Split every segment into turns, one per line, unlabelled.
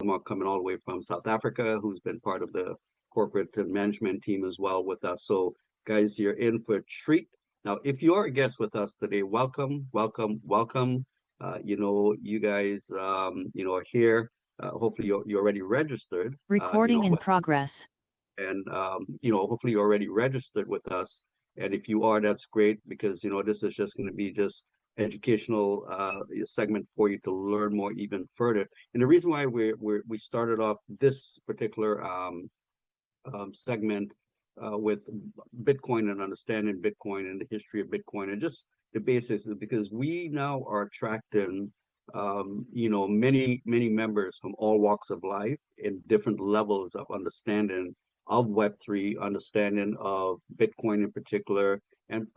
Salma coming all the way from South Africa, who's been part of the corporate and management team as well with us. So, guys, you're in for a treat. Now, if you're a guest with us today, welcome, welcome, welcome. You guys, are here. Hopefully, you're already registered.
Recording in progress.
And hopefully you're already registered with us. And if you are, that's great, because this is just going to be just educational segment for you to learn more even further. And the reason why we started off this particular segment with Bitcoin and understanding Bitcoin and the history of Bitcoin and just the basics is because we now are attracting many members from all walks of life in different levels of understanding of Web3, understanding of Bitcoin in particular, and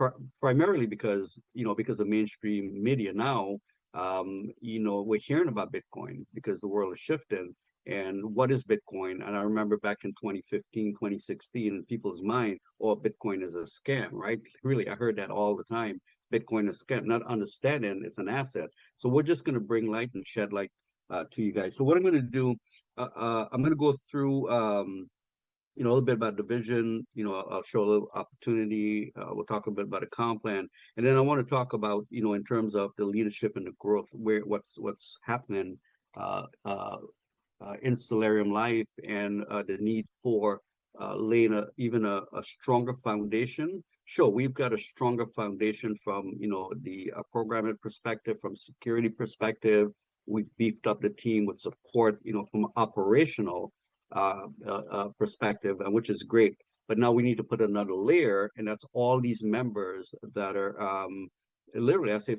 primarily because of mainstream media now, we're hearing about Bitcoin because the world is shifting. And what is Bitcoin? And I remember back in 2015, 2016, in people's mind, oh, Bitcoin is a scam, right? Really, I heard that all the time. Bitcoin is a scam, not understanding it's an asset. So we're just going to bring light and shed light to you guys. So what I'm going to do, I'm going to go through a little bit about the vision. I'll show a little opportunity. We'll talk a bit about a comp plan, and then I want to talk about, in terms of the leadership and the growth, what's happening in Salarium Life, and the need for laying even a stronger foundation. Sure, we've got a stronger foundation from the programming perspective, from security perspective. We beefed up the team with support, from operational perspective, and which is great. But now we need to put another layer, and that's all these members that are literally, I say,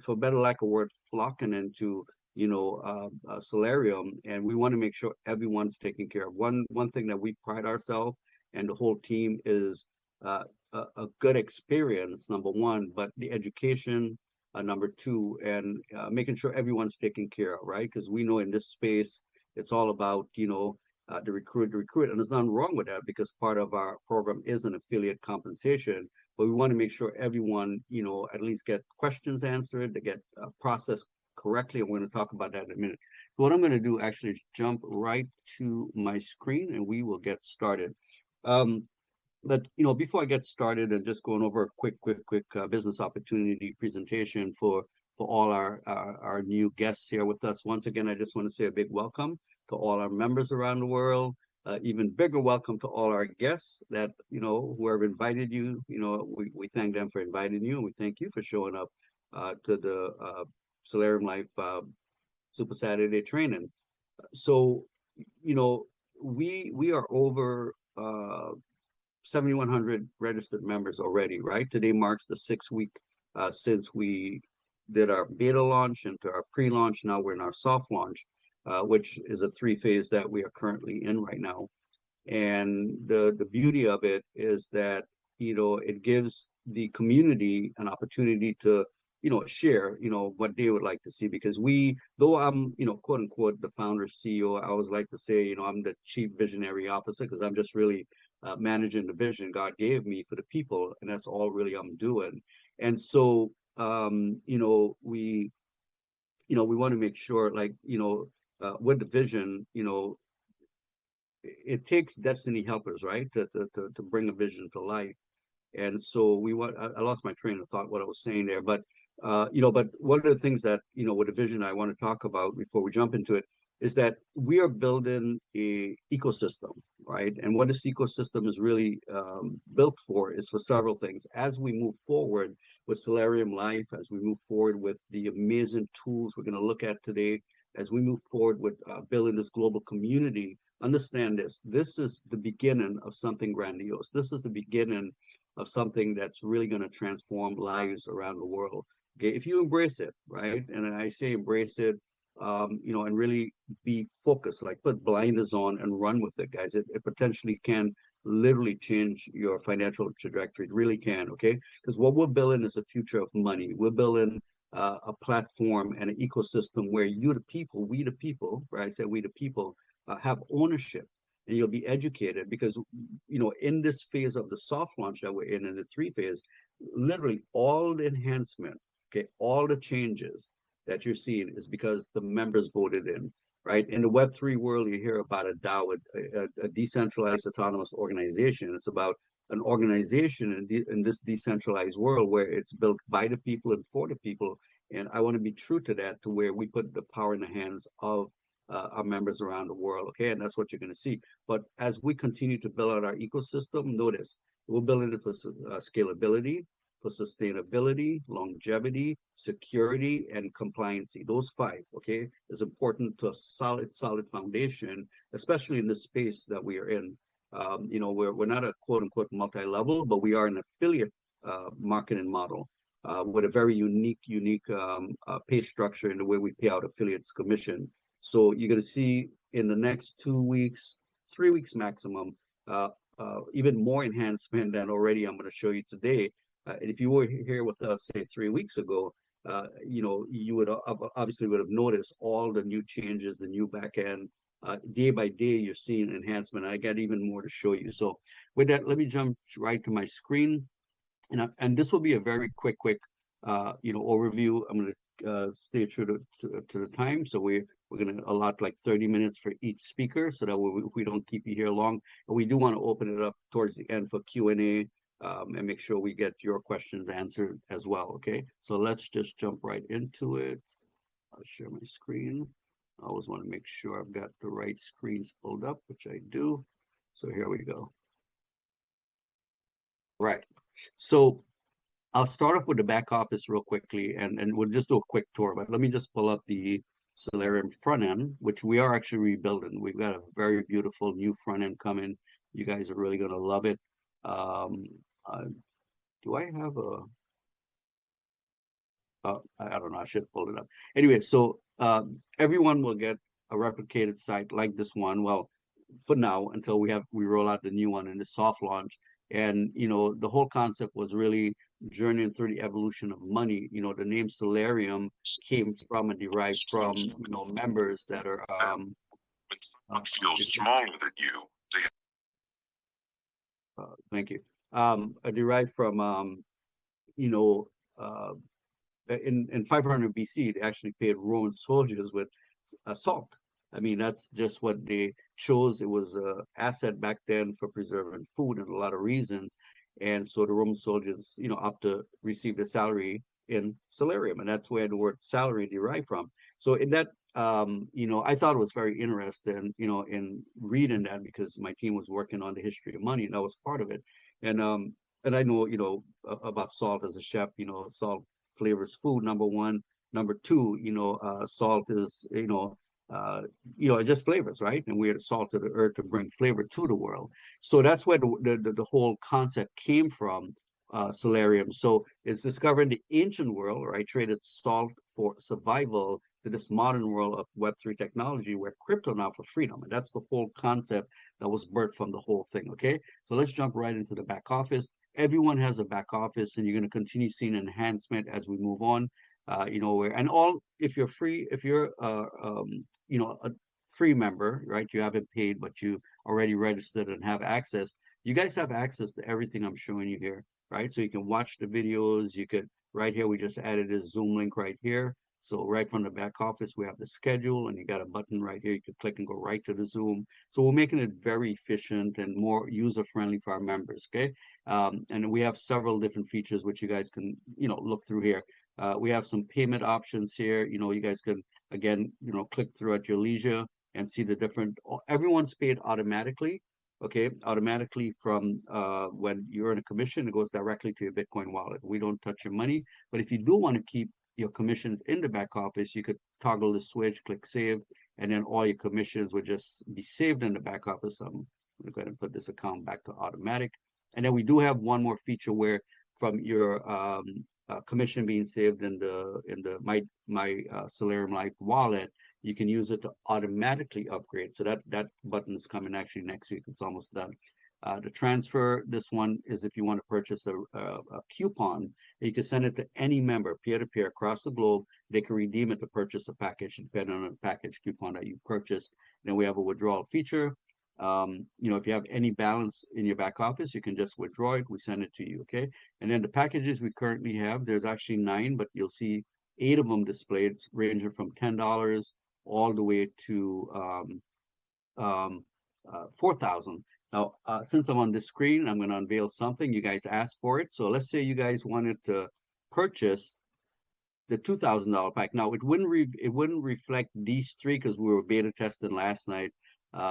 for better lack of word, flocking into Salarium, and we want to make sure everyone's taken care of. One thing that we pride ourselves and the whole team is a good experience, number one, but the education, number two, and making sure everyone's taken care of, right? Because we know in this space, it's all about, the recruit, and there's nothing wrong with that because part of our program is an affiliate compensation, but we want to make sure everyone, at least get questions answered, they get processed correctly, and we're going to talk about that in a minute. So what I'm going to do actually is jump right to my screen, and we will get started. But before I get started, and just going over a quick business opportunity presentation for all our new guests here with us. Once again, I just want to say a big welcome to all our members around the world. Even bigger welcome to all our guests that who have invited you. We thank them for inviting you, and we thank you for showing up to the Salarium Life Super Saturday training. So we are over 7,100 registered members already, right? Today marks the 6th week since we did our beta launch into our pre-launch. Now we're in our soft launch, which is a 3-phase that we are currently in right now. And the beauty of it is that, it gives the community an opportunity to, share, what they would like to see. Because though I'm, quote unquote, the founder CEO, I always like to say, I'm the chief visionary officer, because I'm just really managing the vision God gave me for the people. And that's all really I'm doing. And so, we want to make sure, like, with the vision, it takes destiny helpers, right, to bring a vision to life. And so I lost my train of thought, what I was saying there, but but one of the things that, with the vision I want to talk about before we jump into it is that we are building a ecosystem, right? And what this ecosystem is really built for is for several things. As we move forward with Salarium Life, as we move forward with the amazing tools we're going to look at today, as we move forward with building this global community, understand this. This is the beginning of something grandiose. This is the beginning of something that's really going to transform lives around the world. Okay, if you embrace it, right? And I say embrace it, and really be focused, like put blinders on and run with it, guys. It potentially can literally change your financial trajectory. It really can, okay? Because what we're building is a future of money. We're building a platform and an ecosystem where you, the people, we, the people, right? I said we, the people, have ownership, and you'll be educated because, in this phase of the soft launch that we're in the 3-phase, literally all the enhancement, okay, all the changes that you're seeing is because the members voted in. right? In the Web3 world, you hear about a DAO, a decentralized autonomous organization. It's about an organization in this decentralized world where it's built by the people and for the people. And I want to be true to that, to where we put the power in the hands of our members around the world. Okay, and that's what you're going to see. But as we continue to build out our ecosystem, notice we're building it for scalability, for sustainability, longevity, security, and compliancy. Those five, okay, is important to a solid foundation, especially in the space that we are in. We're not a quote unquote multi-level, but we are an affiliate marketing model with a very unique pay structure in the way we pay out affiliates commission. So you're going to see in the next 2 weeks, 3 weeks maximum, even more enhancement than already I'm going to show you today. And if you were here with us, say 3 weeks ago, you would obviously would have noticed all the new changes, the new back end. Day by day, you're seeing enhancement. I got even more to show you. So with that, let me jump right to my screen. And this will be a very quick overview. I'm going to stay true to the time. So we're going to allot like 30 minutes for each speaker so that we don't keep you here long. But we do want to open it up towards the end for Q&A and make sure we get your questions answered as well. Okay, so let's just jump right into it. I'll share my screen. I always want to make sure I've got the right screens pulled up, which I do. So here we go. Right. So I'll start off with the back office real quickly, and we'll just do a quick tour. But let me just pull up the Salarium front end, which we are actually rebuilding. We've got a very beautiful new front end coming. You guys are really going to love it. Do I have a? I don't know. I should pull it up. Anyway, so everyone will get a replicated site like this one. Well, for now, until we roll out the new one in the soft launch. And the whole concept was really journeying through the evolution of money. The name Salarium came from and derived from members that are
when someone feels smaller than you, they
thank you. Derived from uh, in 500 BC, they actually paid Roman soldiers with salt. I mean, that's just what they chose. It was an asset back then for preserving food and a lot of reasons. And so the Roman soldiers, opt to receive their salary in salarium, and that's where the word salary derived from. So in that, I thought it was very interesting, in reading that because my team was working on the history of money, and that was part of it. And I know, about salt as a chef. Salt flavors food, number one. Number two, salt is, it just flavors, right? And we had salt of the earth to bring flavor to the world. So that's where the whole concept came from, Salarium. So it's discovered in the ancient world, right? Traded salt for survival to this modern world of Web3 technology, where crypto now for freedom. And that's the whole concept that was birthed from the whole thing, okay? So let's jump right into the back office. Everyone has a back office, and you're going to continue seeing enhancement as we move on. If you're free, if you're a free member, right? You haven't paid, but you already registered and have access. You guys have access to everything I'm showing you here, right? So you can watch the videos. You could right here. We just added this Zoom link right here. So right from the back office, we have the schedule, and you got a button right here. You can click and go right to the Zoom. So we're making it very efficient and more user-friendly for our members, okay? And we have several different features which you guys can, look through here. We have some payment options here. You guys can, again, click through at your leisure and see the different, everyone's paid automatically, okay? Automatically from when you earn a commission, it goes directly to your Bitcoin wallet. We don't touch your money, but if you do want to keep your commissions in the back office, you could toggle the switch, click save, and then all your commissions would just be saved in the back office. I'm going to go ahead and put this account back to automatic. And then we do have one more feature where from your commission being saved in the my Salarium Life wallet, you can use it to automatically upgrade. So that button is coming actually next week. It's almost done. The transfer, this one is if you want to purchase a coupon, you can send it to any member, peer-to-peer across the globe. They can redeem it to purchase a package, depending on the package coupon that you purchase. Then we have a withdrawal feature. If you have any balance in your back office, you can just withdraw it. We send it to you, okay? And then the packages we currently have, there's actually 9, but you'll see 8 of them displayed, ranging from $10 all the way to 4,000. Now, since I'm on this screen, I'm going to unveil something. You guys asked for it. So let's say you guys wanted to purchase the $2,000 pack. Now, it wouldn't reflect these three because we were beta testing last night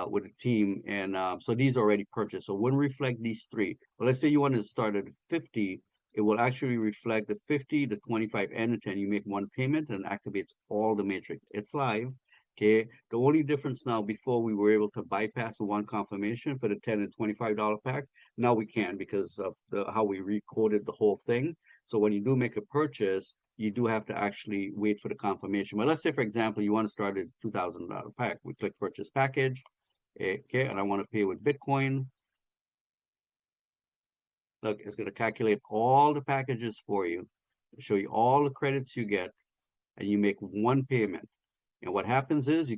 with the team, and so these are already purchased. So it wouldn't reflect these three. But let's say you wanted to start at 50, it will actually reflect the 50, the 25, and the 10. You make one payment and activates all the matrix. It's live. Okay. The only difference now, before we were able to bypass the one confirmation for the 10 and $25 pack. Now we can because of how we recoded the whole thing. So when you do make a purchase, you do have to actually wait for the confirmation. But let's say, for example, you want to start a $2,000 pack. We click purchase package. Okay, and I want to pay with Bitcoin. Look, it's going to calculate all the packages for you, show you all the credits you get, and you make one payment. And what happens is you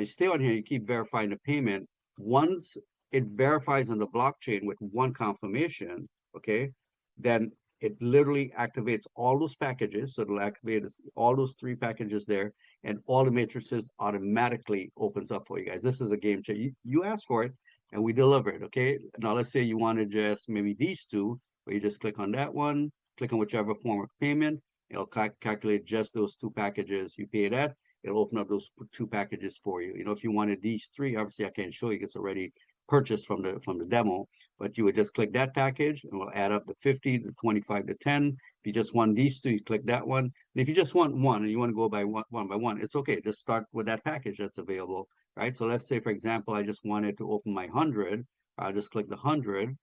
stay on here, you keep verifying the payment. Once it verifies on the blockchain with one confirmation, okay, then it literally activates all those packages. So it'll activate all those three packages there, and all the matrices automatically opens up for you guys. This is a game changer. You asked for it, and we deliver it, okay? Now, let's say you want to just maybe these two, where you just click on that one, click on whichever form of payment, it'll calculate just those two packages. You pay that, it'll open up those two packages for you. If you wanted these three, obviously I can't show you, it's already purchased from the demo, but you would just click that package and we'll add up the 50, the 25, the 10. If you just want these two, you click that one. And if you just want one and you want to go by one by one, it's okay. Just start with that package that's available, right? So let's say, for example, I just wanted to open my 100. I'll just click the 100,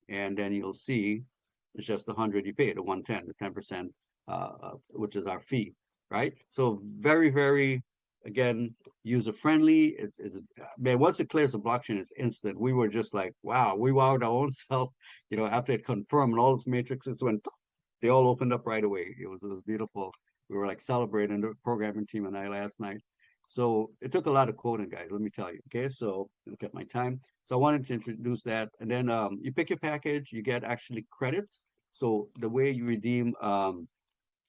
and then you'll see it's just the 100 you pay, the 110, the 10%, which is our fee, right? So very, very, again, user friendly. Man, once it clears the blockchain, it's instant. We were just like, wow, we wowed our own self, after it confirmed, and all those matrices went, they all opened up right away. It was beautiful. We were like celebrating, the programming team and I, last night. So it took a lot of coding, guys, let me tell you. Okay, so look at my time. So I wanted to introduce that. And then you pick your package, you get actually credits. So the way you redeem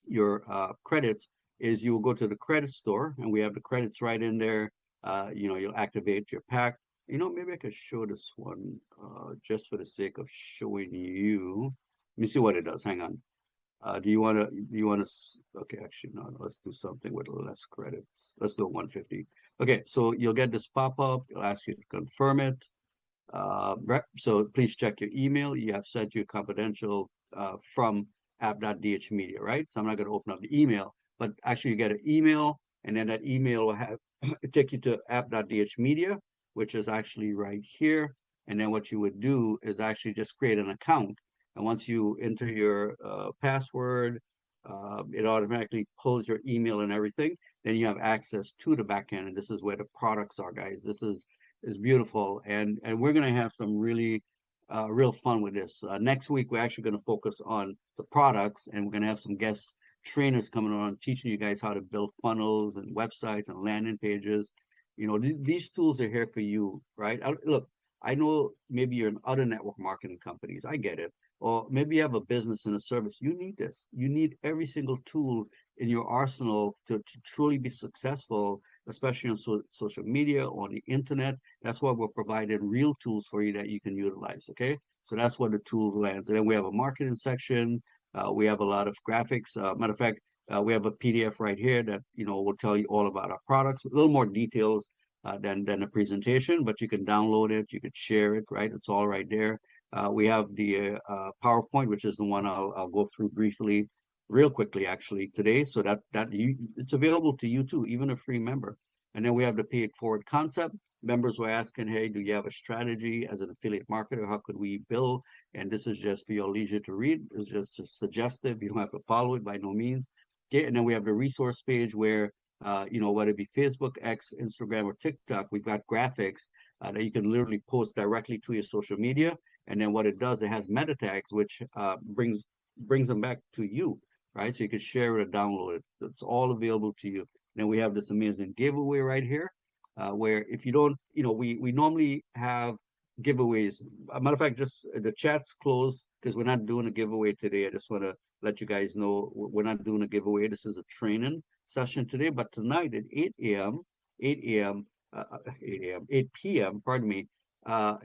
your credits is you will go to the credit store, and we have the credits right in there. You'll activate your pack. Maybe I could show this one just for the sake of showing you. Let me see what it does. Hang on. Do you want to, okay, actually, no, let's do something with less credits. Let's do 150. Okay, so you'll get this pop-up. It'll ask you to confirm it. So please check your email. You have sent you confidential from app.dh media, right? So I'm not going to open up the email, but actually you get an email, and then that email will take you to app.dh media, which is actually right here. And then what you would do is actually just create an account. And once you enter your password, it automatically pulls your email and everything. Then you have access to the backend, and this is where the products are, guys. This is beautiful, and we're going to have some really real fun with this. Next week, we're actually going to focus on the products, and we're going to have some guest trainers coming on teaching you guys how to build funnels and websites and landing pages. These tools are here for you, right? Look, I know maybe you're in other network marketing companies. I get it. Or maybe you have a business and a service. You need this. You need every single tool in your arsenal to truly be successful, especially on social media, on the internet. That's why we're providing real tools for you that you can utilize, okay? So that's where the tool lands. And then we have a marketing section. We have a lot of graphics. Matter of fact, we have a PDF right here that, will tell you all about our products, a little more details than a presentation, but you can download it, you could share it, right? It's all right there. We have the PowerPoint, which is the one I'll go through briefly, real quickly, actually, today. So it's available to you too, even a free member. And then we have the pay it forward concept. Members were asking, hey, do you have a strategy as an affiliate marketer? How could we build? And this is just for your leisure to read. It's just suggestive. You don't have to follow it by no means. Okay, and then we have the resource page where whether it be Facebook, X, Instagram, or TikTok, we've got graphics that you can literally post directly to your social media. And then what it does, it has meta tags, which brings them back to you, right? So you can share it or download it. It's all available to you. Then we have this amazing giveaway right here, where if you don't, we normally have giveaways. A matter of fact, just the chat's closed because we're not doing a giveaway today. I just want to let you guys know we're not doing a giveaway. This is a training. session today, but tonight at 8 a.m., 8 a.m., 8 a.m., 8 p.m., pardon me,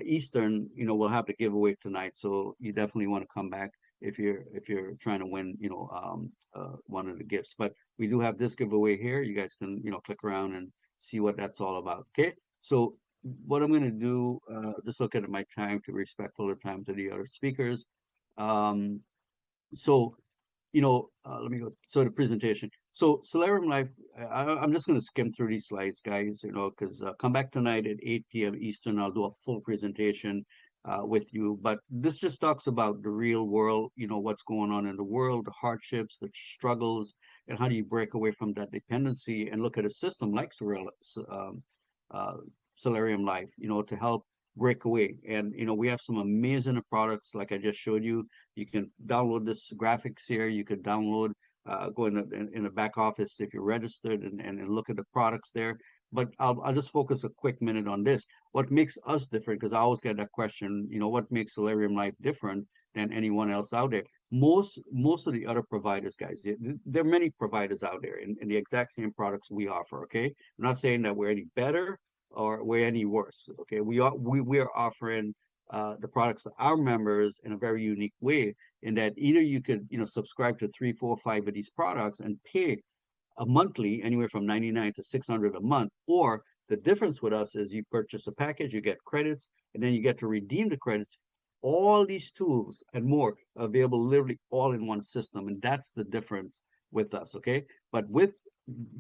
Eastern, we'll have the giveaway tonight. So you definitely want to come back if you're trying to win, one of the gifts. But we do have this giveaway here. You guys can, click around and see what that's all about. Okay. So what I'm going to do, just look at my time to be respectful of time to the other speakers. Um, so let me go. So the presentation. So Salarium Life, I'm just going to skim through these slides, guys, because come back tonight at 8 p.m. Eastern. I'll do a full presentation with you. But this just talks about the real world, what's going on in the world, the hardships, the struggles, and how do you break away from that dependency and look at a system like uh, Salarium Life, to help break away. And, we have some amazing products like I just showed you. You can download this graphics here. You could download, go in the back office if you're registered and look at the products there. But I'll just focus a quick minute on this. What makes us different? Because I always get that question, what makes Salarium Life different than anyone else out there? Most of the other providers, guys, there are many providers out there in the exact same products we offer. Okay, I'm not saying that we're any better or we're any worse. Okay, we are offering the products to our members in a very unique way, in that either you could subscribe to 3, 4, 5 of these products and pay a monthly anywhere from 99 to 600 a month, or the difference with us is you purchase a package, you get credits, and then you get to redeem the credits. All these tools and more available literally all in one system, and that's the difference with us. Okay, but with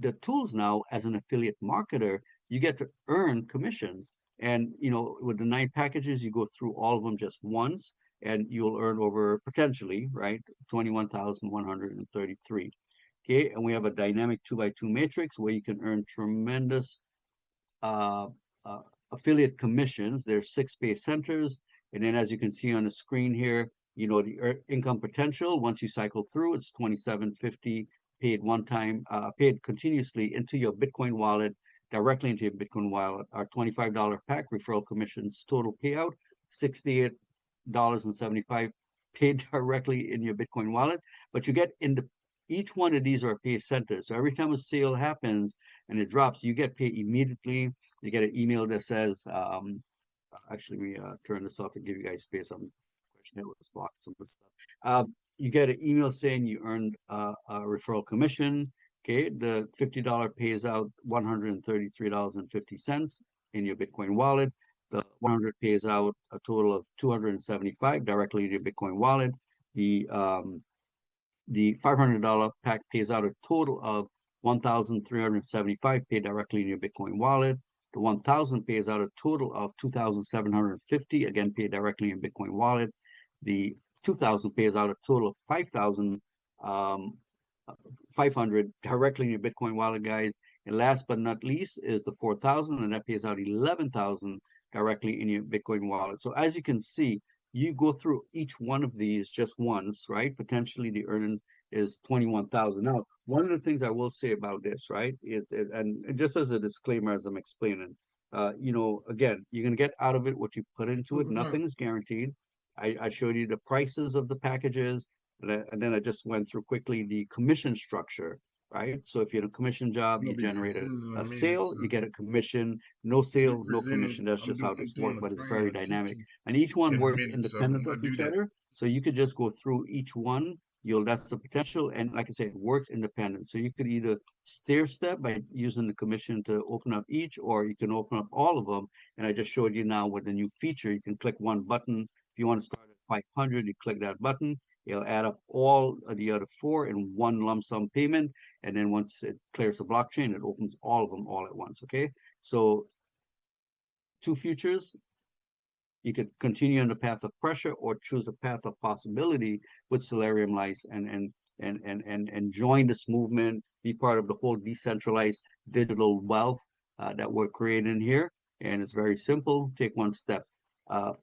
the tools now, as an affiliate marketer, you get to earn commissions. And with the 9 packages, you go through all of them just once, and you'll earn over potentially, right, 21,133. Okay, and we have a dynamic 2x2 matrix where you can earn tremendous uh, uh, affiliate commissions. There's 6 pay centers, and then as you can see on the screen here, the income potential once you cycle through, it's 2750 paid one time, paid continuously into your Bitcoin wallet, directly into your Bitcoin wallet. Our $25 pack referral commissions total payout, $68.75 paid directly in your Bitcoin wallet. But you get in each one of these are pay centers. So every time a sale happens and it drops, you get paid immediately. You get an email that says, actually, let me turn this off to give you guys space. I'm questioning what's blocked some of the stuff. You get an email saying you earned a referral commission. Okay, the $50 pays out $133.50 in your Bitcoin wallet. The 100 pays out a total of 275 directly in your Bitcoin wallet. The $500 pack pays out a total of 1,375 paid directly in your Bitcoin wallet. The 1,000 pays out a total of 2,750, again, paid directly in Bitcoin wallet. The 2,000 pays out a total of 5,500 directly in your Bitcoin wallet, guys. And last but not least is the 4,000, and that pays out 11,000 directly in your Bitcoin wallet. So as you can see, you go through each one of these just once, right? Potentially the earning is 21,000. Now, one of the things I will say about this, right, and just as a disclaimer, as I'm explaining, again, you're gonna get out of it what you put into it. Nothing is guaranteed. I showed you the prices of the packages, and then I just went through quickly the commission structure, right? So if you're in a commission job, you generate a sale, you get a commission. No sale, no commission. That's just how this works, but it's very dynamic. And each one works independent of each other. So you could just go through each one. That's the potential. And like I said, it works independent. So you could either stair step by using the commission to open up each, or you can open up all of them. And I just showed you now with the new feature, you can click one button. If you want to start at 500, you click that button. It'll add up all of the other 4 in one lump sum payment. And then once it clears the blockchain, it opens all of them all at once. Okay. So 2 futures, you could continue on the path of pressure or choose a path of possibility with Salarium Life and join this movement, be part of the whole decentralized digital wealth that we're creating here. And it's very simple. Take one step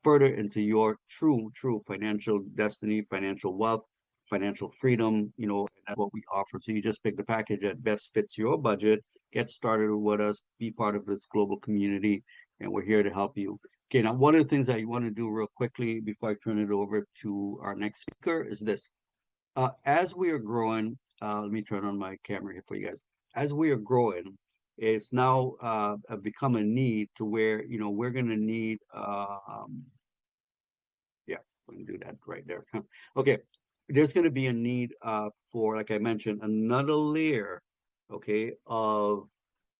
further into your true financial destiny, financial wealth, financial freedom. That's what we offer. So you just pick the package that best fits your budget, get started with us, be part of this global community, and we're here to help you. Okay, now one of the things I want to do real quickly before I turn it over to our next speaker is this. As we are growing, let me turn on my camera here for you guys. as we are growing, it's now become a need to where, we're going to need, yeah, we can do that right there. Okay, there's going to be a need for, like I mentioned, another layer, okay, of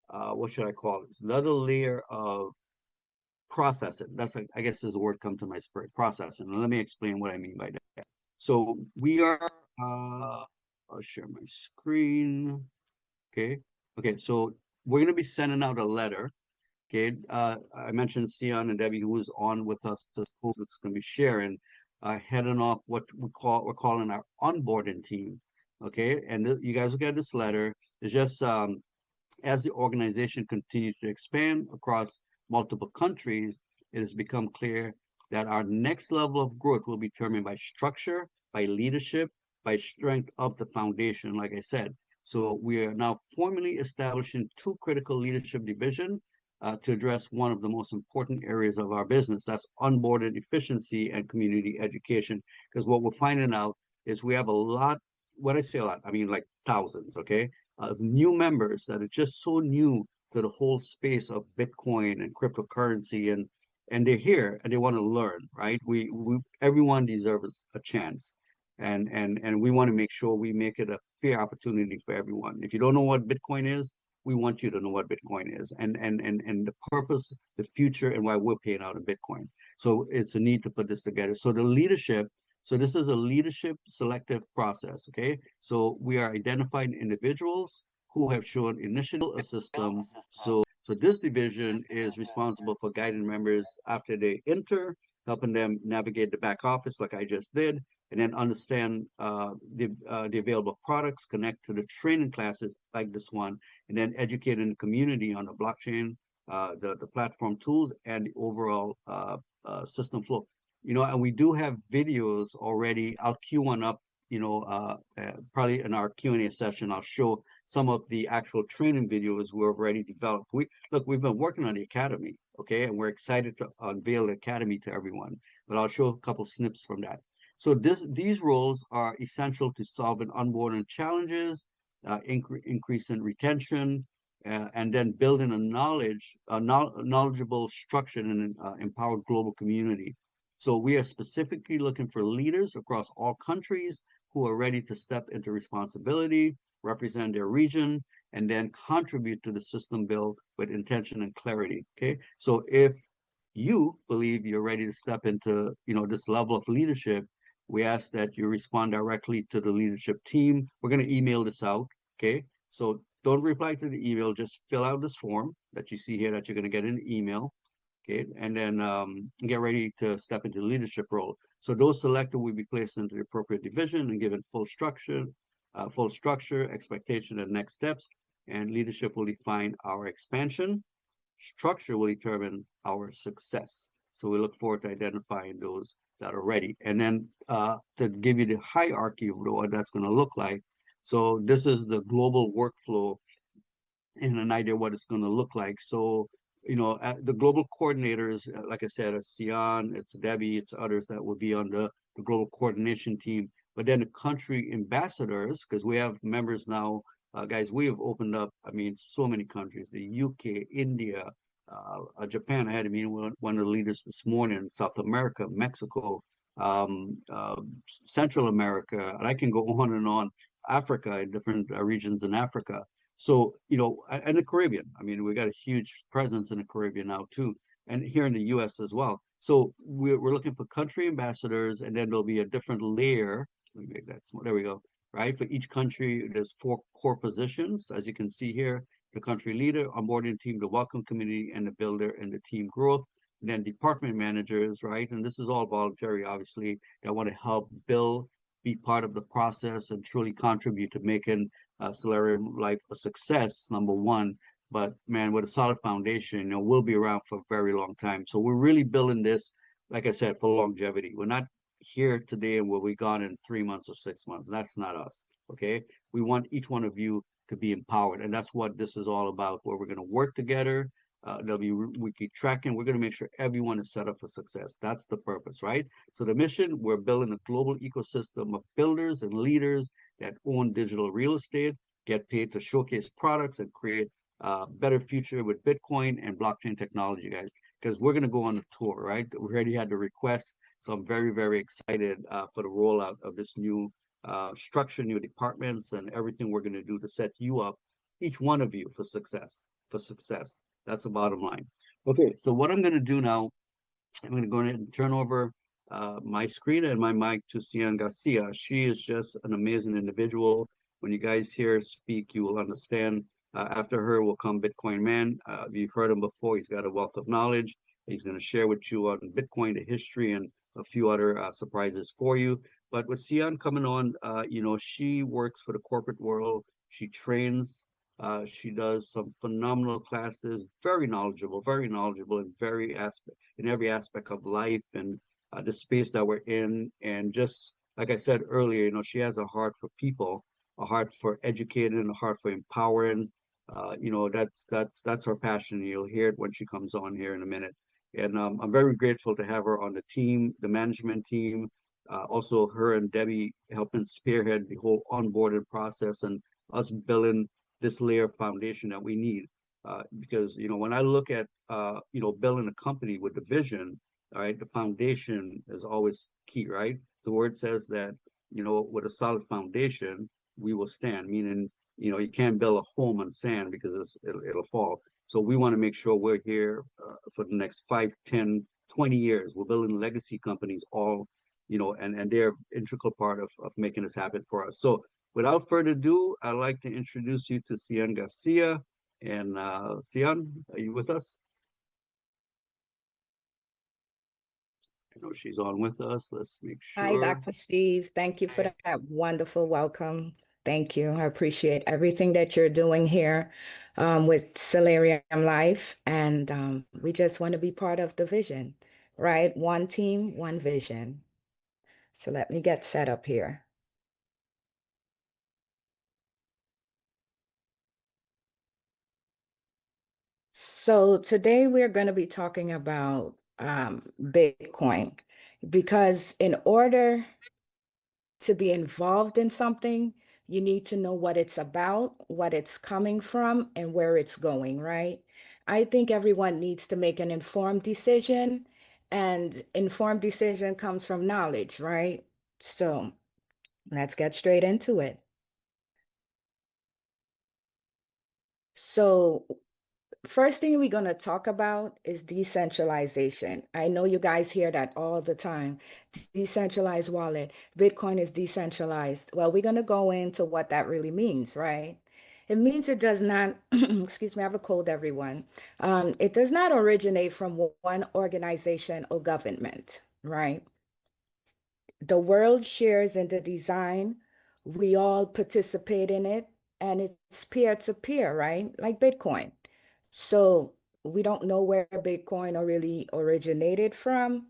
what should I call it? Another layer of processing. That's, I guess, is the word come to my spirit, processing. And let me explain what I mean by that. So we are, I'll share my screen. Okay. Okay. So we're going to be sending out a letter. Okay. I mentioned Sion and Debbie, who is on with us, that's going to be sharing, heading off what we're calling our onboarding team. Okay. And you guys will get this letter. It's just, as the organization continues to expand across multiple countries, it has become clear that our next level of growth will be determined by structure, by leadership, by strength of the foundation, like I said. So we are now formally establishing two critical leadership divisions to address one of the most important areas of our business. That's onboarded efficiency and community education. Because what we're finding out is we have a lot, when I say a lot, I mean like thousands, okay, new members that are just so new to the whole space of Bitcoin and cryptocurrency, and they're here and they want to learn, right? We everyone deserves a chance, and we want to make sure we make it a fair opportunity for everyone. If you don't know what Bitcoin is, we want you to know what Bitcoin is, and the purpose, the future, and why we're paying out in Bitcoin. So it's a need to put this together. So the leadership. So this is a leadership selective process, okay? So we are identifying individuals who have shown initial system. So this division is responsible for guiding members after they enter, helping them navigate the back office like I just did, and then understand the available products, connect to the training classes like this one, and then educating the community on the blockchain, the platform tools, and the overall system flow. And we do have videos already. I'll queue one up, probably in our Q&A session. I'll show some of the actual training videos we've already developed. We've been working on the academy, okay, and we're excited to unveil the academy to everyone. But I'll show a couple snips from that. So these roles are essential to solving onboarding challenges, increasing retention, and then building a knowledgeable, structured, and empowered global community. So we are specifically looking for leaders across all countries who are ready to step into responsibility, represent their region, and then contribute to the system build with intention and clarity. Okay. So if you believe you're ready to step into, this level of leadership, we ask that you respond directly to the leadership team. We're going to email this out. Okay. So don't reply to the email, just fill out this form that you see here that you're going to get an email. Okay, and then get ready to step into the leadership role. So those selected will be placed into the appropriate division and given full structure, expectation, and next steps. And leadership will define our expansion. Structure will determine our success. So we look forward to identifying those that are ready. And then to give you the hierarchy of what that's going to look like. So this is the global workflow and an idea what it's going to look like. So, the global coordinators, like I said, it's Sion, it's Debbie, it's others that will be on the global coordination team. But then the country ambassadors, because we have members now, guys, we have opened up, I mean, so many countries, the UK, India, Japan. I had a meeting with one of the leaders this morning, South America, Mexico, Central America, and I can go on, Africa, in different regions in Africa. So, and the Caribbean. I mean, we got a huge presence in the Caribbean now too, and here in the US as well. So we're looking for country ambassadors, and then there'll be a different layer. Let me make that small. There we go. Right. For each country, there's 4 core positions, as you can see here: the country leader, onboarding team, the welcome committee, and the builder, and the team growth. And then department managers, right? And this is all voluntary, obviously, that want to help build, be part of the process, and truly contribute to making Salarium Life a success, number one. But man, with a solid foundation, we'll be around for a very long time. So we're really building this, like I said, for longevity. We're not here today and we'll be gone in 3 months or 6 months. That's not us. Okay. We want each one of you to be empowered. And that's what this is all about, where we're going to work together. There'll be weekly tracking. We're going to make sure everyone is set up for success. That's the purpose, right? So the mission, we're building a global ecosystem of builders and leaders that own digital real estate, get paid to showcase products and create a better future with Bitcoin and blockchain technology, guys. Because we're going to go on a tour, right? We already had the request, so I'm very, very excited for the rollout of this new structure, new departments, and everything we're going to do to set you up, each one of you, for success. For success. That's the bottom line. Okay, so what I'm going to do now, I'm going to go ahead and turn over my screen and my mic to Cian Garcia. She is just an amazing individual. When you guys hear her speak, you will understand. After her will come Bitcoin Man. You've heard him before. He's got a wealth of knowledge. He's going to share with you on Bitcoin, the history, and a few other surprises for you. But with Cian coming on, she works for the corporate world. She trains. She does some phenomenal classes. Very knowledgeable in every aspect of life and the space that we're in. And just like I said earlier, she has a heart for people, a heart for educating, a heart for empowering. That's her passion. You'll hear it when she comes on here in a minute. And I'm very grateful to have her on the team, the management team. Also, her and Debbie helping spearhead the whole onboarding process and us building this layer of foundation that we need. Because when I look at building a company with the vision, all right, the foundation is always key, right? The word says that with a solid foundation, we will stand. Meaning, you can't build a home on sand because it'll fall. So we want to make sure we're here for the next 5, 10, 20 years. We're building legacy companies, all and they're integral part of making this happen for us. So without further ado, I'd like to introduce you to Cian Garcia. And Cian, are you with us? I know she's on with us. Let's make
Hi,
sure.
Dr. Steve. Thank you for that wonderful welcome. Thank you. I appreciate everything that you're doing here with Salarium Life. And we just want to be part of the vision, right? One team, one vision. So let me get set up here. So today we're going to be talking about Bitcoin because in order to be involved in something, you need to know what it's about, what it's coming from, and where it's going, right? I think everyone needs to make an informed decision, and informed decision comes from knowledge, right? So let's get straight into it. So first thing we're going to talk about is decentralization. I know you guys hear that all the time. Decentralized wallet. Bitcoin is decentralized. Well, we're going to go into what that really means, right? It means it does not, excuse me, I have a cold, everyone. It does not originate from one organization or government, right? The world shares in the design. We all participate in it, and it's peer to peer, right? Like Bitcoin. So we don't know where Bitcoin really originated from.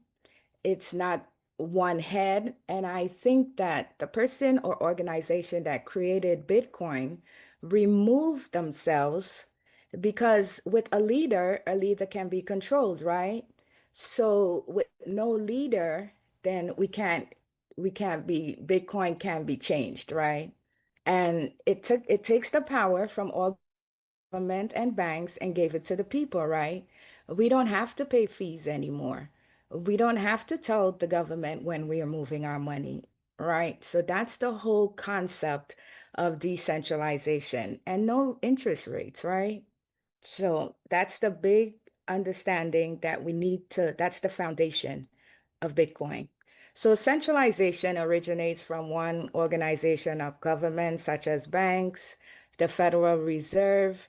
It's not one head. And I think that the person or organization that created Bitcoin removed themselves because with a leader can be controlled, right? So with no leader, then we can't be Bitcoin can be changed, right? And it takes the power from all government and banks and gave it to the people, right? We don't have to pay fees anymore. We don't have to tell the government when we are moving our money, right? So that's the whole concept of decentralization and no interest rates, right? So that's the big understanding that we need to, that's the foundation of Bitcoin. So centralization originates from one organization of government, such as banks, the Federal Reserve.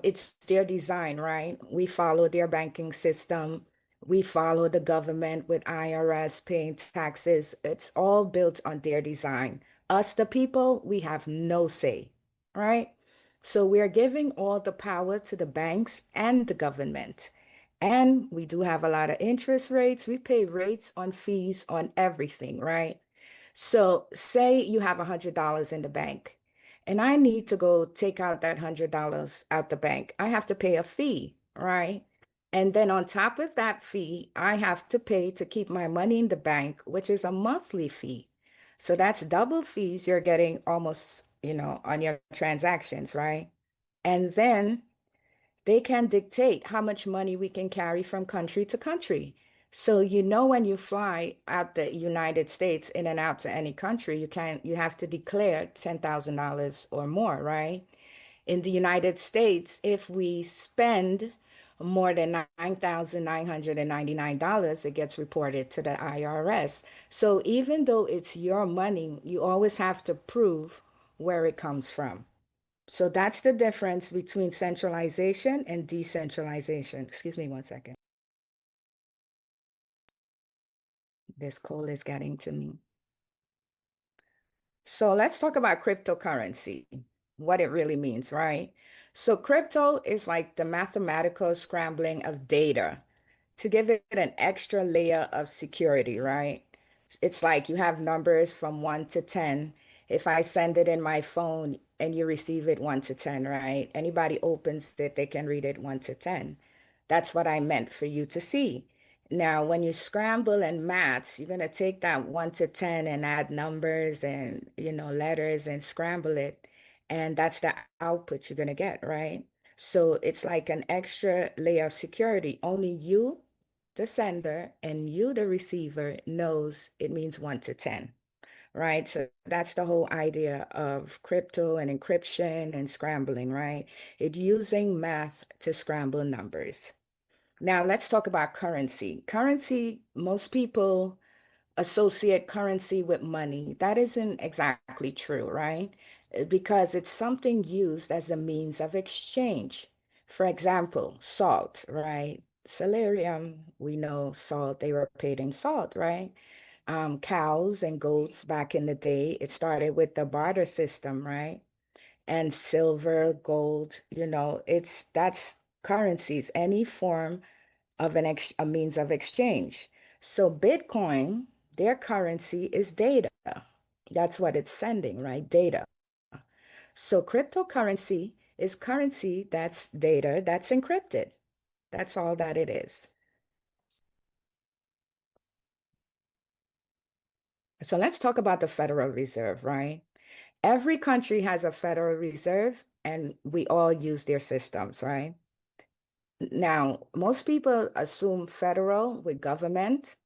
It's their design, right? We follow their banking system. We follow the government with IRS paying taxes. It's all built on their design. Us, the people, we have no say, right? So we are giving all the power to the banks and the government. And we do have a lot of interest rates. We pay rates on fees on everything, right? So say you have $100 in the bank and I need to go take out that $100 out the bank. I have to pay a fee, right? And then on top of that fee, I have to pay to keep my money in the bank, which is a monthly fee. So that's double fees you're getting almost, on your transactions, right? And then they can dictate how much money we can carry from country to country. So when you fly out the United States in and out to any country, you have to declare $10,000 or more, right? In the United States, if we spend more than $9,999, it gets reported to the IRS. So even though it's your money, you always have to prove where it comes from. So that's the difference between centralization and decentralization. Excuse me one second. This call is getting to me. So let's talk about cryptocurrency, what it really means, right? So crypto is like the mathematical scrambling of data to give it an extra layer of security, right? It's like you have numbers from 1 to 10. If I send it in my phone and you receive it 1 to 10, right? Anybody opens it, they can read it 1 to 10. That's what I meant for you to see. Now, when you scramble and maths, you're going to take that 1 to 10 and add numbers and, letters and scramble it. And that's the output you're going to get, right? So it's like an extra layer of security. Only you, the sender, and you, the receiver, knows it means 1 to 10, right? So that's the whole idea of crypto and encryption and scrambling, right? It's using math to scramble numbers. Now let's talk about currency. Currency, most people associate currency with money. That isn't exactly true, right? Because it's something used as a means of exchange. For example, salt, right? Salarium, we know salt, they were paid in salt, right? Cows and goats back in the day, it started with the barter system, right? And silver, gold, that's currencies, any form of a means of exchange. So Bitcoin, their currency is data. That's what it's sending, right? Data. So cryptocurrency is currency that's data that's encrypted. That's all that it is. So let's talk about the Federal Reserve, right? Every country has a Federal Reserve and we all use their systems, right? Now, most people assume federal with government,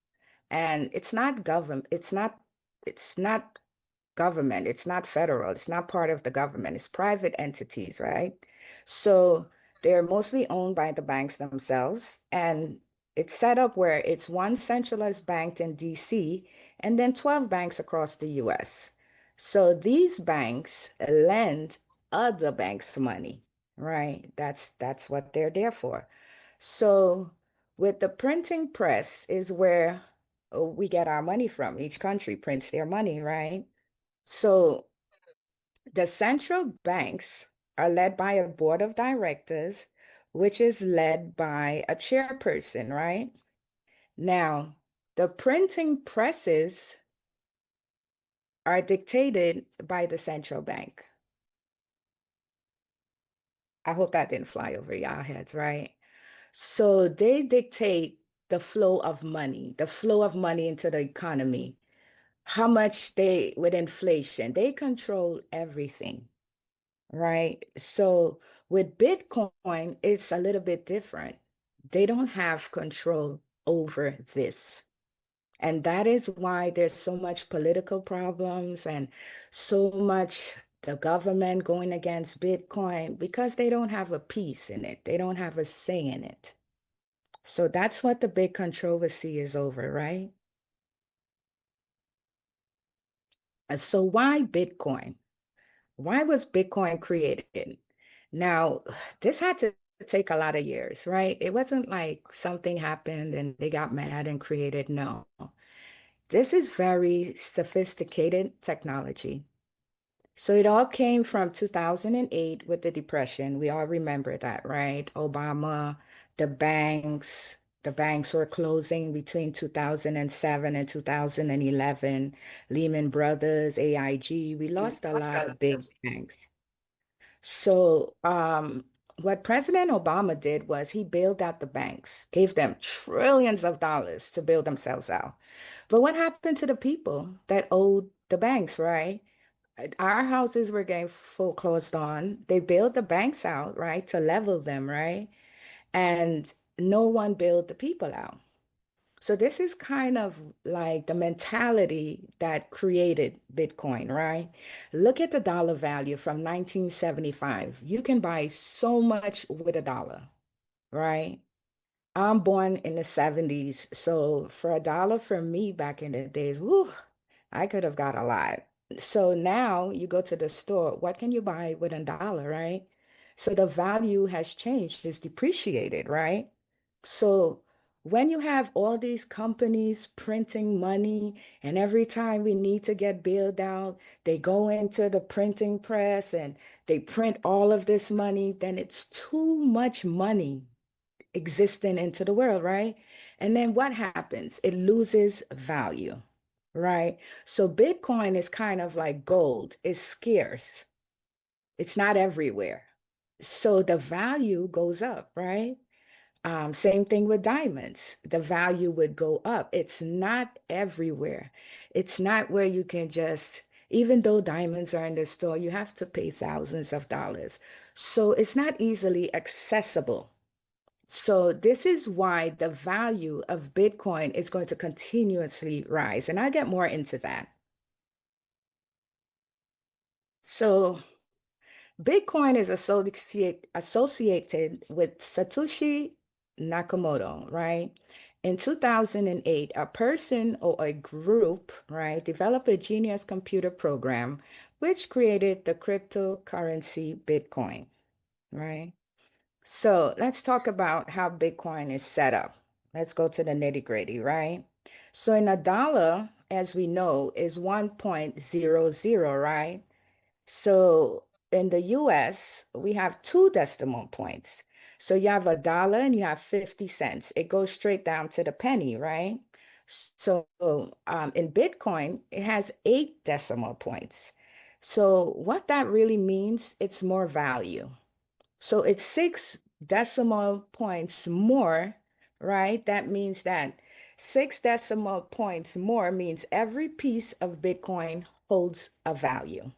and it's not government, it's not federal, it's not part of the government, it's private entities, right? So they're mostly owned by the banks themselves, and it's set up where it's one centralized bank in DC and then 12 banks across the US. So these banks lend other banks money, right? That's what they're there for. So with the printing press is where we get our money from. Each country prints their money, right? So the central banks are led by a board of directors, which is led by a chairperson, right? Now, the printing presses are dictated by the central bank. I hope that didn't fly over y'all heads, right? So they dictate the flow of money into the economy, how much with inflation, they control everything, right? So with Bitcoin, it's a little bit different. They don't have control over this. And that is why there's so much political problems and so much the government going against Bitcoin because they don't have a piece in it. They don't have a say in it. So that's what the big controversy is over, right? And so why Bitcoin? Why was Bitcoin created? Now, this had to take a lot of years, right? It wasn't like something happened and they got mad and created. No, this is very sophisticated technology. So it all came from 2008 with the Depression. We all remember that, right? Obama, the banks, the banks were closing between 2007 and 2011. Lehman Brothers, AIG, we lost a lot of big banks. So, what President Obama did was he bailed out the banks, gave them trillions of dollars to bail themselves out. But what happened to the people that owed the banks, right? Our houses were getting foreclosed on. They bailed the banks out, right, to level them, right? And no one bailed the people out. So this is kind of like the mentality that created Bitcoin, right? Look at the dollar value from 1975. You can buy so much with a dollar, right? I'm born in the 70s, so for a dollar for me back in the days, whew, I could have got a lot. So now you go to the store, what can you buy with a dollar, right? So the value has changed, it's depreciated, right? So when you have all these companies printing money, and every time we need to get bailed out, they go into the printing press and they print all of this money, then it's too much money existing into the world, right? And then what happens? It loses value, right? So Bitcoin is kind of like gold, it's scarce, it's not everywhere. So the value goes up, right? Same thing with diamonds. The value would go up. It's not everywhere. It's not where you can just, even though diamonds are in the store, you have to pay thousands of dollars. So it's not easily accessible. So this is why the value of Bitcoin is going to continuously rise. And I'll get more into that. So Bitcoin is associated with Satoshi Nakamoto, right? In 2008, a person or a group, right, developed a genius computer program which created the cryptocurrency Bitcoin, right? So let's talk about how Bitcoin is set up. Let's go to the nitty-gritty, right? So in a dollar, as we know, is 1.00, right? So in the US, we have two decimal points. So you have a dollar and you have 50 cents. It goes straight down to the penny, right? So in Bitcoin, it has 8 decimal points. So what that really means, it's more value. So it's 6 decimal points more, right? That means that 6 decimal points more means every piece of Bitcoin holds a value.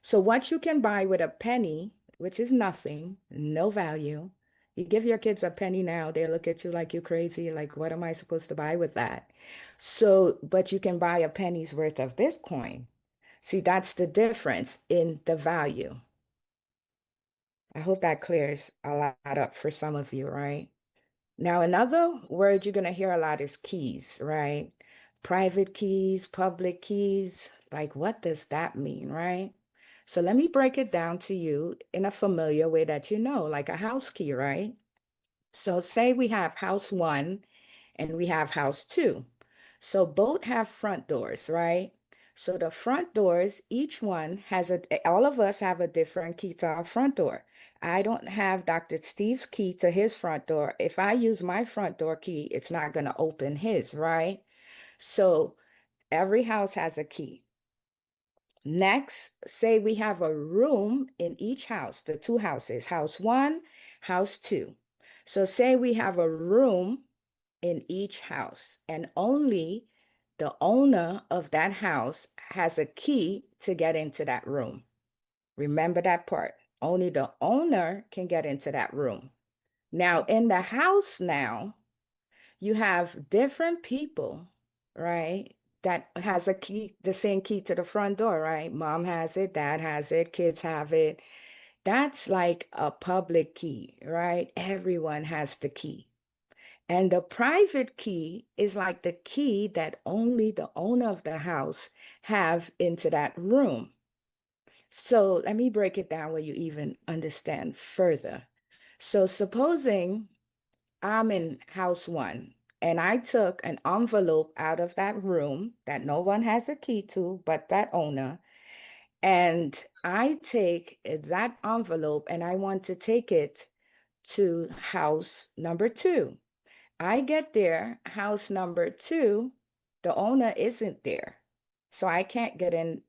So what you can buy with a penny, which is nothing, no value, you give your kids a penny now, they look at you like you're crazy, like, what am I supposed to buy with that? So, but you can buy a penny's worth of Bitcoin. See, that's the difference in the value. I hope that clears a lot up for some of you, right? Now, another word you're going to hear a lot is keys, right? Private keys, public keys. Like, what does that mean, right? So let me break it down to you in a familiar way that you know, like a house key, right? So say we have house one and we have house two. So both have front doors, right? So the front doors, each one has all of us have a different key to our front door. I don't have Dr. Steve's key to his front door. If I use my front door key, it's not going to open his, right? So every house has a key. Next, say we have a room in each house, the two houses, house one, house two. So say we have a room in each house, and only the owner of that house has a key to get into that room. Remember that part. Only the owner can get into that room. Now, in the house now, you have different people, right? That has a key, the same key to the front door, right? Mom has it, dad has it, kids have it. That's like a public key, right? Everyone has the key. And the private key is like the key that only the owner of the house have into that room. So let me break it down where you even understand further. So supposing I'm in house one and I took an envelope out of that room that no one has a key to but that owner, and I take that envelope and I want to take it to house number two. I get there, house number two, the owner isn't there. So I can't get into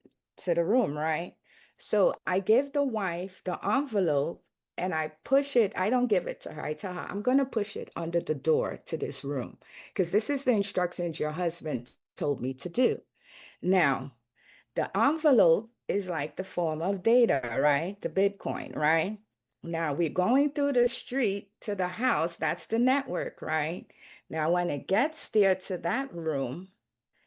the room, right? So I give the wife the envelope and I push it. I don't give it to her. I tell her, I'm going to push it under the door to this room because this is the instructions your husband told me to do. Now, The envelope is like the form of data, right? The Bitcoin, right? Now we're going through the street to the house. That's the network, right? Now, when it gets there to that room,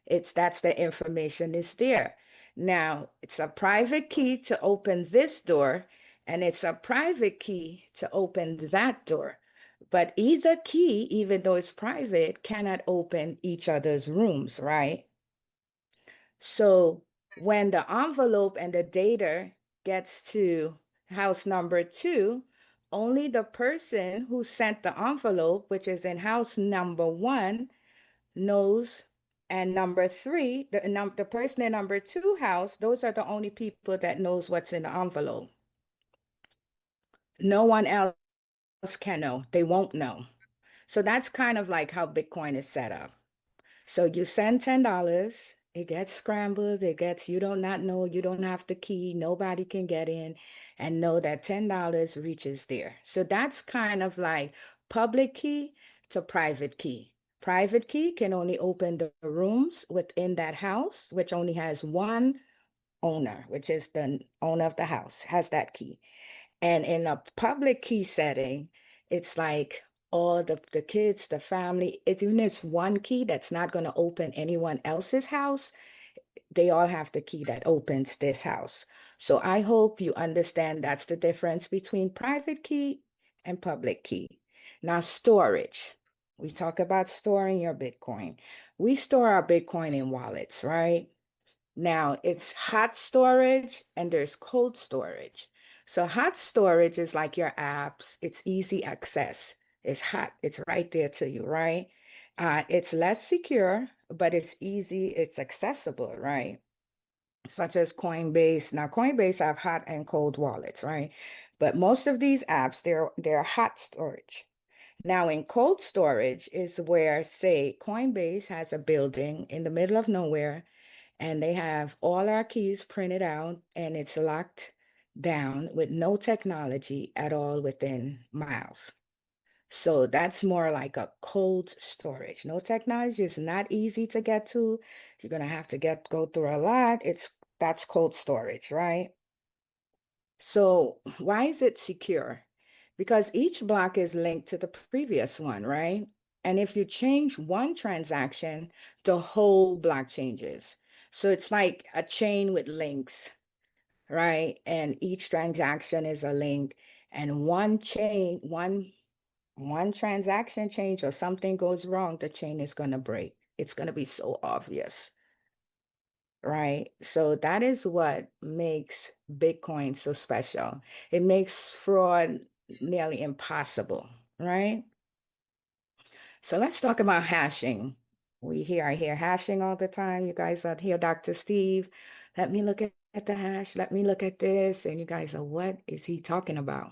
that's the information is there. Now, it's a private key to open this door, and it's a private key to open that door. But either key, even though it's private, cannot open each other's rooms, right? So when the envelope and the data gets to house number 2, only the person who sent the envelope, which is in house number 1, knows. And number 3, the person in number 2 house, those are the only people that knows what's in the envelope. No one else can know. They won't know. So that's kind of like how Bitcoin is set up. So you send $10, it gets scrambled, you do not know, you don't have the key, nobody can get in and know that $10 reaches there. So that's kind of like public key to private key. Private key can only open the rooms within that house, which only has one owner, which is the owner of the house, has that key. And in a public key setting, it's like all the kids, the family, even if it's one key that's not going to open anyone else's house, they all have the key that opens this house. So I hope you understand that's the difference between private key and public key. Now, storage. We talk about storing your Bitcoin. We store our Bitcoin in wallets, right? Now, it's hot storage and there's cold storage. So hot storage is like your apps. It's easy access. It's hot. It's right there to you, right? It's less secure, but it's easy. It's accessible, right? Such as Coinbase. Now, Coinbase have hot and cold wallets, right? But most of these apps, they're hot storage. Now, in cold storage is where, say, Coinbase has a building in the middle of nowhere and they have all our keys printed out and it's locked down with no technology at all within miles. So that's more like a cold storage. No technology is not easy to get to. You're gonna have to go through a lot. That's cold storage, right? So why is it secure? Because each block is linked to the previous one, right? And if you change one transaction, the whole block changes. So it's like a chain with links, right? And each transaction is a link. And one transaction change or something goes wrong, the chain is going to break. It's going to be so obvious, right? So that is what makes Bitcoin so special. It makes fraud nearly impossible, right? So let's talk about hashing. I hear hashing all the time. You guys out here, Dr. Steve, let me look at the hash. Let me look at this. And you guys are, what is he talking about?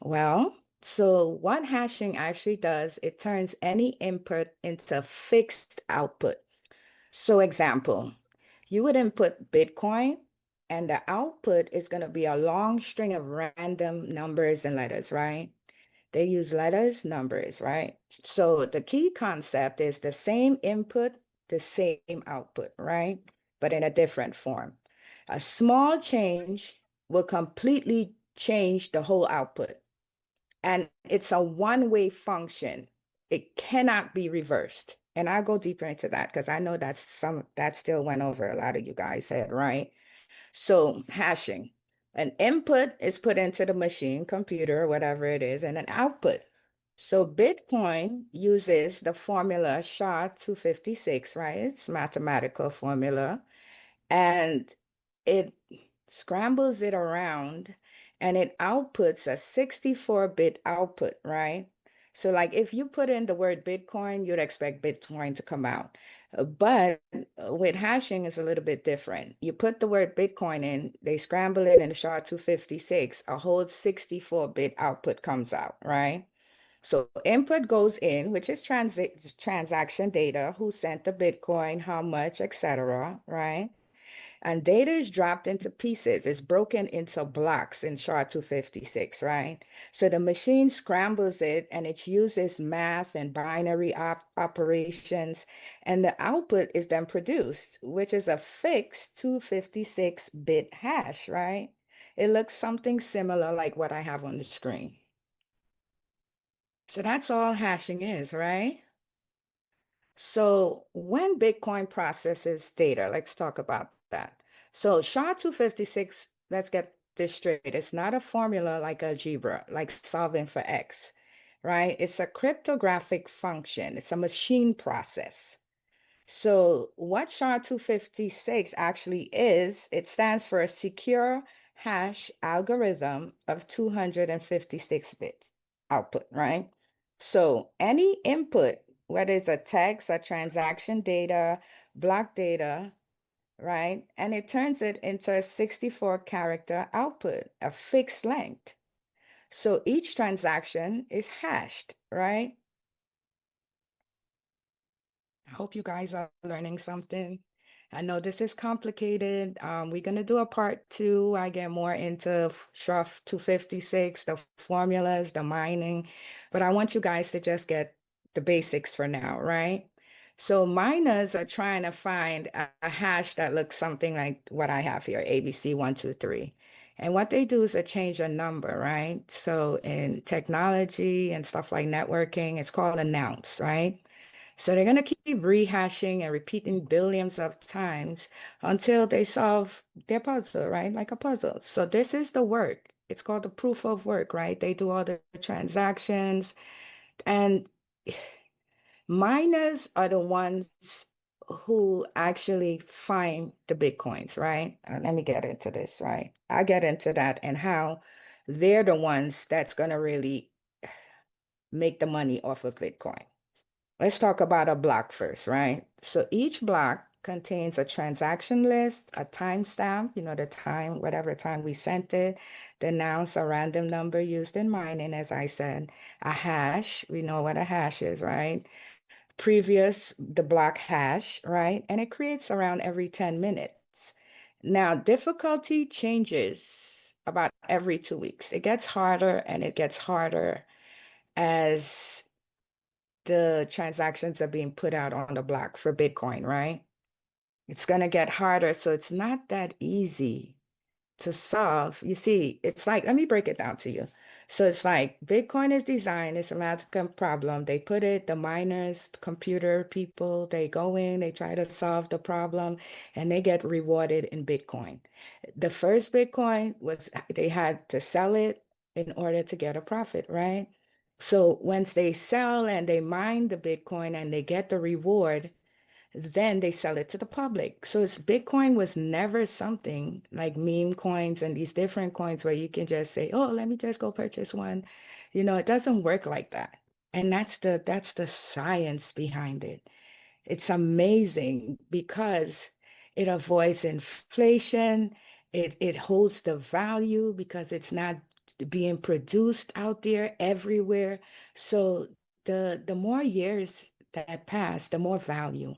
Well, so what hashing actually does, it turns any input into fixed output. So example, you would input Bitcoin and the output is going to be a long string of random numbers and letters, right? They use letters, numbers, right? So the key concept is the same input, the same output, right? But in a different form. A small change will completely change the whole output. And it's a one-way function. It cannot be reversed. And I'll go deeper into that because I know that still went over a lot of you guys said, right? So hashing, an input is put into the machine, computer, whatever it is, and an output. So Bitcoin uses the formula SHA-256, right? It's mathematical formula, and it scrambles it around and it outputs a 64-bit output, right? So like if you put in the word Bitcoin, you'd expect Bitcoin to come out. But with hashing is a little bit different. You put the word Bitcoin in, they scramble it in the SHA-256, a whole 64-bit output comes out, right? So input goes in, which is transaction data, who sent the Bitcoin, how much, etc., right? And data is dropped into pieces. It's broken into blocks in SHA-256, right? So the machine scrambles it and it uses math and binary operations. And the output is then produced, which is a fixed 256-bit hash, right? It looks something similar like what I have on the screen. So that's all hashing is, right? So when Bitcoin processes data, let's talk about that. So SHA-256, let's get this straight. It's not a formula like algebra, like solving for X, right? It's a cryptographic function. It's a machine process. So what SHA-256 actually is, it stands for a secure hash algorithm of 256 bits output, right? So any input, whether it's a text, a transaction data, block data, right? And it turns it into a 64 character output, a fixed length. So each transaction is hashed, right? I hope you guys are learning something. I know this is complicated. We're going to do a part two. I get more into SHRF 256, the formulas, the mining, but I want you guys to just get the basics for now, right? So miners are trying to find a hash that looks something like what I have here, ABC123. And what they do is they change a number, right? So in technology and stuff like networking, it's called announce, right? So they're going to keep rehashing and repeating billions of times until they solve their puzzle, right? Like a puzzle. So this is the work. It's called the proof of work, right? They do all the transactions, and miners are the ones who actually find the Bitcoins, right? Let me get into this, right? I get into that and how they're the ones that's going to really make the money off of Bitcoin. Let's talk about a block first, right? So each block contains a transaction list, a timestamp, the time, whatever time we sent it, the nonce, a random number used in mining, as I said, a hash, we know what a hash is, right? Previous, the block hash, right? And it creates around every 10 minutes. Now, difficulty changes about every 2 weeks. It gets harder and it gets harder as the transactions are being put out on the block for Bitcoin, right? It's going to get harder. So it's not that easy to solve. You see, it's like, let me break it down to you. So it's like Bitcoin is designed, it's a mathematical problem. They put it, the miners, computer people, they go in, they try to solve the problem, and they get rewarded in Bitcoin. The first Bitcoin was, they had to sell it in order to get a profit, right? So once they sell and they mine the Bitcoin and they get the reward, then they sell it to the public. So it's Bitcoin was never something like meme coins and these different coins where you can just say, "Oh, let me just go purchase one." It doesn't work like that. And that's the science behind it. It's amazing because it avoids inflation. It holds the value because it's not being produced out there everywhere. So the more years that pass, the more value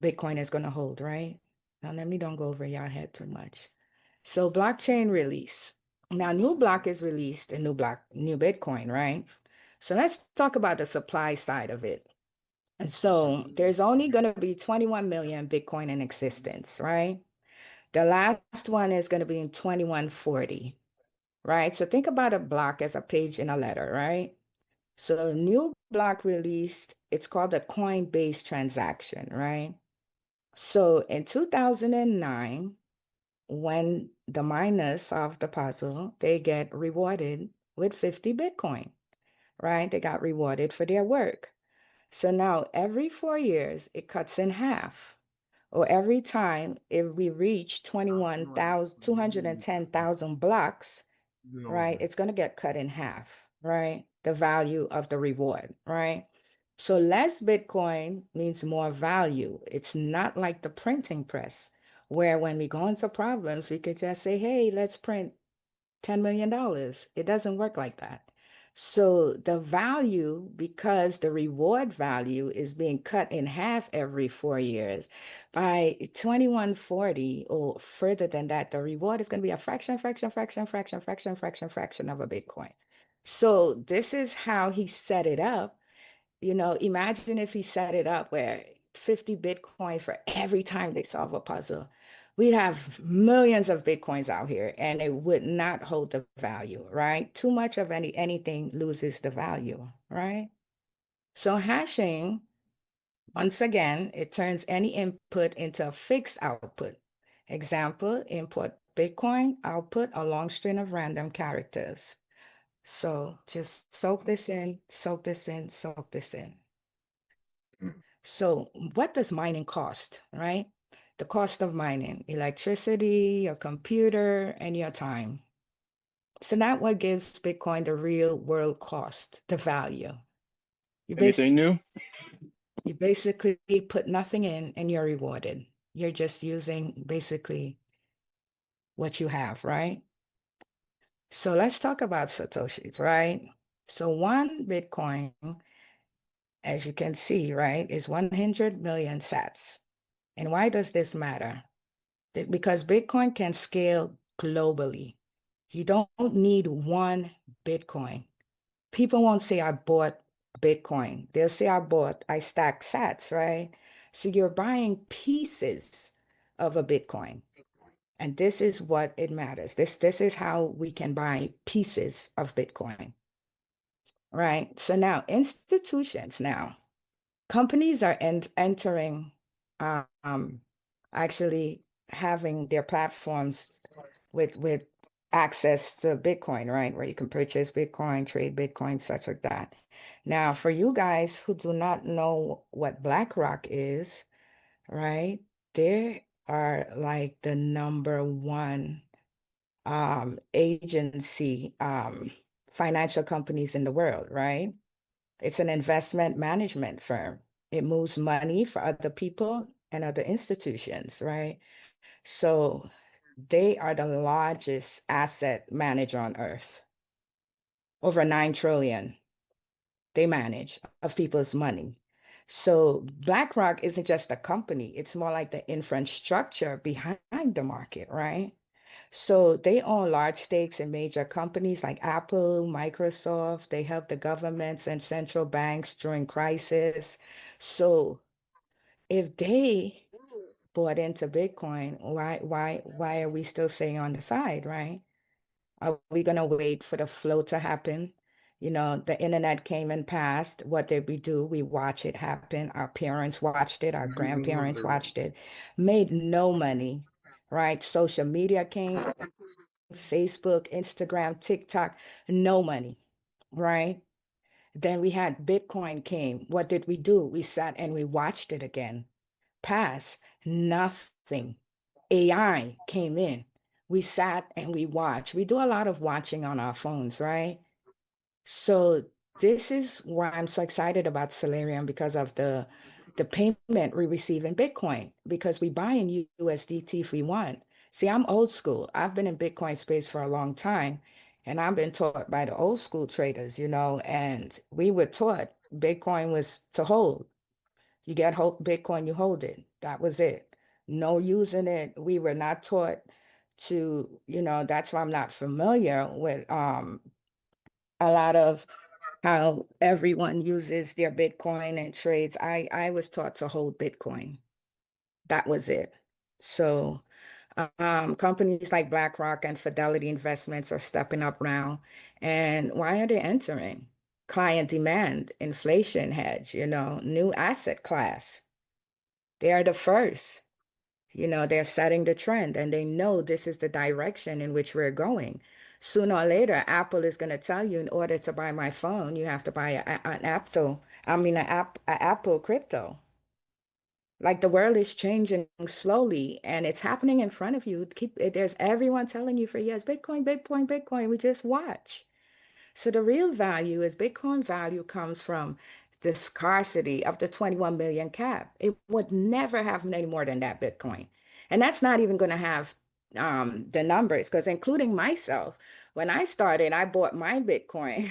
Bitcoin is going to hold, right? Now let me don't go over your head too much. So blockchain release. Now new block is released, a new Bitcoin, right? So let's talk about the supply side of it. And so there's only going to be 21 million Bitcoin in existence, right? The last one is going to be in 2140, right? So think about a block as a page in a letter, right? So a new block released, it's called a coin-based transaction, right? So in 2009, when the miners solve the puzzle, they get rewarded with 50 Bitcoin, right? They got rewarded for their work. So now every 4 years, it cuts in half. Or every time if we reach 210,000 blocks, right, it's going to get cut in half, right? The value of the reward, right? So less Bitcoin means more value. It's not like the printing press, where when we go into problems, we could just say, hey, let's print $10 million. It doesn't work like that. So the value, because the reward value is being cut in half every 4 years, by 2140 or further than that, the reward is going to be a fraction of a Bitcoin. So this is how he set it up. Imagine if he set it up where 50 Bitcoin for every time they solve a puzzle. We'd have millions of Bitcoins out here and it would not hold the value, right? Too much of anything loses the value, right? So hashing, once again, it turns any input into a fixed output. Example, input Bitcoin, output a long string of random characters. So just soak this in, soak this in, soak this in. So what does mining cost, right? The cost of mining, electricity, your computer, and your time. So that's what gives Bitcoin the real world cost, the value. You
Anything new?
basically put nothing in and you're rewarded. You're just using basically what you have, right? So let's talk about Satoshis, right? So one Bitcoin, as you can see, right, is 100 million sats. And why does this matter? Because Bitcoin can scale globally. You don't need one Bitcoin. People won't say I bought Bitcoin. They'll say I stacked sats, right? So you're buying pieces of a Bitcoin. And this is what it matters. This is how we can buy pieces of Bitcoin, right? So now institutions now, companies are entering, um, actually having their platforms with access to Bitcoin, right? Where you can purchase Bitcoin, trade Bitcoin, such like that. Now, for you guys who do not know what BlackRock is, right? They are like the number one agency, financial companies in the world, right? It's an investment management firm. It moves money for other people and other institutions, right? So they are the largest asset manager on earth. Over 9 trillion they manage of people's money. So BlackRock isn't just a company, it's more like the infrastructure behind the market, right? So they own large stakes in major companies like Apple, Microsoft. They help the governments and central banks during crisis. So if they bought into Bitcoin, why are we still staying on the side, right? Are we gonna wait for the flow to happen? The internet came and passed. What did we do? We watch it happen. Our parents watched it, our grandparents watched it, made no money, right? Social media came, Facebook, Instagram, TikTok, no money, right? Then we had Bitcoin came. What did we do? We sat and we watched it again. Pass, nothing. AI came in. We sat and we watched. We do a lot of watching on our phones, right? So this is why I'm so excited about Salarium because of the payment we receive in Bitcoin, because we buy in USDT if we want. See, I'm old school. I've been in Bitcoin space for a long time, and I've been taught by the old school traders, and we were taught Bitcoin was to hold. You get Bitcoin, you hold it. That was it. No using it. We were not taught to, that's why I'm not familiar with a lot of how everyone uses their Bitcoin and trades. I was taught to hold Bitcoin. That was it. So companies like BlackRock and Fidelity Investments are stepping up now. And why are they entering? Client demand, inflation hedge, new asset class. They are the first. They're setting the trend and they know this is the direction in which we're going. Sooner or later, Apple is going to tell you in order to buy my phone, you have to buy an Apple crypto. Like the world is changing slowly and it's happening in front of you. There's everyone telling you for years, Bitcoin, Bitcoin, Bitcoin. We just watch. So the real value is Bitcoin value comes from the scarcity of the 21 million cap. It would never have any more than that Bitcoin. And that's not even going to have the numbers, because including myself, when I started, I bought my Bitcoin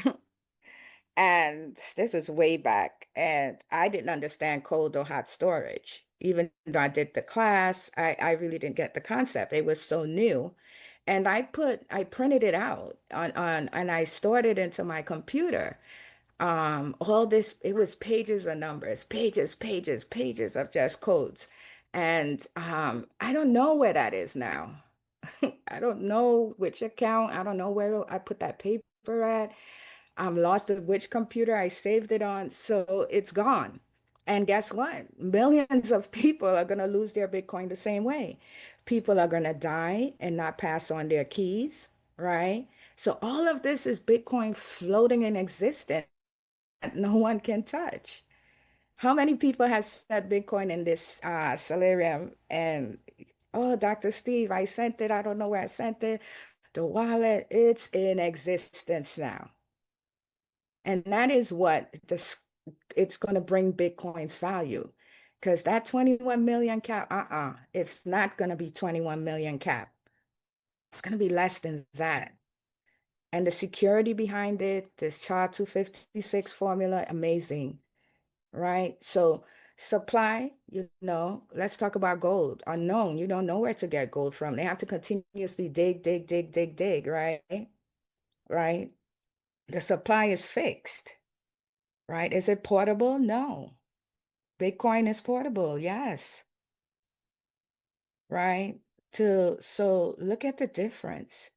And this is way back. And I didn't understand cold or hot storage. Even though I did the class, I really didn't get the concept. It was so new. And I printed it out and I stored it into my computer. All this, it was pages of numbers, pages of just codes. And I don't know where that is now. I don't know which account. I don't know where I put that paper at. I'm lost at which computer I saved it on. So it's gone. And guess what? Millions of people are going to lose their Bitcoin the same way. People are going to die and not pass on their keys, right? So all of this is Bitcoin floating in existence that no one can touch. How many people have said Bitcoin in this Salarium and, oh, Dr. Steve, I sent it. I don't know where I sent it. The wallet, it's in existence now. And that is what this it's going to bring Bitcoin's value. Because that 21 million cap, it's not going to be 21 million cap. It's going to be less than that. And the security behind it, this SHA-256 formula, amazing, right? So supply, let's talk about gold. Unknown, you don't know where to get gold from. They have to continuously dig, right? Right? The supply is fixed, right? Is it portable? No. Bitcoin is portable, yes, right? So look at the difference.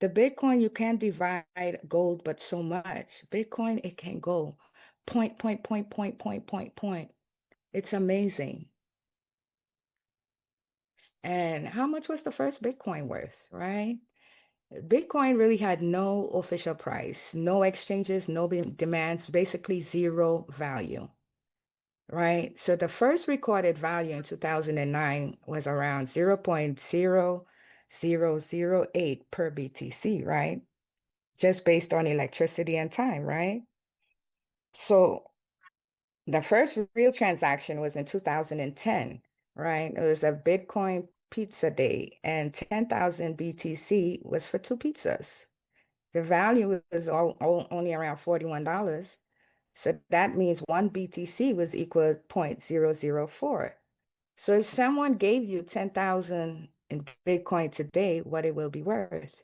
The Bitcoin, you can't divide gold, but so much. Bitcoin, it can go point. It's amazing. And how much was the first Bitcoin worth, right? Bitcoin really had no official price, no exchanges, no demands, basically zero value, right? So the first recorded value in 2009 was around 0.0008 per BTC, right? Just based on electricity and time, right? So the first real transaction was in 2010, right? It was a Bitcoin pizza day, and 10,000 BTC was for two pizzas. The value was only around $41. So that means one BTC was equal to 0.004. So if someone gave you 10,000 in Bitcoin today, what it will be worth?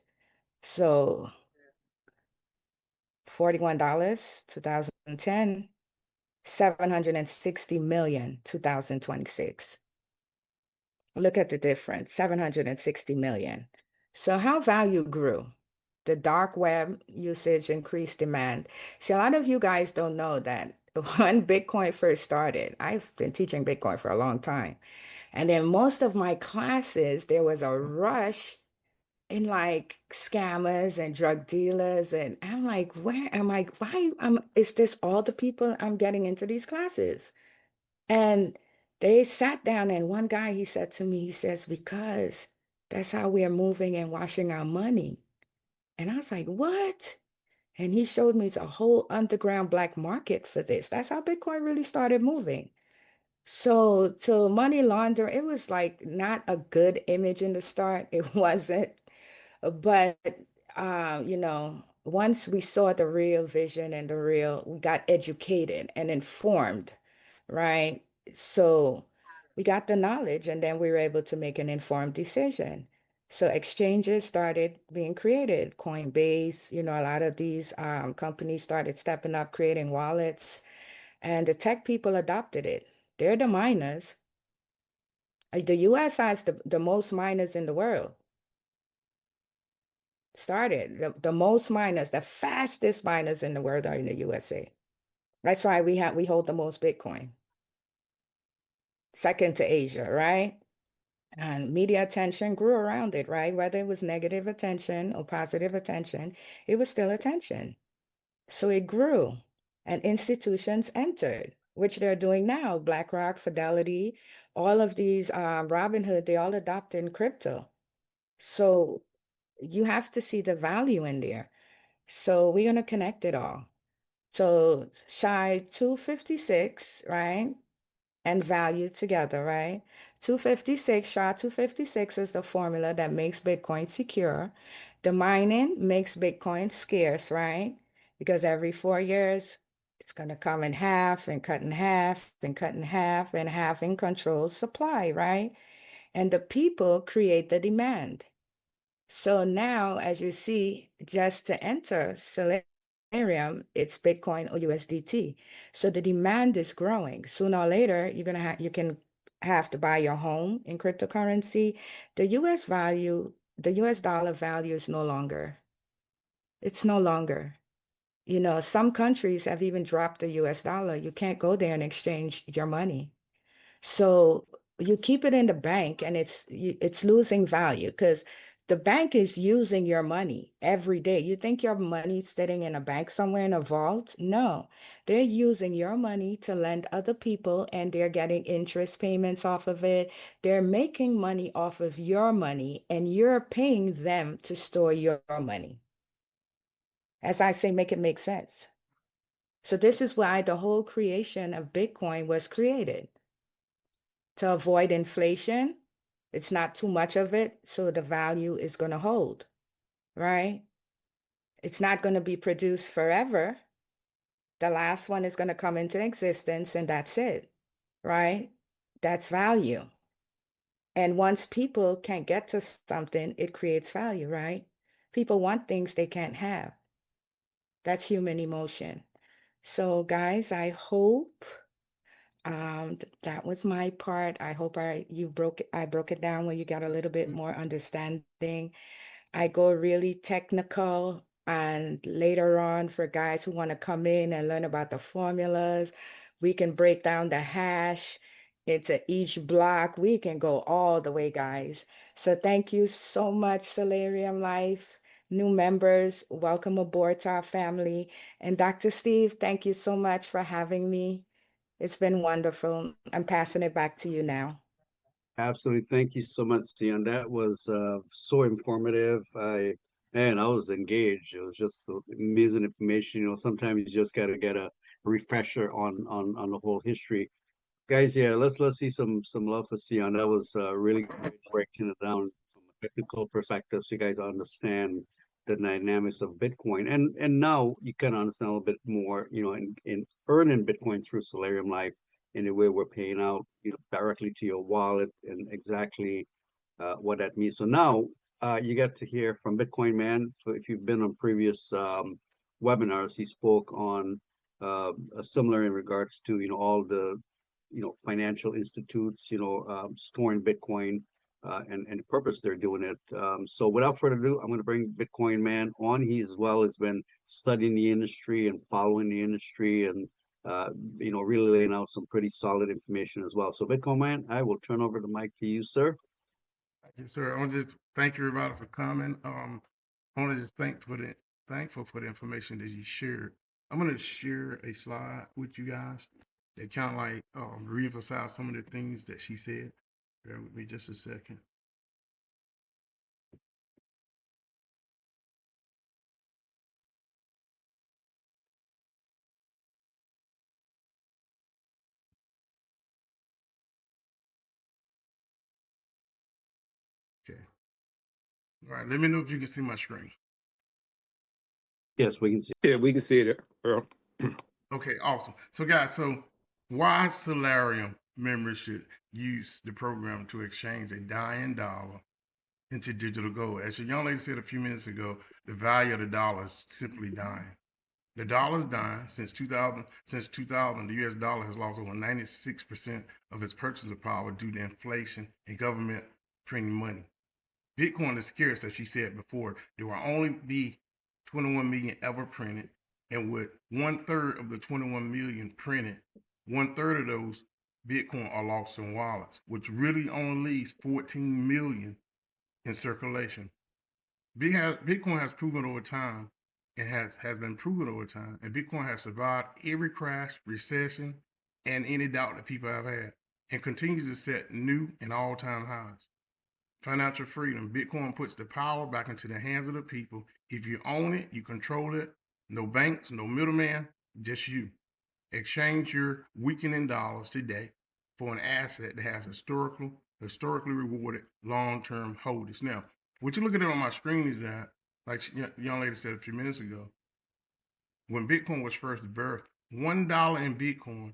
So $41, 2010, 760 million, 2026. Look at the difference, 760 million. So how value grew? The dark web usage increased demand. See, a lot of you guys don't know that when Bitcoin first started, I've been teaching Bitcoin for a long time. And in most of my classes, there was a rush in like scammers and drug dealers. And I'm like, where am I? Why is this all the people I'm getting into these classes? And they sat down and one guy, he said to me, he says, because that's how we are moving and washing our money. And I was like, what? And he showed me it's a whole underground black market for this. That's how Bitcoin really started moving. So to money launder, it was like not a good image in the start. It wasn't. But once we saw the real vision and we got educated and informed, right? So we got the knowledge and then we were able to make an informed decision. So exchanges started being created. Coinbase, a lot of these companies started stepping up, creating wallets, and the tech people adopted it. They're the miners. The US has the most miners in the world. The most miners, the fastest miners in the world are in the USA. That's why we hold the most Bitcoin. Second to Asia, right? And media attention grew around it, right? Whether it was negative attention or positive attention, it was still attention. So it grew and institutions entered, which they're doing now. BlackRock, Fidelity, all of these, Robinhood, they all adopted crypto. So you have to see the value in there. So we're going to connect it all. So shy 256, right? And value together, right? 256, SHA-256 is the formula that makes Bitcoin secure. The mining makes Bitcoin scarce, right? because every 4 years, it's going to come in half and cut in half and cut in half and half in controlled supply, right? And the people create the demand. So now, as you see, just to enter Salarium, it's Bitcoin or USDT. So the demand is growing. Sooner or later, you can have to buy your home in cryptocurrency. The US dollar value is no longer. It's no longer. Some countries have even dropped the US dollar. You can't go there and exchange your money. So you keep it in the bank and it's losing value because the bank is using your money every day. You think your money's sitting in a bank somewhere in a vault? No, they're using your money to lend other people and they're getting interest payments off of it. They're making money off of your money and you're paying them to store your money. As I say, make it make sense. So this is why the whole creation of Bitcoin was created to avoid inflation. It's not too much of it, so the value is going to hold, right? It's not going to be produced forever. The last one is going to come into existence and that's it, right? That's value. And once people can't get to something, it creates value, right? People want things they can't have. That's human emotion. So guys, I hope that was my part. I hope I broke it down where you got a little bit more understanding. I go really technical, and later on for guys who want to come in and learn about the formulas, we can break down the hash into each block. We can go all the way, guys. So thank you so much, Salarium Life. New members, welcome aboard to our family. And Dr. Steve, thank you so much for having me. It's been wonderful. I'm passing it back to you now.
Absolutely. Thank you so much, Dion. That was so informative. I was engaged. It was just so amazing information. Sometimes you just got to get a refresher on the whole history. Guys, yeah, let's see some love for Sion. That was really great breaking it down from a technical perspective, so you guys understand the dynamics of Bitcoin. And now you can understand a little bit more, in earning Bitcoin through Solarium Life in the way we're paying out, directly to your wallet and exactly what that means. So now you get to hear from Bitcoin Man. If you've been on previous webinars, he spoke on a similar in regards to all the financial institutes storing Bitcoin and the purpose they're doing it. So without further ado, I'm going to bring Bitcoin Man on. He as well has been studying the industry and following the industry and really laying out some pretty solid information as well. So Bitcoin Man, I will turn over the mic to you, sir.
Thank you, sir. I want to just thank everybody for coming. I want to just thankful for the information that you shared. I'm going to share a slide with you guys that kind of like reemphasize some of the things that she said. Bear with me just a second. Okay. All right. Let me know if you can see my screen.
Yes, we can see.
Yeah, we can see it, Earl.
Okay, awesome. So guys, why Salarium members should use the program to exchange a dying dollar into digital gold. As the young lady said a few minutes ago, the value of the dollar is simply dying. The dollar's dying since 2000. Since 2000, the U.S. dollar has lost over 96% of its purchasing power due to inflation and government printing money. Bitcoin is scarce, as she said before. There will only be 21 million ever printed, and with 1/3 of the 21 million printed, 1/3 of those Bitcoin are lost in wallets, which really only leaves 14 million in circulation. Bitcoin has proven over time, and has been proven over time, and Bitcoin has survived every crash, recession, and any doubt that people have had, and continues to set new and all-time highs. Financial freedom. Bitcoin puts the power back into the hands of the people. If you own it, you control it. No banks, no middleman, just you. Exchange your weakening dollars today for an asset that has historically rewarded long-term holders. Now, what you're looking at on my screen is that, like the young lady said a few minutes ago, when Bitcoin was first birthed, $1 in Bitcoin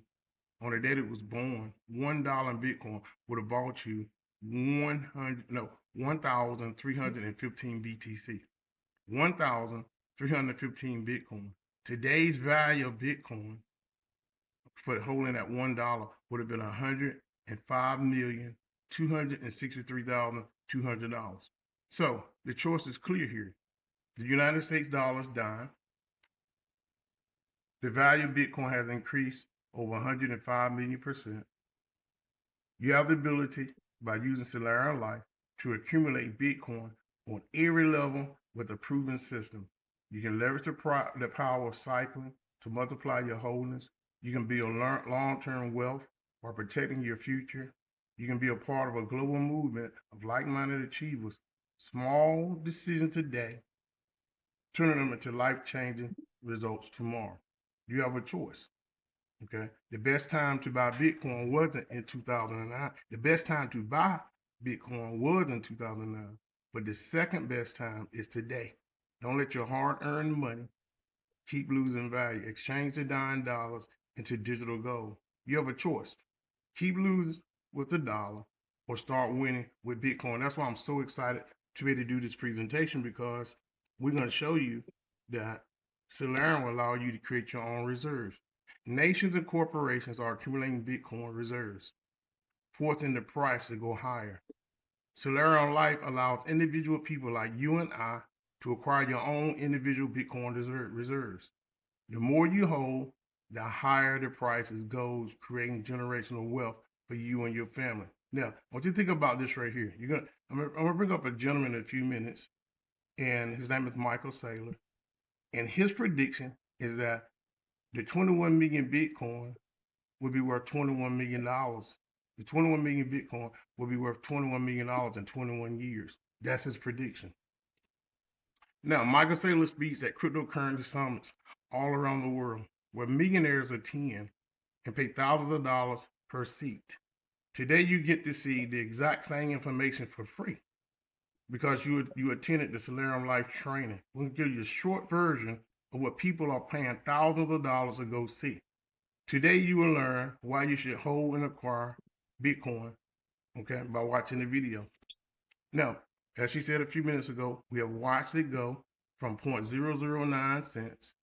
on the day that it was born, $1 in Bitcoin would have bought you 1,315 BTC. 1,315 Bitcoin. Today's value of Bitcoin for holding that $1 would have been $105,263,200. So the choice is clear here. The United States dollar is dying. The value of Bitcoin has increased over 105 million%. You have the ability by using Salarium Life to accumulate Bitcoin on every level with a proven system. You can leverage the power of cycling to multiply your holdings. You can build long-term wealth while protecting your future. You can be a part of a global movement of like-minded achievers. Small decisions today, turning them into life-changing results tomorrow. You have a choice. Okay. The best time to buy Bitcoin wasn't in 2009. The best time to buy Bitcoin was in 2009. But the second best time is today. Don't let your hard-earned money keep losing value. Exchange the dying dollars into digital gold. You have a choice. Keep losing with the dollar or start winning with Bitcoin. That's why I'm so excited to be able to do this presentation, because we're going to show you that Salarium will allow you to create your own reserves. Nations and corporations are accumulating Bitcoin reserves, forcing the price to go higher. Salarium Life allows individual people like you and I to acquire your own individual Bitcoin reserves. The more you hold, the higher the prices goes, creating generational wealth for you and your family. Now, I want you to think about this right here. I'm gonna bring up a gentleman in a few minutes, and his name is Michael Saylor, and his prediction is that the 21 million Bitcoin will be worth $21 million. The 21 million Bitcoin will be worth $21 million in 21 years. That's his prediction. Now, Michael Saylor speaks at cryptocurrency summits all around the world, where millionaires attend and pay thousands of dollars per seat. Today, you get to see the exact same information for free because you attended the Salarium Life training. We'll give you a short version of what people are paying thousands of dollars to go see. Today, you will learn why you should hold and acquire Bitcoin, okay, by watching the video. Now, as she said a few minutes ago, we have watched it go from 0.009 cents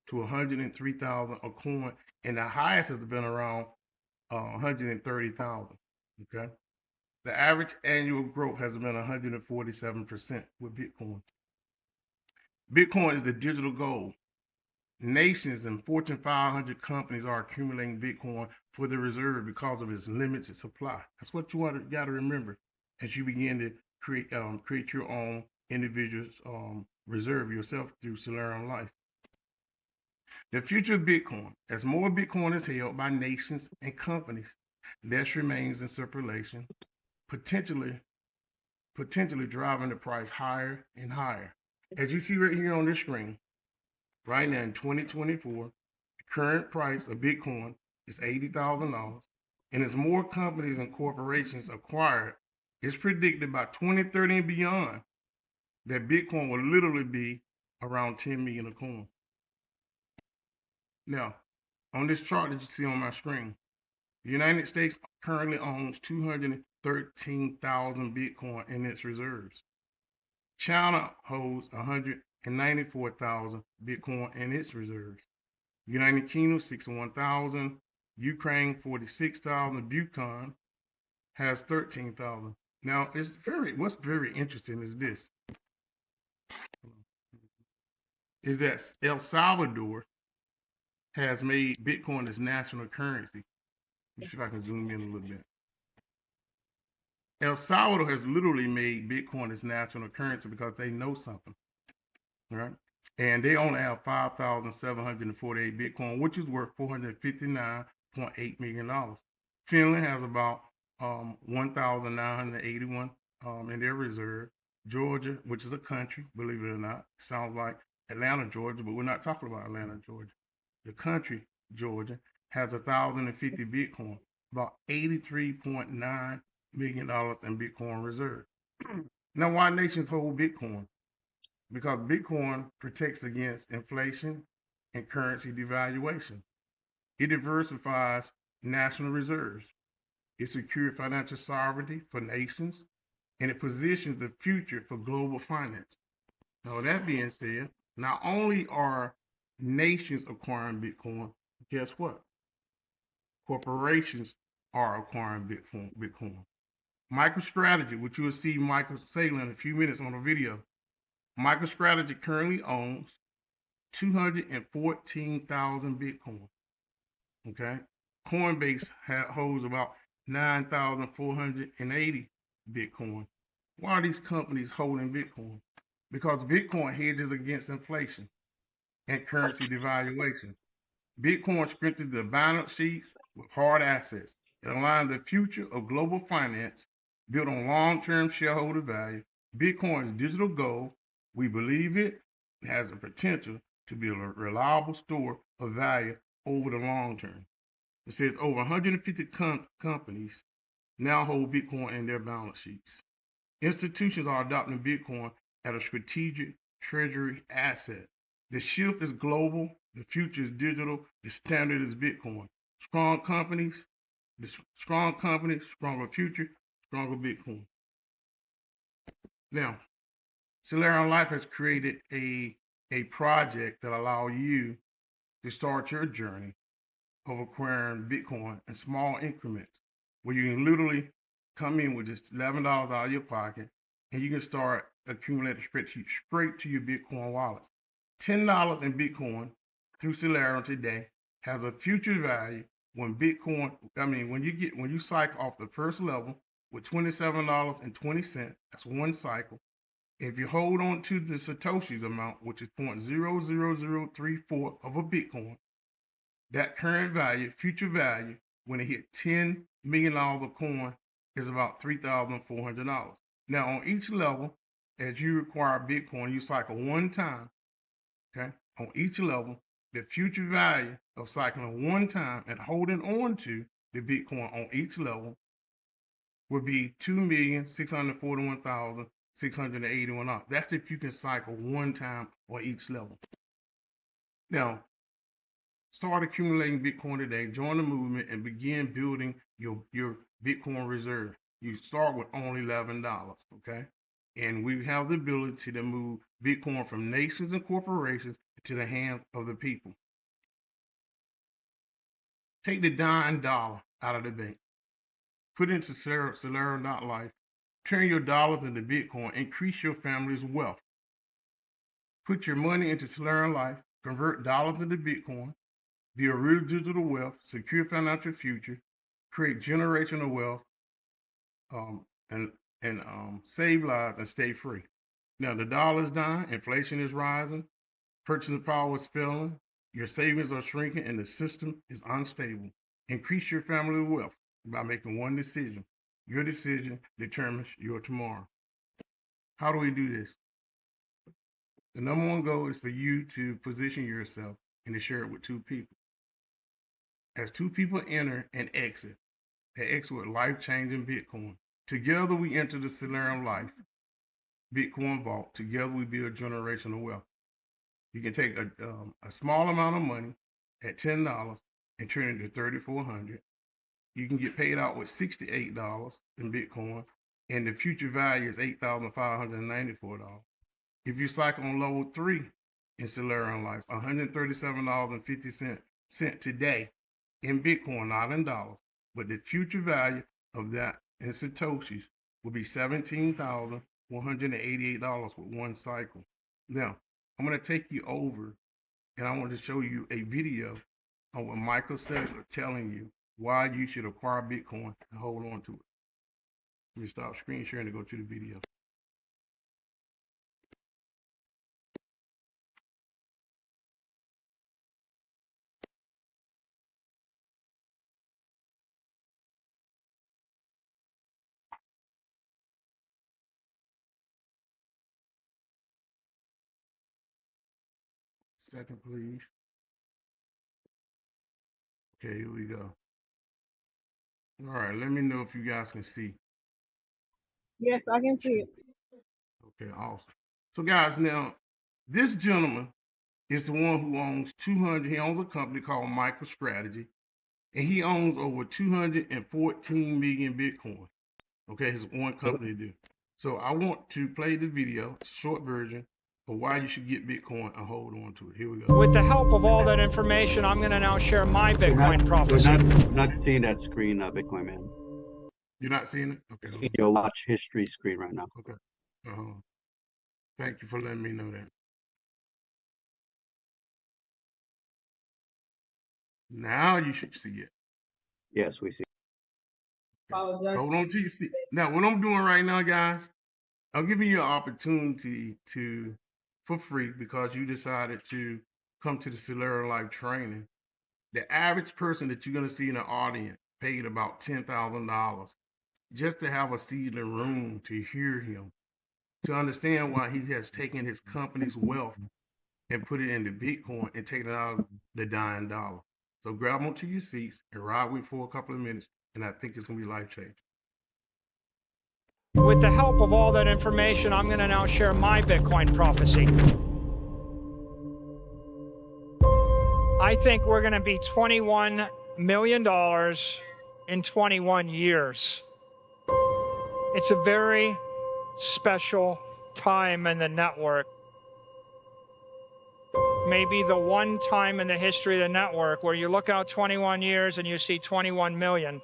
to 103,000 a coin, and the highest has been around 130,000, okay? The average annual growth has been 147% with Bitcoin. Bitcoin is the digital gold. Nations and Fortune 500 companies are accumulating Bitcoin for the reserve because of its limited supply. That's what you got to remember as you begin to create your own individual reserve yourself through Salarium Life. The future of Bitcoin, as more Bitcoin is held by nations and companies, less remains in circulation, potentially driving the price higher and higher. As you see right here on this screen, right now in 2024, the current price of Bitcoin is $80,000. And as more companies and corporations acquire it, it's predicted by 2030 and beyond that Bitcoin will literally be around 10 million a coin. Now, on this chart that you see on my screen, the United States currently owns 213,000 Bitcoin in its reserves. China holds 194,000 Bitcoin in its reserves. United Kingdom, 61,000. Ukraine, 46,000. Bhutan has 13,000. Now, what's very interesting is this, is that El Salvador has made Bitcoin its national currency. Let me see if I can zoom in a little bit. El Salvador has literally made Bitcoin its national currency because they know something, right? And they only have 5,748 Bitcoin, which is worth $459.8 million. Finland has about 1,981 in their reserve. Georgia, which is a country, believe it or not, sounds like Atlanta, Georgia, but we're not talking about Atlanta, Georgia. The country, Georgia, has 1,050 Bitcoin, about $83.9 million in Bitcoin reserve. Now, why nations hold Bitcoin? Because Bitcoin protects against inflation, and currency devaluation. It diversifies national reserves. It secures financial sovereignty for nations, and it positions the future for global finance. Now, that being said, not only are nations acquiring Bitcoin, guess what? Corporations are acquiring Bitcoin. MicroStrategy, which you will see Michael say in a few minutes on the video, MicroStrategy currently owns 214,000 Bitcoin. Okay. Coinbase holds about 9,480 Bitcoin. Why are these companies holding Bitcoin? Because Bitcoin hedges against inflation and currency devaluation. Bitcoin strengthens the balance sheets with hard assets. It aligns the future of global finance built on long-term shareholder value. Bitcoin's digital gold, we believe it has the potential to be a reliable store of value over the long term. It says over 150 companies now hold Bitcoin in their balance sheets. Institutions are adopting Bitcoin as a strategic treasury asset. The shift is global, the future is digital, the standard is Bitcoin. Strong companies, stronger future, stronger Bitcoin. Now, Salarium Life has created a project that allows you to start your journey of acquiring Bitcoin in small increments, where you can literally come in with just $11 out of your pocket and you can start accumulating straight to your Bitcoin wallets. $10 in Bitcoin through Salarium today has a future value when when you cycle off the first level with $27.20, that's one cycle. If you hold on to the Satoshi's amount, which is 0.00034 of a Bitcoin, that current value, future value, when it hit $10 million of coin, is about $3,400. Now, on each level, as you acquire Bitcoin, you cycle one time, okay? On each level, the future value of cycling one time and holding on to the Bitcoin on each level would be $2,641,681. That's if you can cycle one time on each level. Now, start accumulating Bitcoin today, join the movement, and begin building your Bitcoin reserve. You start with only $11, okay? And we have the ability to move Bitcoin from nations and corporations to the hands of the people. Take the dime dollar out of the bank. Put it into Salarium.life. Turn your dollars into Bitcoin. Increase your family's wealth. Put your money into Salarium Life. Convert dollars into Bitcoin. Be a real digital wealth, secure financial future, create generational wealth, and save lives and stay free. Now the dollar is down, inflation is rising, purchasing power is failing, your savings are shrinking, and the system is unstable. Increase your family wealth by making one decision. Your decision determines your tomorrow. How do we do this? The number one goal is for you to position yourself and to share it with two people. As two people enter and exit, they exit with life-changing Bitcoin. Together we enter the Salarium Life Bitcoin Vault. Together we build generational wealth. You can take a small amount of money at $10 and turn it into $3,400. You can get paid out with $68 in Bitcoin, and the future value is $8,594. If you cycle on level 3 in Salarium Life, $137.50 today in Bitcoin, not in dollars, but the future value of that in Satoshis will be $17,188 with one cycle. Now, I'm going to take you over and I want to show you a video on what Michael said telling you why you should acquire Bitcoin and hold on to it. Let me stop screen sharing to go to the video. Second, please. Okay, here we go. All right, let me know if you guys can see.
Yes, I can see it.
Okay, awesome. So guys, now this gentleman is the one who owns 200. He owns a company called MicroStrategy, and he owns over 214 million Bitcoin. Okay, his one company do. So I want to play the video, short version, of why you should get Bitcoin and hold on to it. Here we go.
With the help of all that information, I'm going to now share my
We're
Bitcoin prophecy.
not seeing that screen, Bitcoin man.
You're not seeing it? Okay.
Seeing your watch history screen right now.
Okay. Thank you for letting me know that. Now you should see it.
Yes, we see.
Apologize.
Hold on till you see. Now, what I'm doing right now, guys, I'm giving you an opportunity for free because you decided to come to the Salarium Life training. The average person that you're going to see in the audience paid about $10,000 just to have a seat in the room to hear him, to understand why he has taken his company's wealth and put it into Bitcoin and taken it out of the dying dollar. So grab onto your seats and ride with me for a couple of minutes, and I think it's going to be life-changing.
With the help of all that information, I'm going to now share my Bitcoin prophecy. I think we're going to be $21 million in 21 years. It's a very special time in the network. Maybe the one time in the history of the network where you look out 21 years and you see 21 million.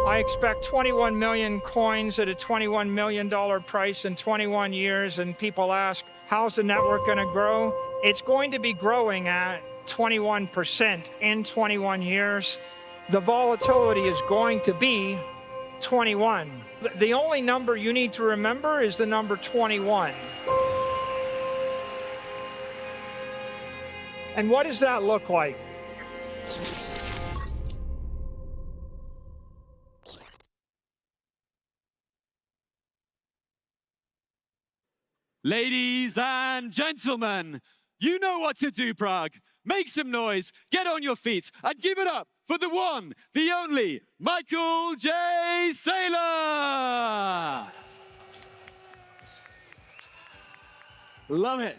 I expect 21 million coins at a $21 million price in 21 years, and people ask, how's the network going to grow? It's going to be growing at 21% in 21 years. The volatility is going to be 21. The only number you need to remember is the number 21. And what does that look like?
Ladies and gentlemen, you know what to do, Prague. Make some noise, get on your feet, and give it up for the one, the only, Michael J. Saylor! Love it.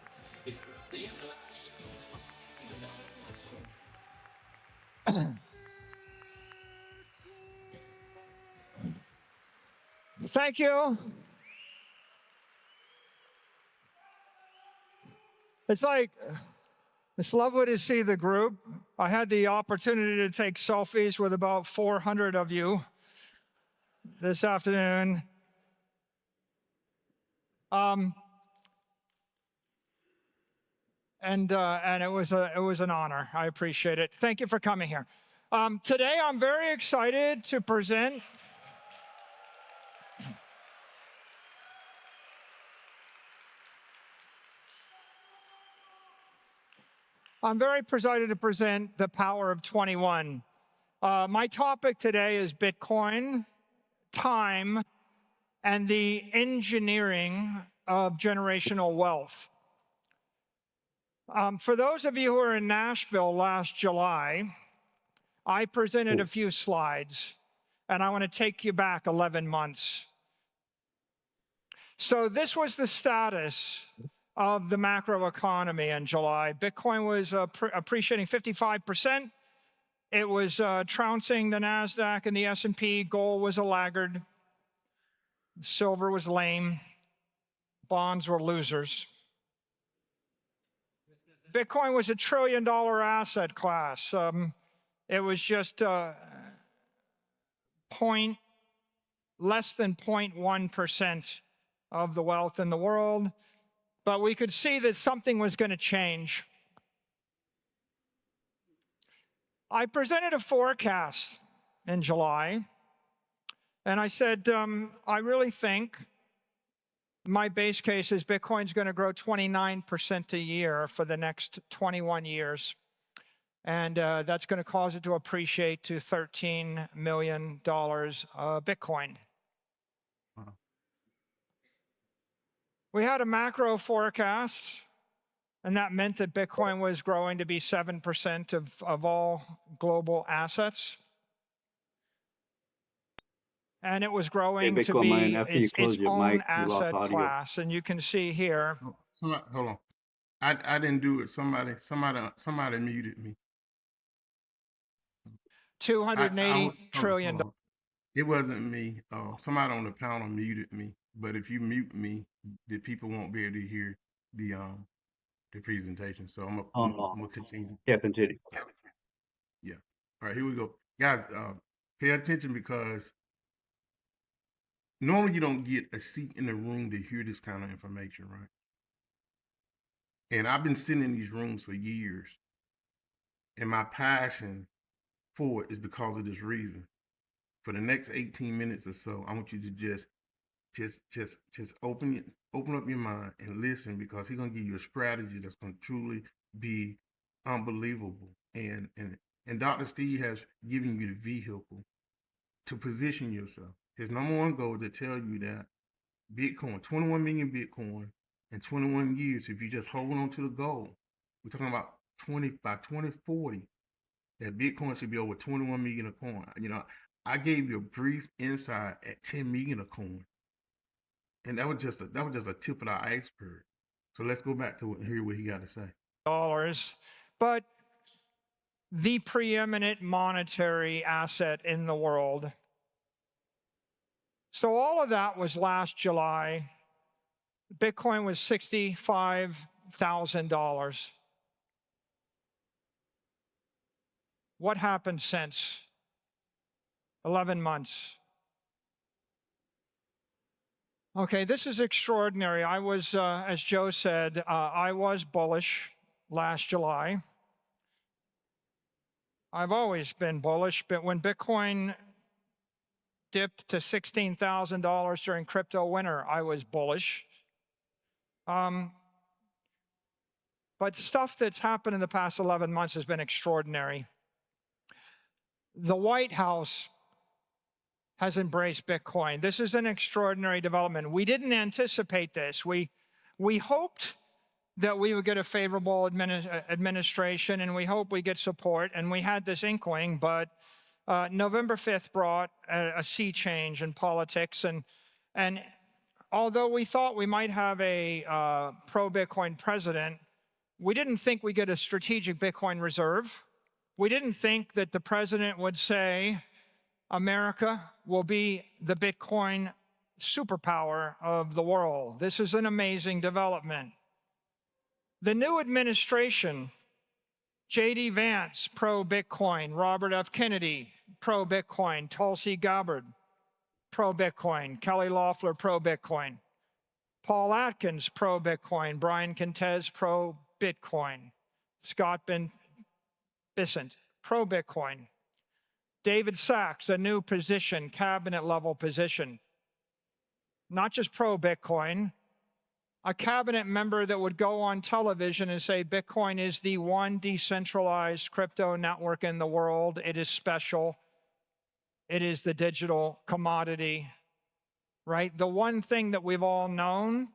Thank you. It's lovely to see the group. I had the opportunity to take selfies with about 400 of you this afternoon. And it was an honor. I appreciate it. Thank you for coming here. Today, I'm very excited to present the power of 21. My topic today is Bitcoin, time, and the engineering of generational wealth. For those of you who were in Nashville last July, I presented a few slides, and I want to take you back 11 months. So this was the status of the macroeconomy in July. Bitcoin was appreciating 55%. It was trouncing the NASDAQ and the S&P. Gold was a laggard. Silver was lame. Bonds were losers. Bitcoin was $1 trillion asset class. It was just less than 0.1% of the wealth in the world. But we could see that something was going to change. I presented a forecast in July, and I said, I really think my base case is Bitcoin's going to grow 29% a year for the next 21 years. And that's going to cause it to appreciate to $13 million Bitcoin.
Wow.
We had a macro forecast, and that meant that Bitcoin was growing to be 7% of all global assets. And it was growing to be its own asset class. And you can see here.
Hold on. I didn't do it. Somebody muted me.
$280 trillion.
It wasn't me. Somebody on the panel muted me. But if you mute me, the people won't be able to hear the presentation. So I'm gonna continue.
Yeah, continue.
Yeah. All right, here we go, guys. Pay attention because normally you don't get a seat in the room to hear this kind of information, right? And I've been sitting in these rooms for years, and my passion for it is because of this reason. For the next 18 minutes or so, I want you to just open up your mind and listen, because he's gonna give you a strategy that's gonna truly be unbelievable. And Dr. Steve has given you the vehicle to position yourself. His number one goal is to tell you that Bitcoin, 21 million Bitcoin in 21 years, if you just hold on to the goal, we're talking about by 2040, that Bitcoin should be over 21 million a coin. You know, I gave you a brief insight at 10 million a coin. And that was just a tip of the iceberg. So let's go back to hear what he got to say.
But the preeminent monetary asset in the world. So all of that was last July. Bitcoin was $65,000. What happened since? 11 months. Okay, this is extraordinary. I was, as Joe said, I was bullish last July. I've always been bullish, but when Bitcoin dipped to $16,000 during crypto winter, I was bullish. But stuff that's happened in the past 11 months has been extraordinary. The White House has embraced Bitcoin. This is an extraordinary development. We didn't anticipate this. We hoped that we would get a favorable administration, and we hope we get support, and we had this inkling, but November 5th brought a sea change in politics, and although we thought we might have a pro-Bitcoin president, we didn't think we'd get a strategic Bitcoin reserve. We didn't think that the president would say, America will be the Bitcoin superpower of the world. This is an amazing development. The new administration, J.D. Vance, pro-Bitcoin, Robert F. Kennedy, pro-Bitcoin, Tulsi Gabbard, pro-Bitcoin, Kelly Loeffler, pro-Bitcoin, Paul Atkins, pro-Bitcoin, Brian Kentez, pro-Bitcoin, Scott Bessent, pro-Bitcoin, David Sachs, a new position, cabinet-level position, not just pro-Bitcoin, a cabinet member that would go on television and say Bitcoin is the one decentralized crypto network in the world. It is special. It is the digital commodity, right? The one thing that we've all known,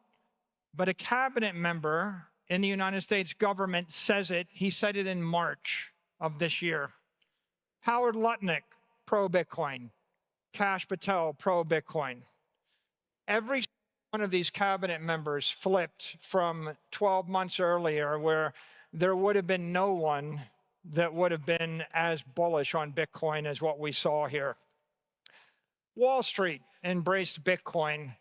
but a cabinet member in the United States government says it. He said it in March of this year. Howard Lutnick, pro-Bitcoin. Kash Patel, pro-Bitcoin. Every one of these cabinet members flipped from 12 months earlier, where there would have been no one that would have been as bullish on Bitcoin as what we saw here. Wall Street embraced Bitcoin.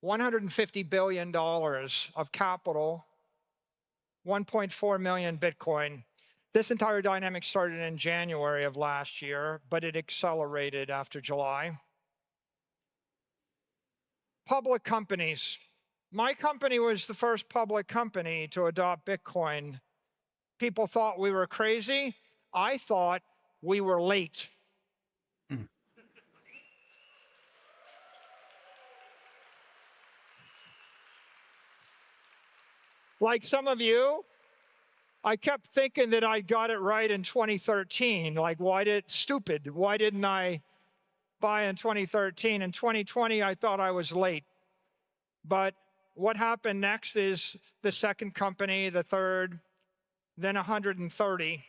$150 billion of capital, 1.4 million Bitcoin. This entire dynamic started in January of last year, but it accelerated after July. Public companies. My company was the first public company to adopt Bitcoin. People thought we were crazy. I thought we were late. Like some of you, I kept thinking that I got it right in 2013. Like, why didn't I buy in 2013? In 2020, I thought I was late. But what happened next is the second company, the third, then 130.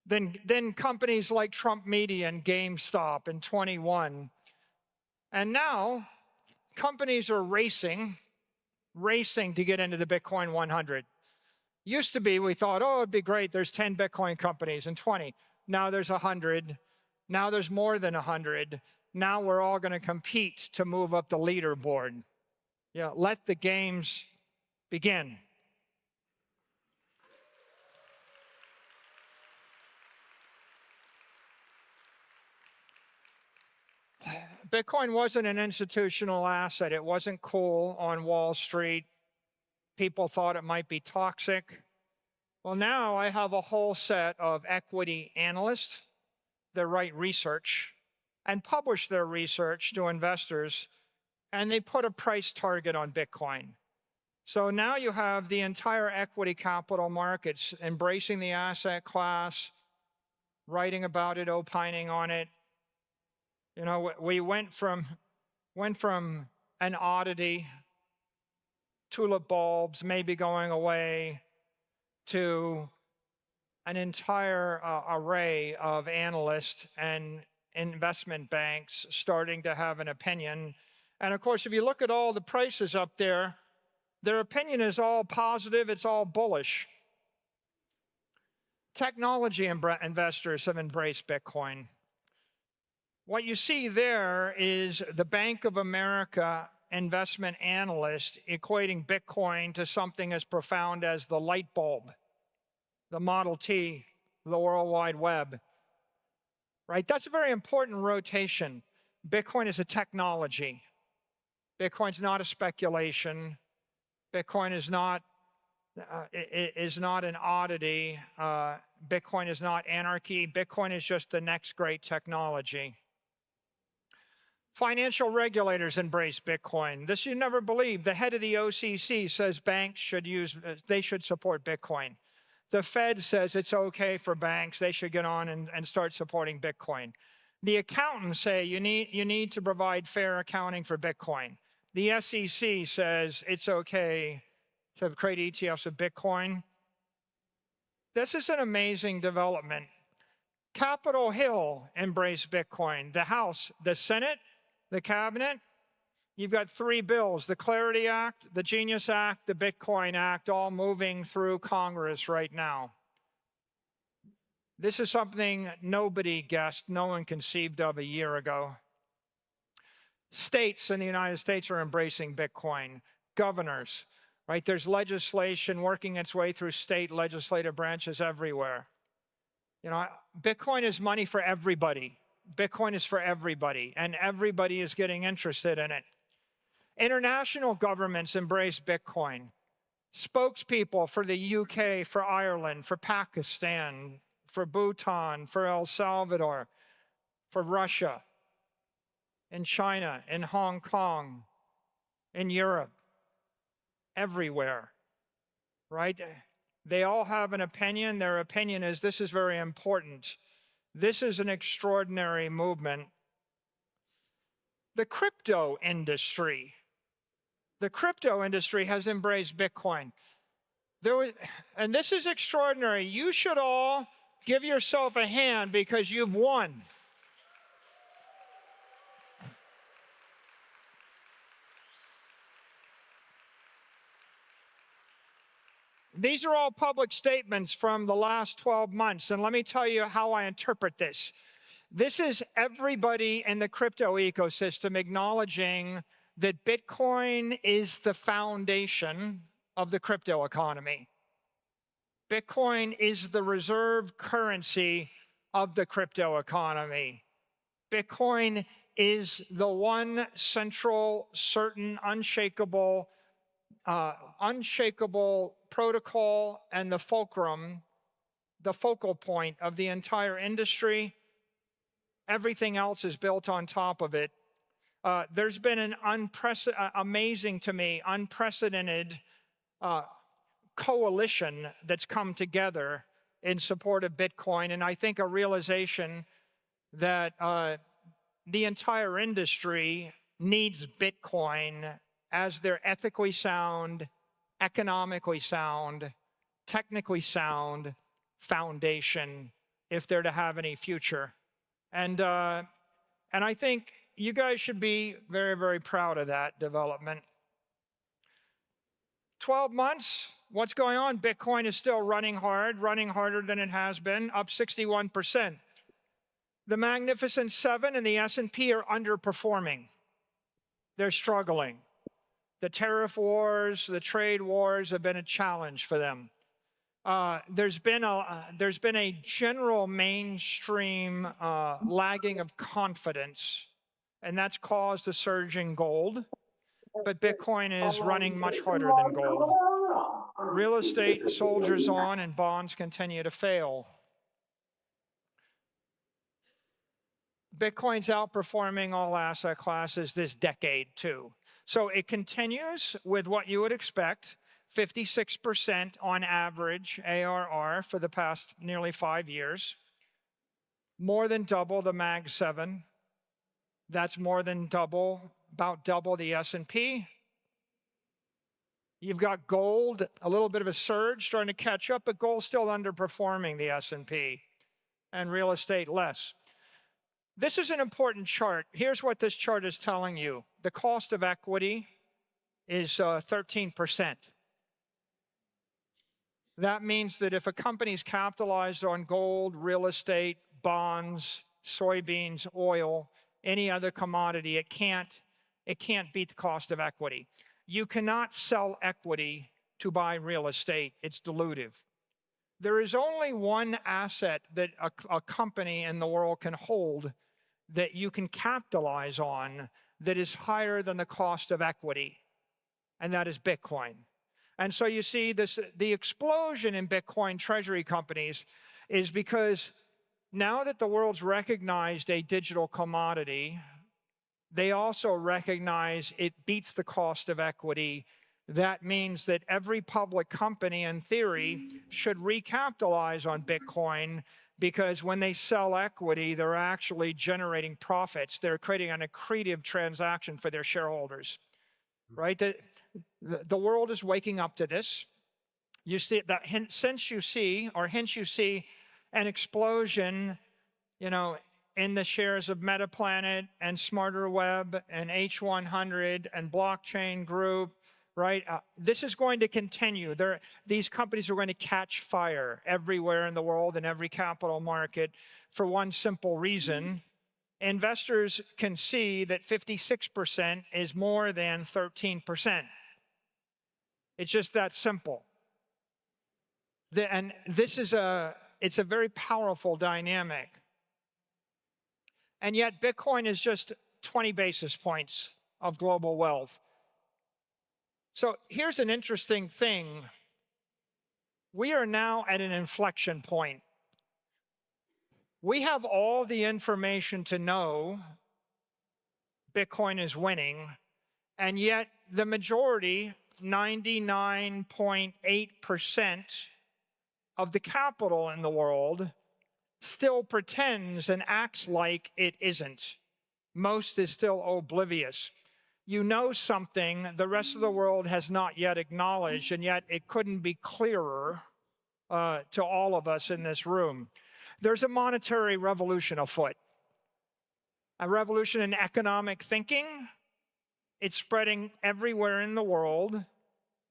Then companies like Trump Media and GameStop in 21. And now companies are racing to get into the Bitcoin 100. Used to be, we thought, oh, it'd be great. There's 10 Bitcoin companies and 20. Now there's 100. Now there's more than 100. Now we're all going to compete to move up the leaderboard. Yeah, let the games begin. Bitcoin wasn't an institutional asset. It wasn't cool on Wall Street. People thought it might be toxic. Well, now I have a whole set of equity analysts that write research and publish their research to investors, and they put a price target on Bitcoin. So now you have the entire equity capital markets embracing the asset class, writing about it, opining on it. You know, we went from an oddity, tulip bulbs maybe going away, to an entire array of analysts and investment banks starting to have an opinion. And of course, if you look at all the prices up there, their opinion is all positive, it's all bullish. Technology investors have embraced Bitcoin. What you see there is the Bank of America investment analyst equating Bitcoin to something as profound as the light bulb, the Model T, the World Wide Web, right? That's a very important rotation. Bitcoin is a technology. Bitcoin's not a speculation. Bitcoin is not an oddity. Bitcoin is not anarchy. Bitcoin is just the next great technology. Financial regulators embrace Bitcoin. This you never believe. The head of the OCC says banks should support Bitcoin. The Fed says it's okay for banks. They should get on and start supporting Bitcoin. The accountants say you need to provide fair accounting for Bitcoin. The SEC says it's okay to create ETFs of Bitcoin. This is an amazing development. Capitol Hill embraced Bitcoin. The House, the Senate, the Cabinet, you've got 3 bills, the Clarity Act, the Genius Act, the Bitcoin Act, all moving through Congress right now. This is something nobody guessed, no one conceived of a year ago. States in the United States are embracing Bitcoin. Governors, right? There's legislation working its way through state legislative branches everywhere. You know, Bitcoin is money for everybody. Bitcoin is for everybody, and everybody is getting interested in it. International governments embrace Bitcoin. Spokespeople for the UK, for Ireland, for Pakistan, for Bhutan, for El Salvador, for Russia, in China, in Hong Kong, in Europe, everywhere, right? They all have an opinion. Their opinion is this is very important. This is an extraordinary movement. The crypto industry has embraced Bitcoin. And this is extraordinary. You should all give yourself a hand because you've won. These are all public statements from the last 12 months, and let me tell you how I interpret this. This is everybody in the crypto ecosystem acknowledging that Bitcoin is the foundation of the crypto economy. Bitcoin is the reserve currency of the crypto economy. Bitcoin is the one central, certain, unshakable protocol and the fulcrum, the focal point of the entire industry. Everything else is built on top of it. There's been an amazing to me, unprecedented coalition that's come together in support of Bitcoin, and I think a realization that the entire industry needs Bitcoin as their ethically sound, economically sound, technically sound foundation if they're to have any future. And I think you guys should be very, very proud of that development. 12 months, What's going on? Bitcoin is still running hard, running harder than it has been, up 61%. The Magnificent Seven and the S&P are underperforming. They're struggling. The tariff wars, the trade wars have been a challenge for them. There's been a general mainstream lagging of confidence, and that's caused a surge in gold. But Bitcoin is running much harder than gold. Real estate soldiers on, and bonds continue to fail. Bitcoin's outperforming all asset classes this decade too. So it continues with what you would expect, 56% on average ARR for the past nearly 5 years. More than double the Mag 7. That's more than double, about double the S&P. You've got gold, a little bit of a surge starting to catch up, but gold's still underperforming the S&P, and real estate less. This is an important chart. Here's what this chart is telling you. The cost of equity is 13%. That means that if a company's capitalized on gold, real estate, bonds, soybeans, oil, any other commodity, it can't beat the cost of equity. You cannot sell equity to buy real estate. It's dilutive. There is only one asset that a company in the world can hold that you can capitalize on that is higher than the cost of equity, and that is Bitcoin. And so you see the explosion in Bitcoin treasury companies is because now that the world's recognized a digital commodity, they also recognize it beats the cost of equity. That means that every public company, in theory, should recapitalize on Bitcoin, because when they sell equity, they're actually generating profits. They're creating an accretive transaction for their shareholders, right? The world is waking up to this. You see that hence you see an explosion, in the shares of Metaplanet and Smarter Web and H100 and Blockchain Group, right? This is going to continue. These companies are going to catch fire everywhere in the world, in every capital market, for one simple reason. Investors can see that 56% is more than 13%. It's just that simple. And this is it's a very powerful dynamic. And yet Bitcoin is just 20 basis points of global wealth. So here's an interesting thing. We are now at an inflection point. We have all the information to know Bitcoin is winning, and yet the majority, 99.8% of the capital in the world, still pretends and acts like it isn't. Most is still oblivious. You know something the rest of the world has not yet acknowledged, and yet it couldn't be clearer to all of us in this room. There's a monetary revolution afoot, a revolution in economic thinking. It's spreading everywhere in the world.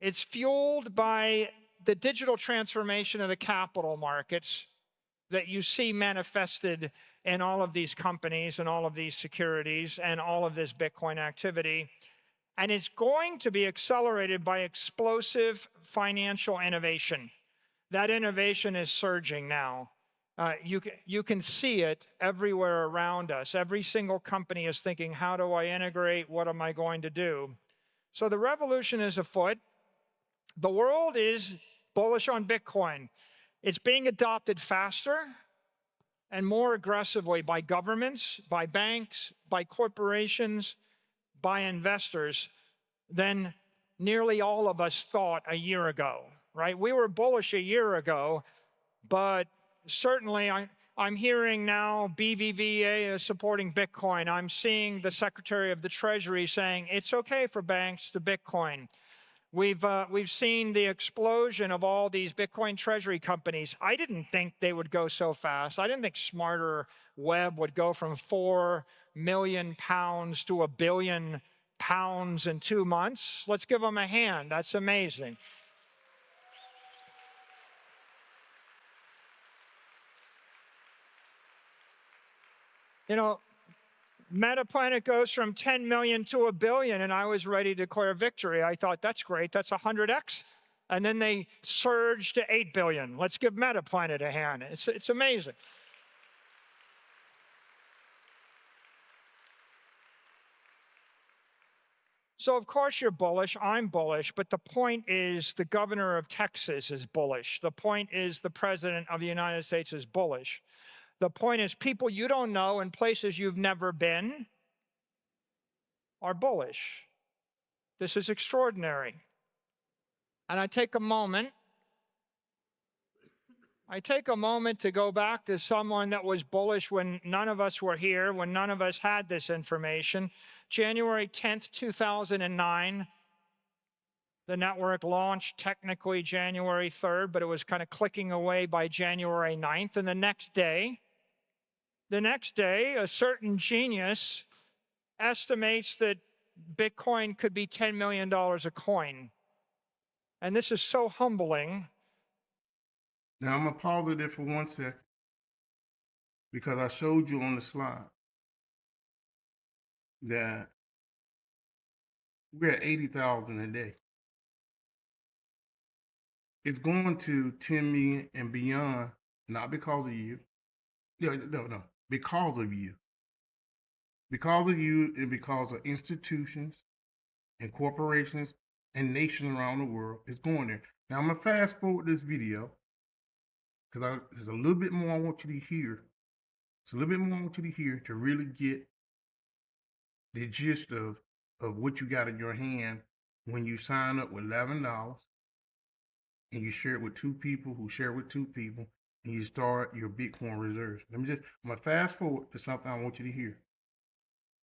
It's fueled by the digital transformation of the capital markets that you see manifested in all of these companies and all of these securities and all of this Bitcoin activity. And it's going to be accelerated by explosive financial innovation. That innovation is surging now. You can see it everywhere around us. Every single company is thinking, how do I integrate? What am I going to do? So the revolution is afoot. The world is bullish on Bitcoin. It's being adopted faster and more aggressively by governments, by banks, by corporations, by investors than nearly all of us thought a year ago, right? We were bullish a year ago, but certainly I'm hearing now BBVA is supporting Bitcoin. I'm seeing the Secretary of the Treasury saying it's okay for banks to Bitcoin. We've seen the explosion of all these Bitcoin treasury companies. I didn't think they would go so fast. I didn't think Smarter Web would go from £4 million to £1 billion in 2 months. Let's give them a hand. That's amazing. You know, Metaplanet goes from 10 million to a billion, and I was ready to declare victory. I thought, that's great, that's 100x. And then they surged to 8 billion. Let's give Metaplanet a hand. It's amazing. So of course you're bullish, I'm bullish, but the point is the governor of Texas is bullish. The point is the president of the United States is bullish. The point is people you don't know in places you've never been are bullish. This is extraordinary. And I take a moment to go back to someone that was bullish when none of us were here, when none of us had this information. January 10th, 2009, the network launched technically January 3rd, but it was kind of clicking away by January 9th. And the next day, a certain genius estimates that Bitcoin could be $10 million a coin. And this is so humbling.
Now I'm going to pause it there for 1 second because I showed you on the slide that we're at 80,000 a day. It's going to 10 million and beyond, not because of you. No, because of you. Because of you and because of institutions and corporations and nations around the world, it's going there. Now I'm going to fast forward this video because there's a little bit more I want you to hear. It's a little bit more I want you to hear to really get the gist of what you got in your hand when you sign up with $11 and you share it with 2 people who share with 2 people and you start your Bitcoin reserves. I'm going to fast forward to something I want you to hear.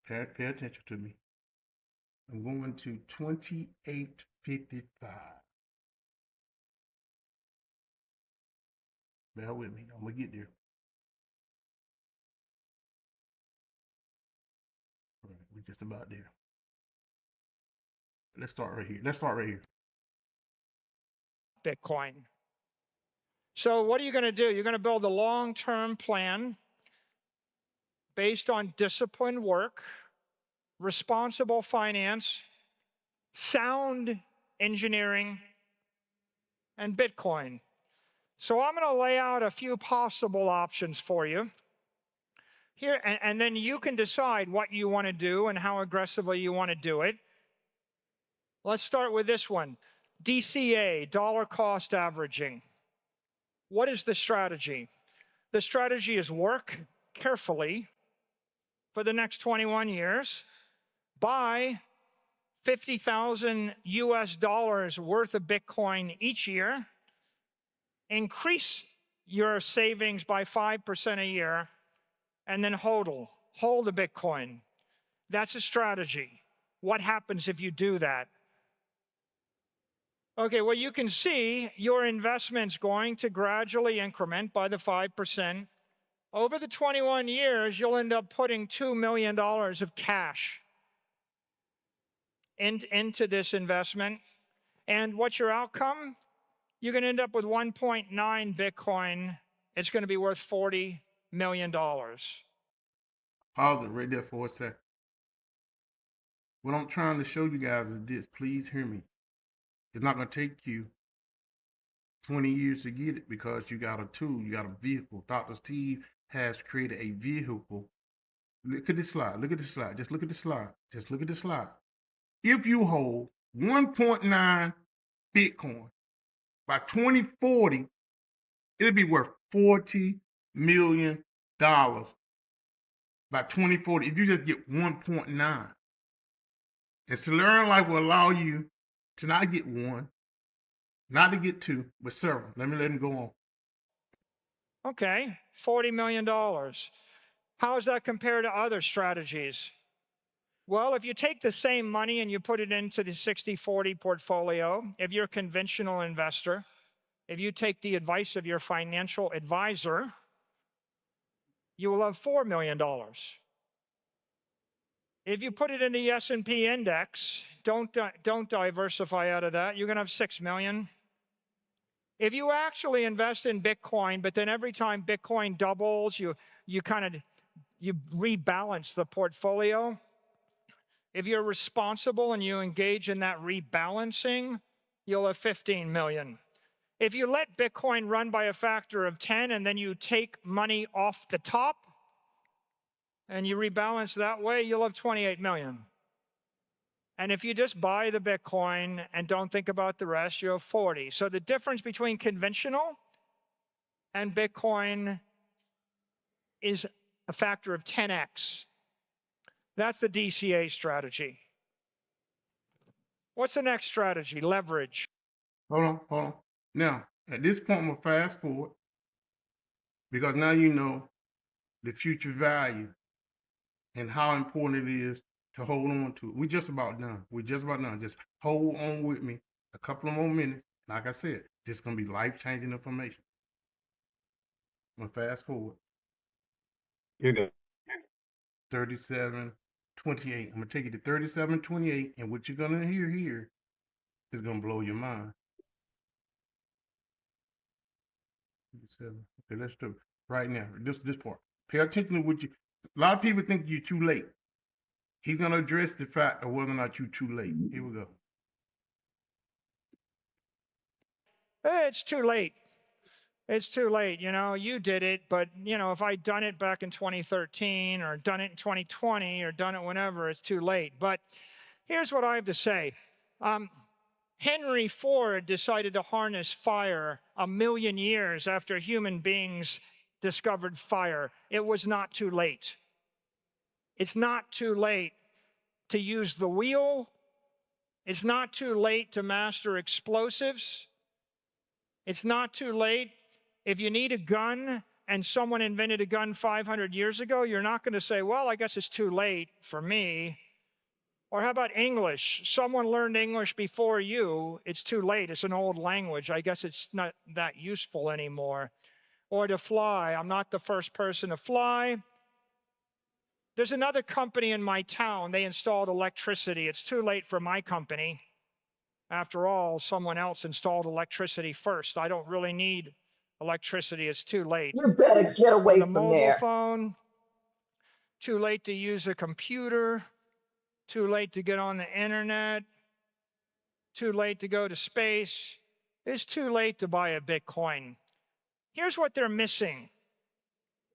Pay attention to me. I'm going to 2855. Bear with me. I'm going to get there. All right, we're just about there. Let's start right here.
Bitcoin. So what are you going to do? You're going to build a long-term plan based on disciplined work, responsible finance, sound engineering, and Bitcoin. So I'm going to lay out a few possible options for you here, and then you can decide what you want to do and how aggressively you want to do it. Let's start with this one. DCA, dollar cost averaging. What is the strategy? The strategy is work carefully for the next 21 years, buy 50,000 US dollars worth of Bitcoin each year, increase your savings by 5% a year, and then hold the Bitcoin. That's a strategy. What happens if you do that? Okay, well, you can see your investment's going to gradually increment by the 5%. Over the 21 years, you'll end up putting $2 million of cash into this investment. And what's your outcome? You're going to end up with 1.9 Bitcoin. It's going to be worth $40 million.
Pause it right there for a second. What I'm trying to show you guys is this. Please hear me. It's not going to take you 20 years to get it because you got a tool, you got a vehicle. Dr. Steve has created a vehicle. Look at this slide. Just look at the slide. If you hold 1.9 Bitcoin by 2040, it'll be worth $40 million by 2040 if you just get 1.9. And Salarium Life will allow you to not get 1, not to get 2, but several. Let them go on.
Okay, $40 million. How does that compare to other strategies? Well, if you take the same money and you put it into the 60-40 portfolio, if you're a conventional investor, if you take the advice of your financial advisor, you will have $4 million. If you put it in the S&P index, don't diversify out of that, you're going to have $6 million. If you actually invest in Bitcoin, but then every time Bitcoin doubles, you kind of you rebalance the portfolio. If you're responsible and you engage in that rebalancing, you'll have 15 million. If you let Bitcoin run by a factor of 10 and then you take money off the top and you rebalance that way, you'll have 28 million. And if you just buy the Bitcoin and don't think about the rest, you have 40. So the difference between conventional and Bitcoin is a factor of 10x. That's the DCA strategy. What's the next strategy? Leverage.
Hold on. Now, at this point, I'm going to fast forward because now you know the future value and how important it is to hold on to it. We're just about done. Just hold on with me a couple of more minutes. Like I said, this is going to be life-changing information. I'm going to fast forward.
You're good.
37:28. I'm going to take you to 37:28, and what you're going to hear here is going to blow your mind. 37. Okay, let's do it right now. This part. Pay attention to what you. A lot of people think you're too late. He's going to address the fact of whether or not you're too late. Here we go.
It's too late. It's too late. You know, you did it, but, you know, if I'd done it back in 2013 or done it in 2020 or done it whenever, it's too late. But here's what I have to say. Henry Ford decided to harness fire 1 million years after human beings discovered fire. It was not too late. It's not too late to use the wheel. It's not too late to master explosives. It's not too late. If you need a gun and someone invented a gun 500 years ago, you're not going to say, well, I guess it's too late for me. Or how about English? Someone learned English before you. It's too late. It's an old language. I guess it's not that useful anymore. Or to fly. I'm not the first person to fly. There's another company in my town. They installed electricity. It's too late for my company. After all, someone else installed electricity first. I don't really need electricity. It's too late.
You better get away
On a
from
mobile
there.
phone, too late to use a computer, too late to get on the internet, too late to go to space. It's too late to buy a Bitcoin. Here's what they're missing.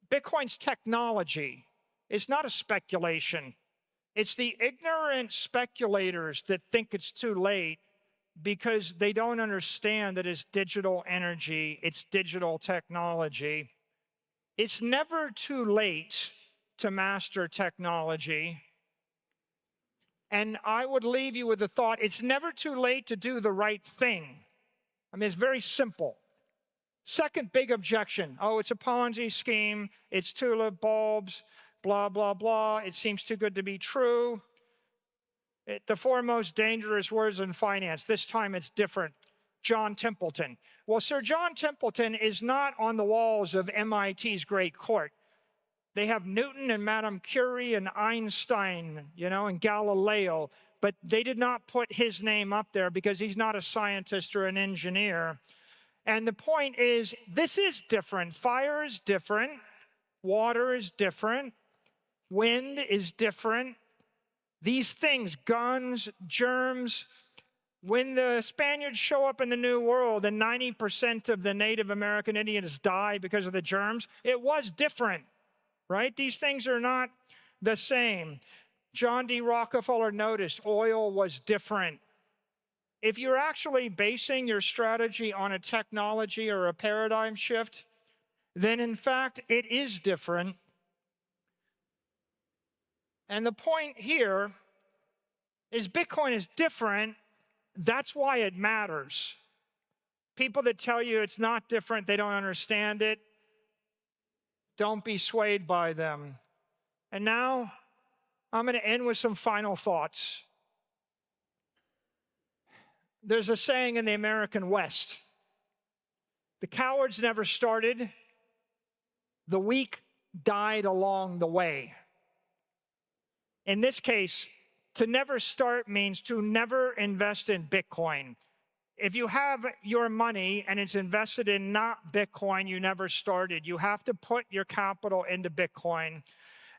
Bitcoin's technology. It's not a speculation. It's the ignorant speculators that think it's too late because they don't understand that it's digital energy, it's digital technology. It's never too late to master technology. And I would leave you with the thought, it's never too late to do the right thing. I mean, it's very simple. Second big objection, oh, it's a Ponzi scheme, it's tulip bulbs, blah, blah, blah. It seems too good to be true. The four most dangerous words in finance. This time it's different. John Templeton. Well, Sir John Templeton is not on the walls of MIT's great court. They have Newton and Madame Curie and Einstein, you know, and Galileo, but they did not put his name up there because he's not a scientist or an engineer. And the point is, this is different. Fire is different. Water is different. Wind is different. These things, guns, germs, when the Spaniards show up in the New World and 90% of the Native American Indians die because of the germs, it was different, right? These things are not the same. John D. Rockefeller noticed oil was different. If you're actually basing your strategy on a technology or a paradigm shift, then in fact, it is different. And the point here is Bitcoin is different. That's why it matters. People that tell you it's not different, they don't understand it, don't be swayed by them. And now I'm going to end with some final thoughts. There's a saying in the American West, the cowards never started, the weak died along the way. In this case, to never start means to never invest in Bitcoin. If you have your money and it's invested in not Bitcoin, you never started. You have to put your capital into Bitcoin.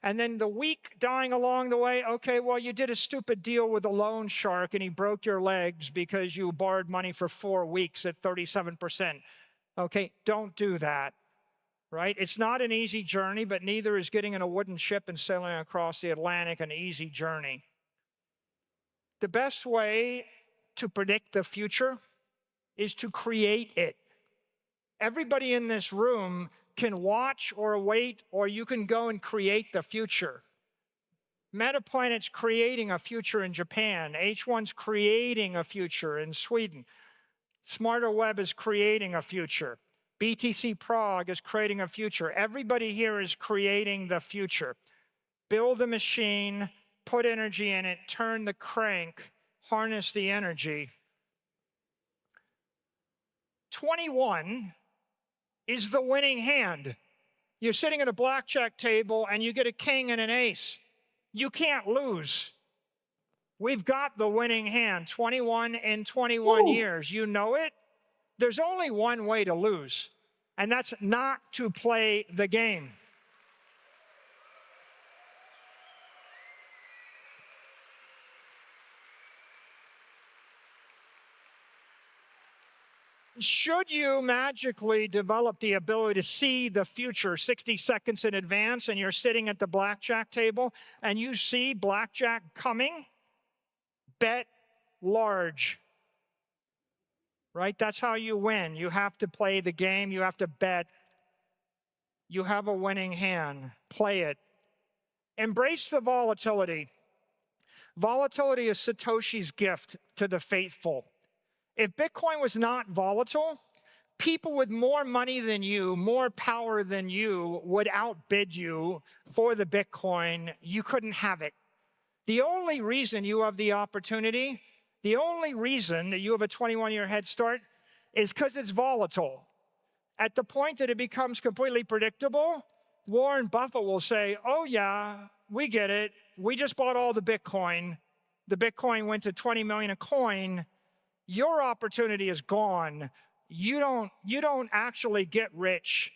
And then the weak dying along the way, okay, well, you did a stupid deal with a loan shark and he broke your legs because you borrowed money for 4 weeks at 37%. Okay, don't do that, right? It's not an easy journey, but neither is getting in a wooden ship and sailing across the Atlantic an easy journey. The best way to predict the future is to create it. Everybody in this room can watch or wait, or you can go and create the future. Metaplanet's creating a future in Japan. H1's creating a future in Sweden. Smarter Web is creating a future. BTC Prague is creating a future. Everybody here is creating the future. Build a machine, put energy in it, turn the crank, harness the energy. 21 is the winning hand. You're sitting at a blackjack table and you get a king and an ace. You can't lose. We've got the winning hand, 21 in 21 years. You know it? There's only one way to lose, and that's not to play the game. Should you magically develop the ability to see the future 60 seconds in advance and you're sitting at the blackjack table and you see blackjack coming, bet large, right? That's how you win. You have to play the game. You have to bet. You have a winning hand. Play it. Embrace the volatility. Volatility is Satoshi's gift to the faithful. If Bitcoin was not volatile, people with more money than you, more power than you, would outbid you for the Bitcoin. You couldn't have it. The only reason you have the opportunity, the only reason that you have a 21-year head start is because it's volatile. At the point that it becomes completely predictable, Warren Buffett will say, oh yeah, we get it. We just bought all the Bitcoin. The Bitcoin went to 20 million a coin. Your opportunity is gone. You don't actually get rich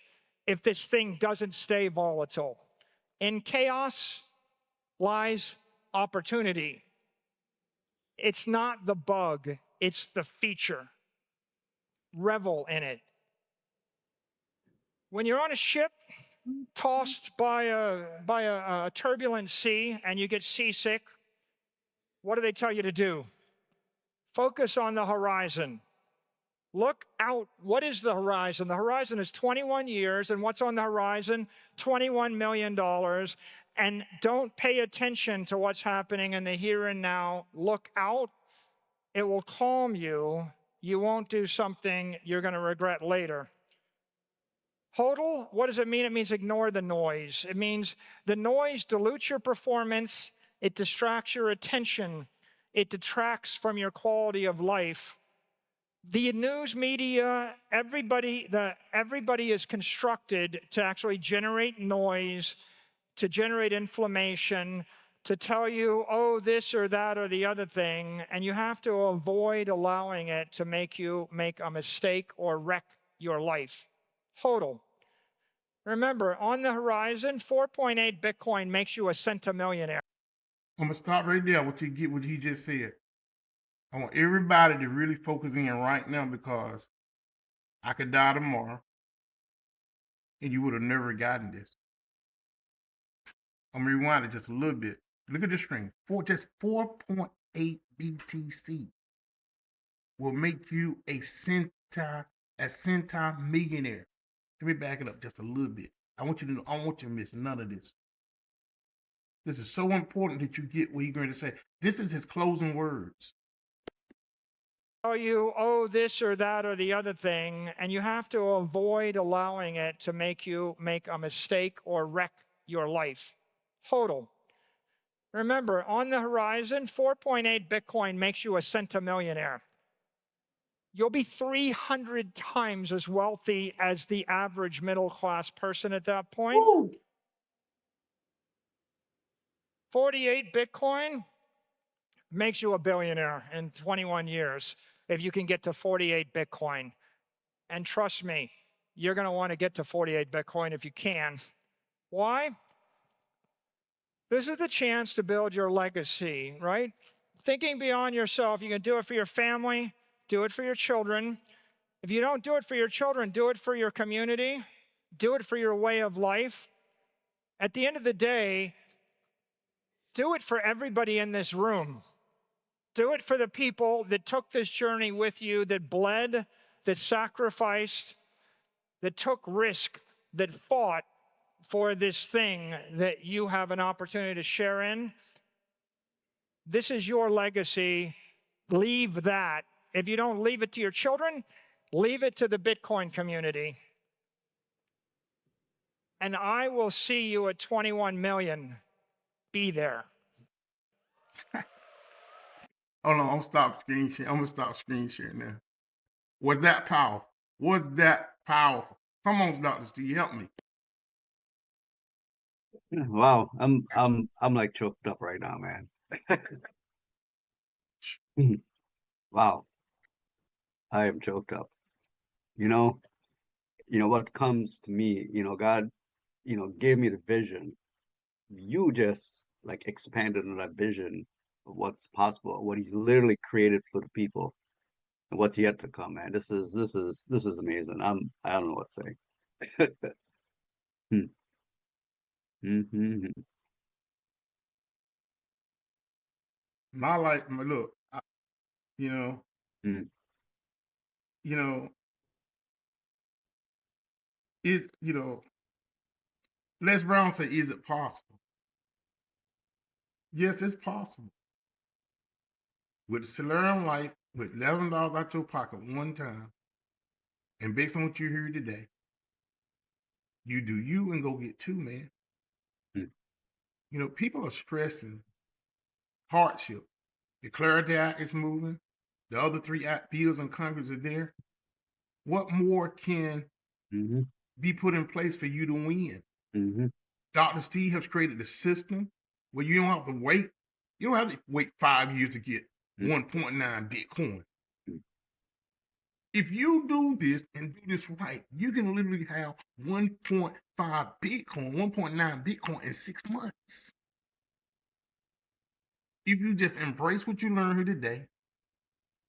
if this thing doesn't stay volatile. In chaos lies opportunity. It's not the bug, it's the feature. Revel in it. When you're on a ship tossed by a turbulent sea and you get seasick, what do they tell you to do? Focus on the horizon. Look out. What is the horizon? The horizon is 21 years, and what's on the horizon? $21 million. And don't pay attention to what's happening in the here and now. Look out. It will calm you. You won't do something you're going to regret later. HODL, what does it mean? It means ignore the noise. It means the noise dilutes your performance. It distracts your attention. It detracts from your quality of life. The news media, everybody is constructed to actually generate noise, to generate inflammation, to tell you, oh, this or that or the other thing, and you have to avoid allowing it to make you make a mistake or wreck your life. HODL. Remember, on the horizon, 4.8 Bitcoin makes you a centimillionaire.
I'm gonna stop right there. What you get, what he just said. I want everybody to really focus in right now because I could die tomorrow, and you would have never gotten this. I'm gonna rewind it just a little bit. Look at the screen. Just 4.8 BTC will make you a centimillionaire. Let me back it up just a little bit. I want you to miss none of this. This is so important that you get what he's going to say. This is his closing words.
Tell you, oh, this or that or the other thing, and you have to avoid allowing it to make you make a mistake or wreck your life. HODL. Remember, on the horizon, 4.8 Bitcoin makes you a centimillionaire. You'll be 300 times as wealthy as the average middle-class person at that point.
Woo!
48 Bitcoin makes you a billionaire in 21 years if you can get to 48 Bitcoin. And trust me, you're going to want to get to 48 Bitcoin if you can. Why? This is the chance to build your legacy, right? Thinking beyond yourself, you can do it for your family, do it for your children. If you don't do it for your children, do it for your community, do it for your way of life. At the end of the day, do it for everybody in this room. Do it for the people that took this journey with you, that bled, that sacrificed, that took risk, that fought for this thing that you have an opportunity to share in. This is your legacy. Leave that. If you don't leave it to your children, leave it to the Bitcoin community. And I will see you at 21 million. Be there.
Hold on, I'm gonna stop screen sharing. I'm gonna stop screen sharing now. Was that powerful? Was that powerful? Come on, Dr. Steve, help me.
Wow, I'm like choked up right now, man. Wow, I am choked up. You know, what comes to me, God, gave me the vision. You just like expanded on that vision of what's possible, what he's literally created for the people and what's yet to come, man. This is amazing. I don't know what to say. Hmm. Mhm.
My life, look, you know,
Mm.
you know, it, Les Brown said, is it possible? Yes, it's possible. With the Salarium life, with $11 out your pocket one time, and based on what you heard today, you do you and go get two, man.
Mm.
People are stressing hardship. The Clarity Act is moving. The other three bills in Congress are there. What more can
Mhm.
be put in place for you to win?
Mhm.
Dr. Steve has created a system where you don't have to wait. You don't have to wait 5 years to get
Mm.
1.9 Bitcoin.
Mm.
If you do this and do this right, you can literally have 1.5 Bitcoin, 1.9 Bitcoin in 6 months. If you just embrace what you learned here today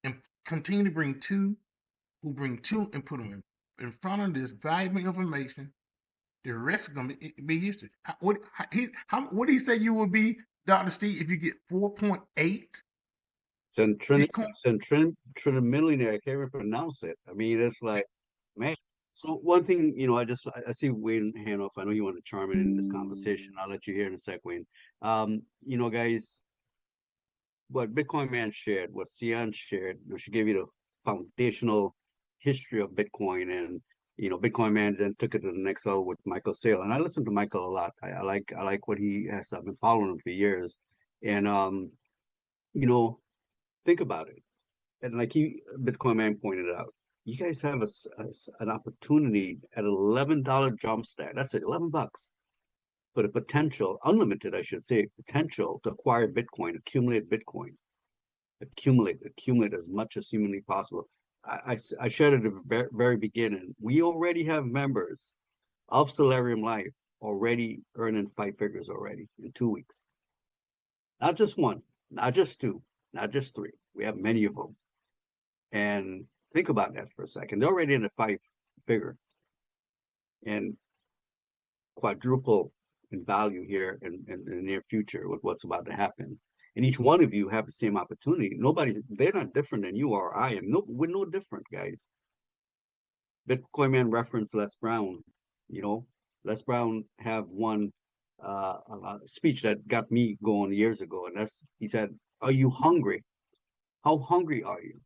and continue to bring two, and put them in front of this valuable information, the rest is gonna be history. What did he say you will be, Dr. Steve, if you get 4.8 Bitcoin?
Millionaire, I can't even pronounce it. I mean, it's like, man. So one thing, I see Wayne hand off. I know you want to chime in this conversation. I'll let you hear in a sec, Wayne. Guys, what Bitcoin Man shared, what Cian shared, she gave you the foundational history of Bitcoin, and Bitcoin Man then took it to the next level with Michael Saylor. And I listen to Michael a lot. I like what he has. I've been following him for years, and you know, think about it. And like Bitcoin Man pointed out, you guys have an opportunity at $11 jump start. That's it, $11 for the potential, unlimited, I should say, potential to acquire Bitcoin, accumulate Bitcoin, accumulate as much as humanly possible. I shared at the very beginning. We already have members of Salarium Life already earning 5 figures already in 2 weeks. Not just one, not just two, not just three. We have many of them. And think about that for a second. They're already in a 5 figure and quadruple in value here in the near future with what's about to happen. And each one of you have the same opportunity. They're not different than you or I am. No, we're no different, guys. Bitcoin Man referenced Les Brown. Les Brown have one speech that got me going years ago, and he said, "Are you hungry? How hungry are you?"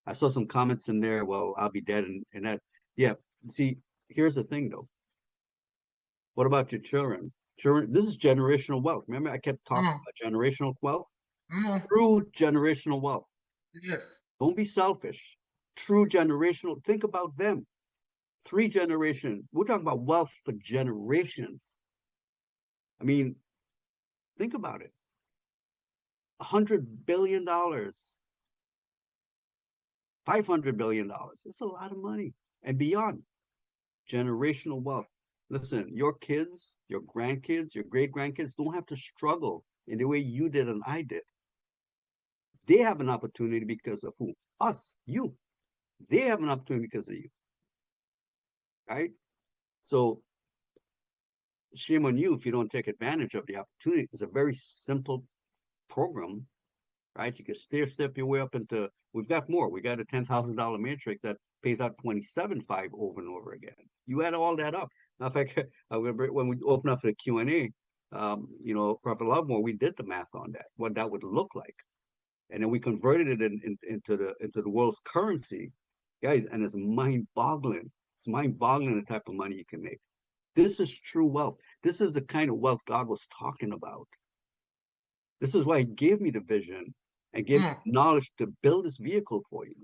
I saw some comments in there. Well, I'll be dead, and that. Yeah. See, here's the thing, though. What about your children? Children, this is generational wealth. Remember, I kept talking about generational wealth. True generational wealth.
Yes.
Don't be selfish. True generational. Think about them. 3 generations. We're talking about wealth for generations. I mean, think about it. $100 billion, $500 billion. It's a lot of money and beyond. Generational wealth. Listen, your kids, your grandkids, your great grandkids don't have to struggle in the way you did and I did. They have an opportunity because of who? Us, you. They have an opportunity because of you, right? So shame on you if you don't take advantage of the opportunity. It's a very simple program, right? You can stair step your way up into. We've got more. We got a $10,000 matrix that pays out 27.5 over and over again. You add all that up. Now, in fact, when we open up for the Q&A, Prophet Lovemore, we did the math on that, what that would look like, and then we converted it into the world's currency, guys, and it's mind-boggling. It's mind-boggling the type of money you can make. This is true wealth. This is the kind of wealth God was talking about. This is why He gave me the vision and gave knowledge to build this vehicle for you.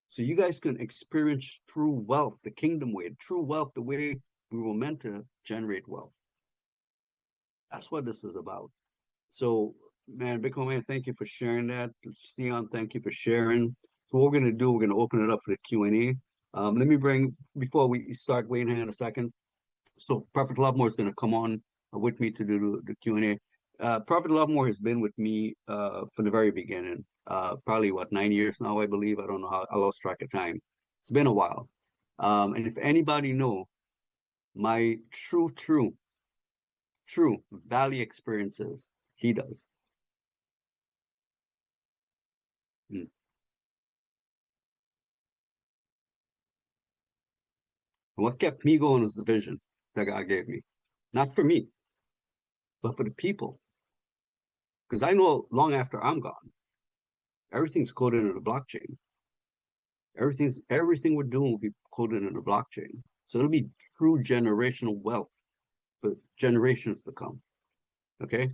So you guys can experience true wealth, the kingdom way, true wealth, the way we were meant to generate wealth. That's what this is about. So, man, Bitcoin man, thank you for sharing that. Sion, thank you for sharing. So what we're going to do, we're going to open it up for the Q&A. Let me bring, before we start waiting here in a second, so Prophet Lovemore is going to come on with me to do the Q&A. Prophet Lovemore has been with me from the very beginning. Probably, 9 years now, I believe. I don't know how, I lost track of time. It's been a while. And if anybody know my true Valley experiences, he does. Hmm. What kept me going was the vision that God gave me. Not for me, but for the people. Because I know long after I'm gone, everything's coded in the blockchain. Everything we're doing will be coded in the blockchain. So it'll be true generational wealth for generations to come. Okay.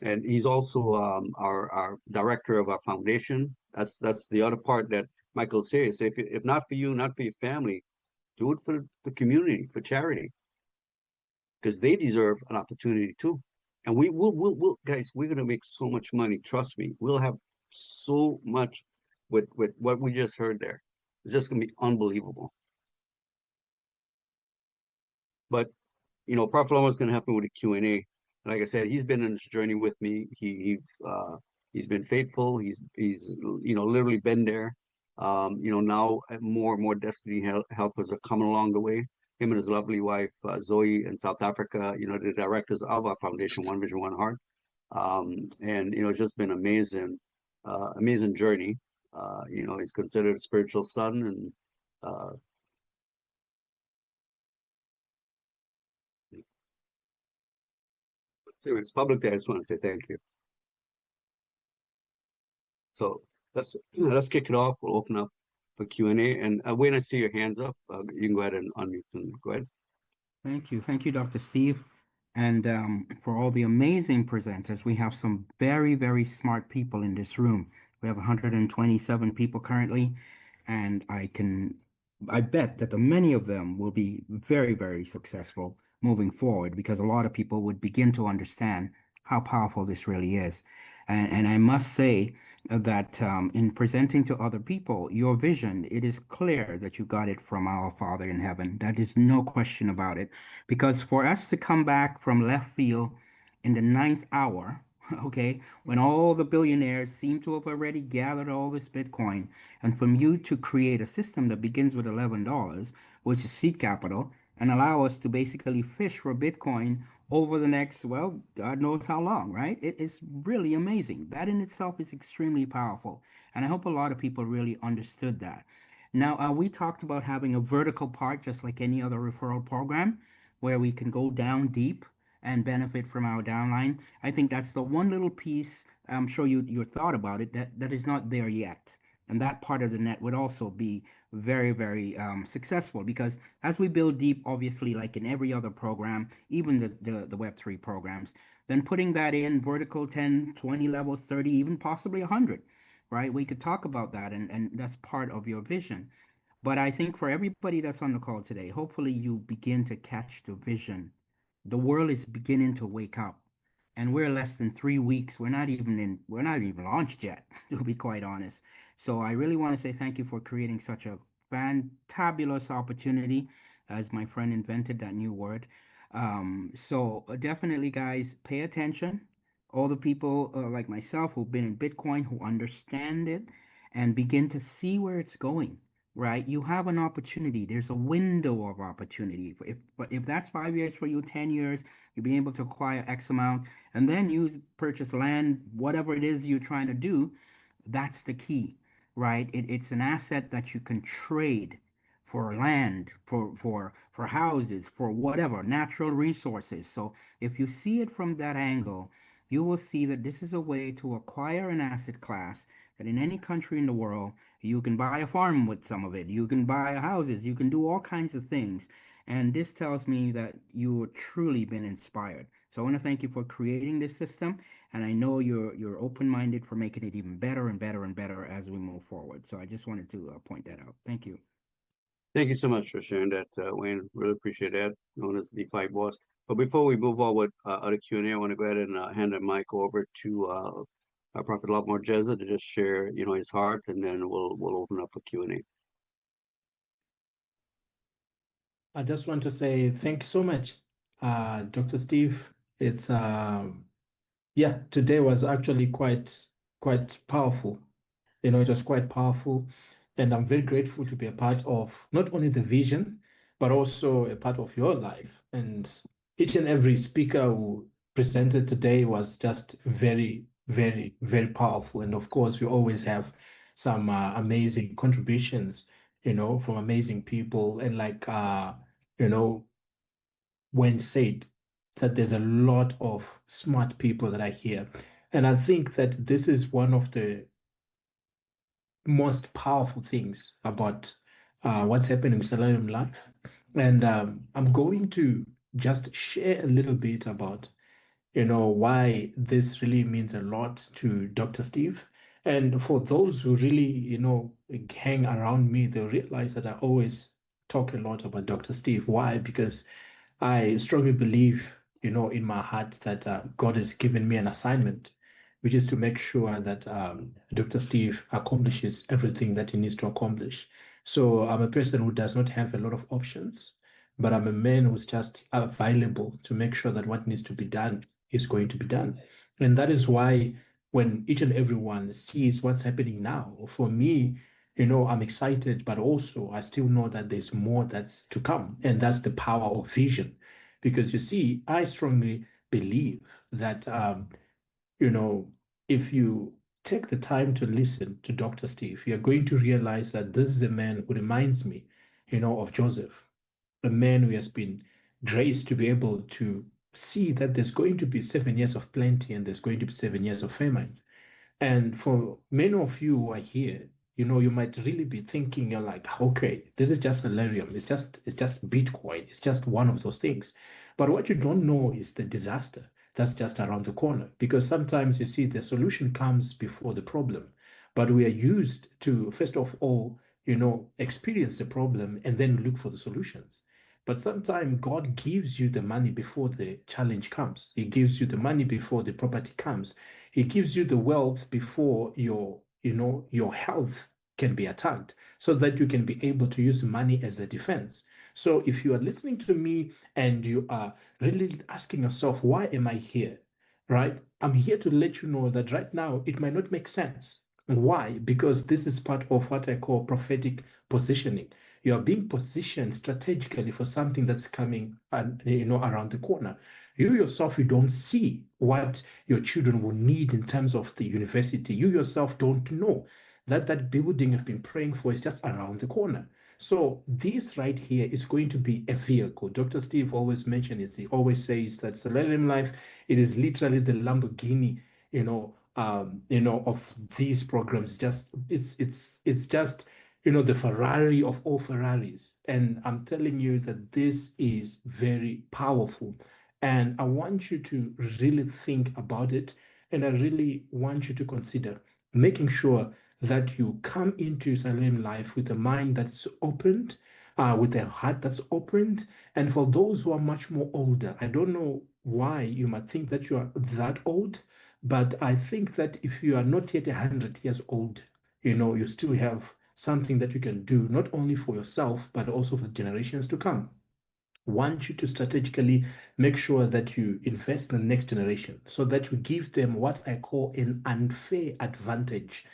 And he's also our director of our foundation. That's the other part that Michael says. If not for you, not for your family, do it for the community, for charity, because they deserve an opportunity too. And we'll guys, we're gonna make so much money. Trust me, we'll have so much with what we just heard there. It's just gonna be unbelievable. But Prophet Lama is gonna help me with the Q&A. Like I said, he's been in this journey with me. He's been faithful. He's literally been there. Now more and more destiny helpers are coming along the way. Him and his lovely wife Zoe in South Africa. The directors of our foundation, One Vision, One Heart. And it's just been amazing journey. He's considered a spiritual son, and so it's public there. I just want to say thank you. So let's kick it off. We'll open up for Q&A. And when I see your hands up, you can go ahead and unmute and go ahead.
Thank you. Thank you, Dr. Steve. And for all the amazing presenters, we have some very, very smart people in this room. We have 127 people currently, and I bet that many of them will be very, very successful moving forward, because a lot of people would begin to understand how powerful this really is. And I must say that in presenting to other people your vision, it is clear that you got it from our Father in heaven. That is no question about it. Because for us to come back from left field in the ninth hour, okay, when all the billionaires seem to have already gathered all this Bitcoin, and from you to create a system that begins with $11, which is seed capital, and allow us to basically fish for Bitcoin over the next, well, God knows how long, right? It is really amazing. That in itself is extremely powerful. And I hope a lot of people really understood that. Now, we talked about having a vertical part, just like any other referral program, where we can go down deep and benefit from our downline. I think that's the one little piece, I'm sure you thought about it, that is not there yet. And that part of the net would also be very, very successful, because as we build deep, obviously, like in every other program, even the Web3 programs, then putting that in vertical 10, 20 levels, 30, even possibly 100, right? We could talk about that, and that's part of your vision. But I think for everybody that's on the call today, hopefully you begin to catch the vision. The world is beginning to wake up, and we're less than 3 weeks. We're not even launched yet, to be quite honest. So I really want to say thank you for creating such a fantabulous opportunity. as my friend invented that new word. Definitely, guys, pay attention. All the people like myself who've been in Bitcoin, who understand it and begin to see where it's going, right? You have an opportunity. There's a window of opportunity. But if that's 5 years for you, 10 years, you'll be able to acquire X amount, and then use purchase land, whatever it is you're trying to do. That's the key, right? It's an asset that you can trade for land, for houses, for whatever, natural resources. So if you see it from that angle, you will see that this is a way to acquire an asset class that in any country in the world, you can buy a farm with some of it, you can buy houses, you can do all kinds of things. And this tells me that you've truly been inspired. So I want to thank you for creating this system. And I know you're open-minded for making it even better and better and better as we move forward. So I just wanted to point that out. Thank you.
Thank you so much for sharing that, Wayne. Really appreciate that. Known as the DeFi boss. But before we move on with other Q&A, I want to go ahead and hand the mic over to our Prophet Lockmore Jezza to just share, his heart, and then we'll open up for Q&A.
I just want to say thank you so much, Dr. Steve. It's yeah, today was actually quite powerful. It was quite powerful, and I'm very grateful to be a part of not only the vision, but also a part of your life. And each and every speaker who presented today was just very, very, very powerful. And of course, we always have some amazing contributions, from amazing people. And like when said that there's a lot of smart people that are here. And I think that this is one of the most powerful things about what's happening with Salarium Life. And I'm going to just share a little bit about, why this really means a lot to Dr. Steve. And for those who really, hang around me, they'll realize that I always talk a lot about Dr. Steve. Why? Because I strongly believe, in my heart that God has given me an assignment, which is to make sure that Dr. Steve accomplishes everything that he needs to accomplish. So I'm a person who does not have a lot of options, but I'm a man who's just available to make sure that what needs to be done is going to be done. And that is why when each and everyone sees what's happening now, for me, I'm excited, but also I still know that there's more that's to come. And that's the power of vision. Because you see, I strongly believe that, if you take the time to listen to Dr. Steve, you're going to realize that this is a man who reminds me, of Joseph, a man who has been graced to be able to see that there's going to be 7 years of plenty and there's going to be 7 years of famine. And for many of you who are here, you might really be thinking, you're like, okay, this is just Salarium. It's just Bitcoin. It's just one of those things. But what you don't know is the disaster that's just around the corner. Because sometimes you see the solution comes before the problem. But we are used to, first of all, experience the problem and then look for the solutions. But sometimes God gives you the money before the challenge comes. He gives you the money before the property comes. He gives you the wealth before your health can be attacked, so that you can be able to use money as a defense. So if you are listening to me and you are really asking yourself, why am I here? Right? I'm here to let you know that right now it might not make sense. Why? Because this is part of what I call prophetic positioning. You are being positioned strategically for something that's coming, around the corner. You yourself, you don't see what your children will need in terms of the university. You yourself don't know that that building you've been praying for is just around the corner. So this right here is going to be a vehicle. Dr. Steve always mentions it. He always says that Salarium Life, it is literally the Lamborghini, of these programs. It's just, the Ferrari of all Ferraris. And I'm telling you that this is very powerful. And I want you to really think about it. And I really want you to consider making sure that you come into Salem life with a mind that's opened, with a heart that's opened. And for those who are much more older, I don't know why you might think that you are that old, but I think that if you are not yet 100 years old, you still have something that you can do, not only for yourself, but also for generations to come. want you to strategically make sure that you invest in the next generation so that you give them what I call an unfair advantage,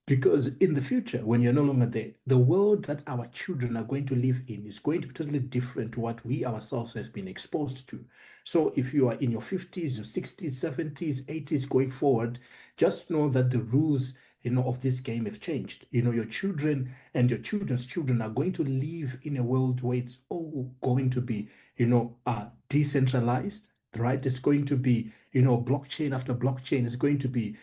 because in the future, when you're no longer there, the world that our children are going to live in is going to be totally different to what we ourselves have been exposed to. So if you are in your 50s, your 60s, 70s, 80s going forward, just know that the rules of this game have changed. Your children and your children's children are going to live in a world where it's all going to be, decentralized, right? It's going to be, blockchain after blockchain. It's going to be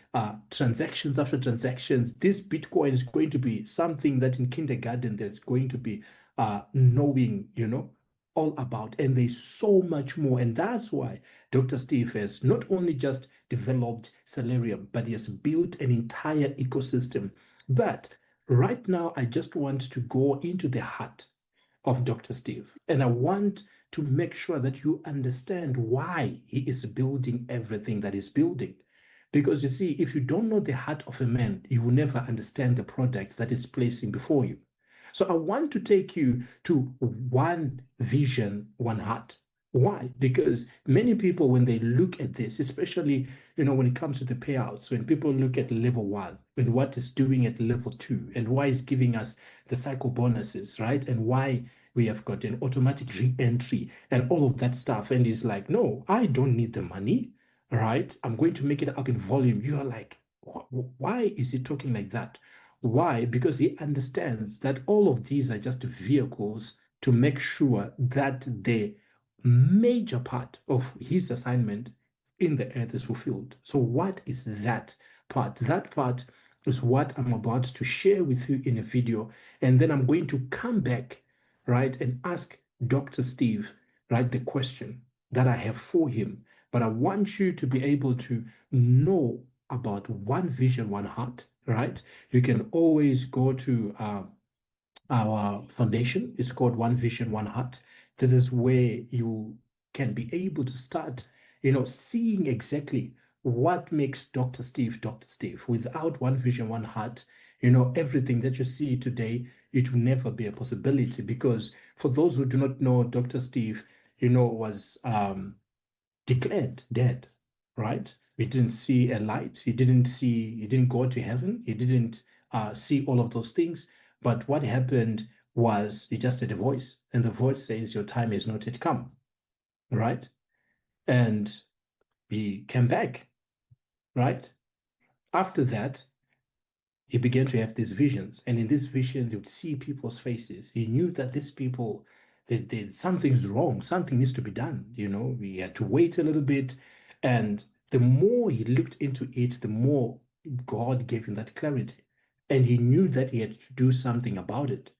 transactions after transactions. This Bitcoin is going to be something that in kindergarten there's going to be knowing, all about. And there's so much more. And that's why Dr. Steve has not only just developed Salarium, but he has built an entire ecosystem. But right now, I just want to go into the heart of Dr. Steve. And I want to make sure that you understand why he is building everything that he's building. Because you see, if you don't know the heart of a man, you will never understand the product that is placing before you. So I want to take you to one vision, one heart. Why? Because many people, when they look at this, especially when it comes to the payouts, when people look at level 1 and what it's doing at level 2 and why it's giving us the cycle bonuses, right? And why we have got an automatic re-entry and all of that stuff. And he's like, no, I don't need the money, right? I'm going to make it up in volume. You are like, why is he talking like that? Why? Because he understands that all of these are just vehicles to make sure that the major part of his assignment in the earth is fulfilled. So what is that part? That part is what I'm about to share with you in a video. And then I'm going to come back, right, and ask Dr. Steve, right, the question that I have for him. But I want you to be able to know about one vision, one heart, right? You can always go to our foundation. It's called One Vision, One Heart. This is where you can be able to start, seeing exactly what makes Dr. Steve Dr. Steve. Without One Vision, One Heart, everything that you see today, it will never be a possibility. Because for those who do not know, Dr. Steve, was declared dead, right? He didn't see a light. He didn't go to heaven. He didn't see all of those things. But what happened was he just had a voice, and the voice says, your time is not yet come, right? And he came back, right? After that, he began to have these visions. And in these visions, he would see people's faces. He knew that these people, something's wrong. Something needs to be done. We had to wait a little bit. And the more he looked into it, the more God gave him that clarity. And he knew that he had to do something about it.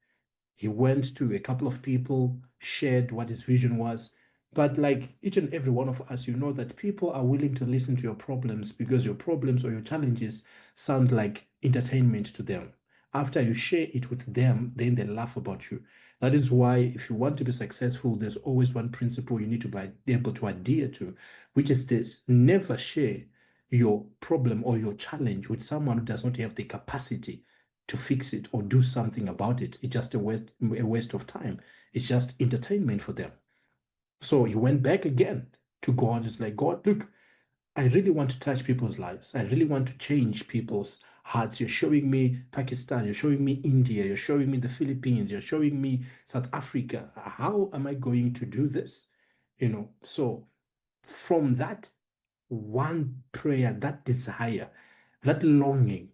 He went to a couple of people, shared what his vision was. But like each and every one of us, you know that people are willing to listen to your problems because your problems or your challenges sound like entertainment to them. After you share it with them, then they laugh about you. That is why if you want to be successful, there's always one principle you need to be able to adhere to, which is this: never share your problem or your challenge with someone who does not have the capacity to fix it or do something about it. It's just a waste of time. It's just entertainment for them. So he went back again to God. It's like, God, look, I really want to touch people's lives. I really want to change people's hearts. You're showing me Pakistan. You're showing me India. You're showing me the Philippines. You're showing me South Africa. How am I going to do this? So from that one prayer, that desire, that longing,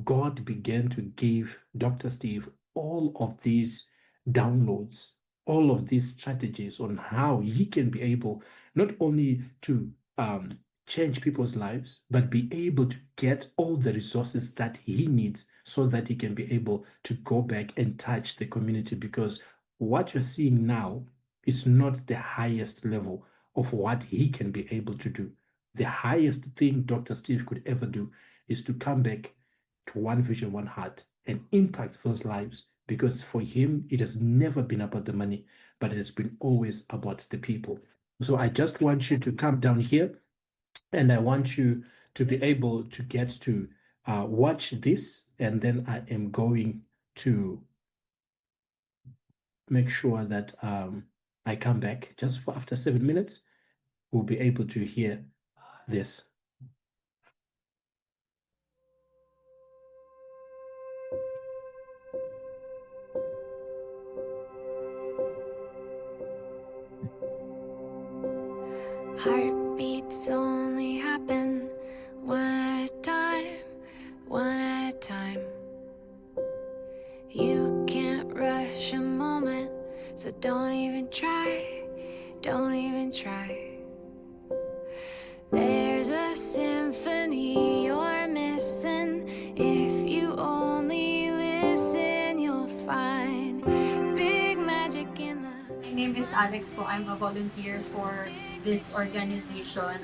God began to give Dr. Steve all of these downloads, all of these strategies on how he can be able not only to change people's lives, but be able to get all the resources that he needs so that he can be able to go back and touch the community. Because what you're seeing now is not the highest level of what he can be able to do. The highest thing Dr. Steve could ever do is to come back to one vision, one heart, and impact those lives. Because for him, it has never been about the money, but it has been always about the people. So I just want you to come down here, and I want you to be able to get to watch this, and then I am going to make sure that I come back just for after 7 minutes, we'll be able to hear this.
Heartbeats only happen one at a time, one at a time. You can't rush a moment, so don't even try, don't even try. There's a symphony you're missing. If you only listen, you'll find big magic in the...
My name is Alex po. I'm a volunteer for this organization.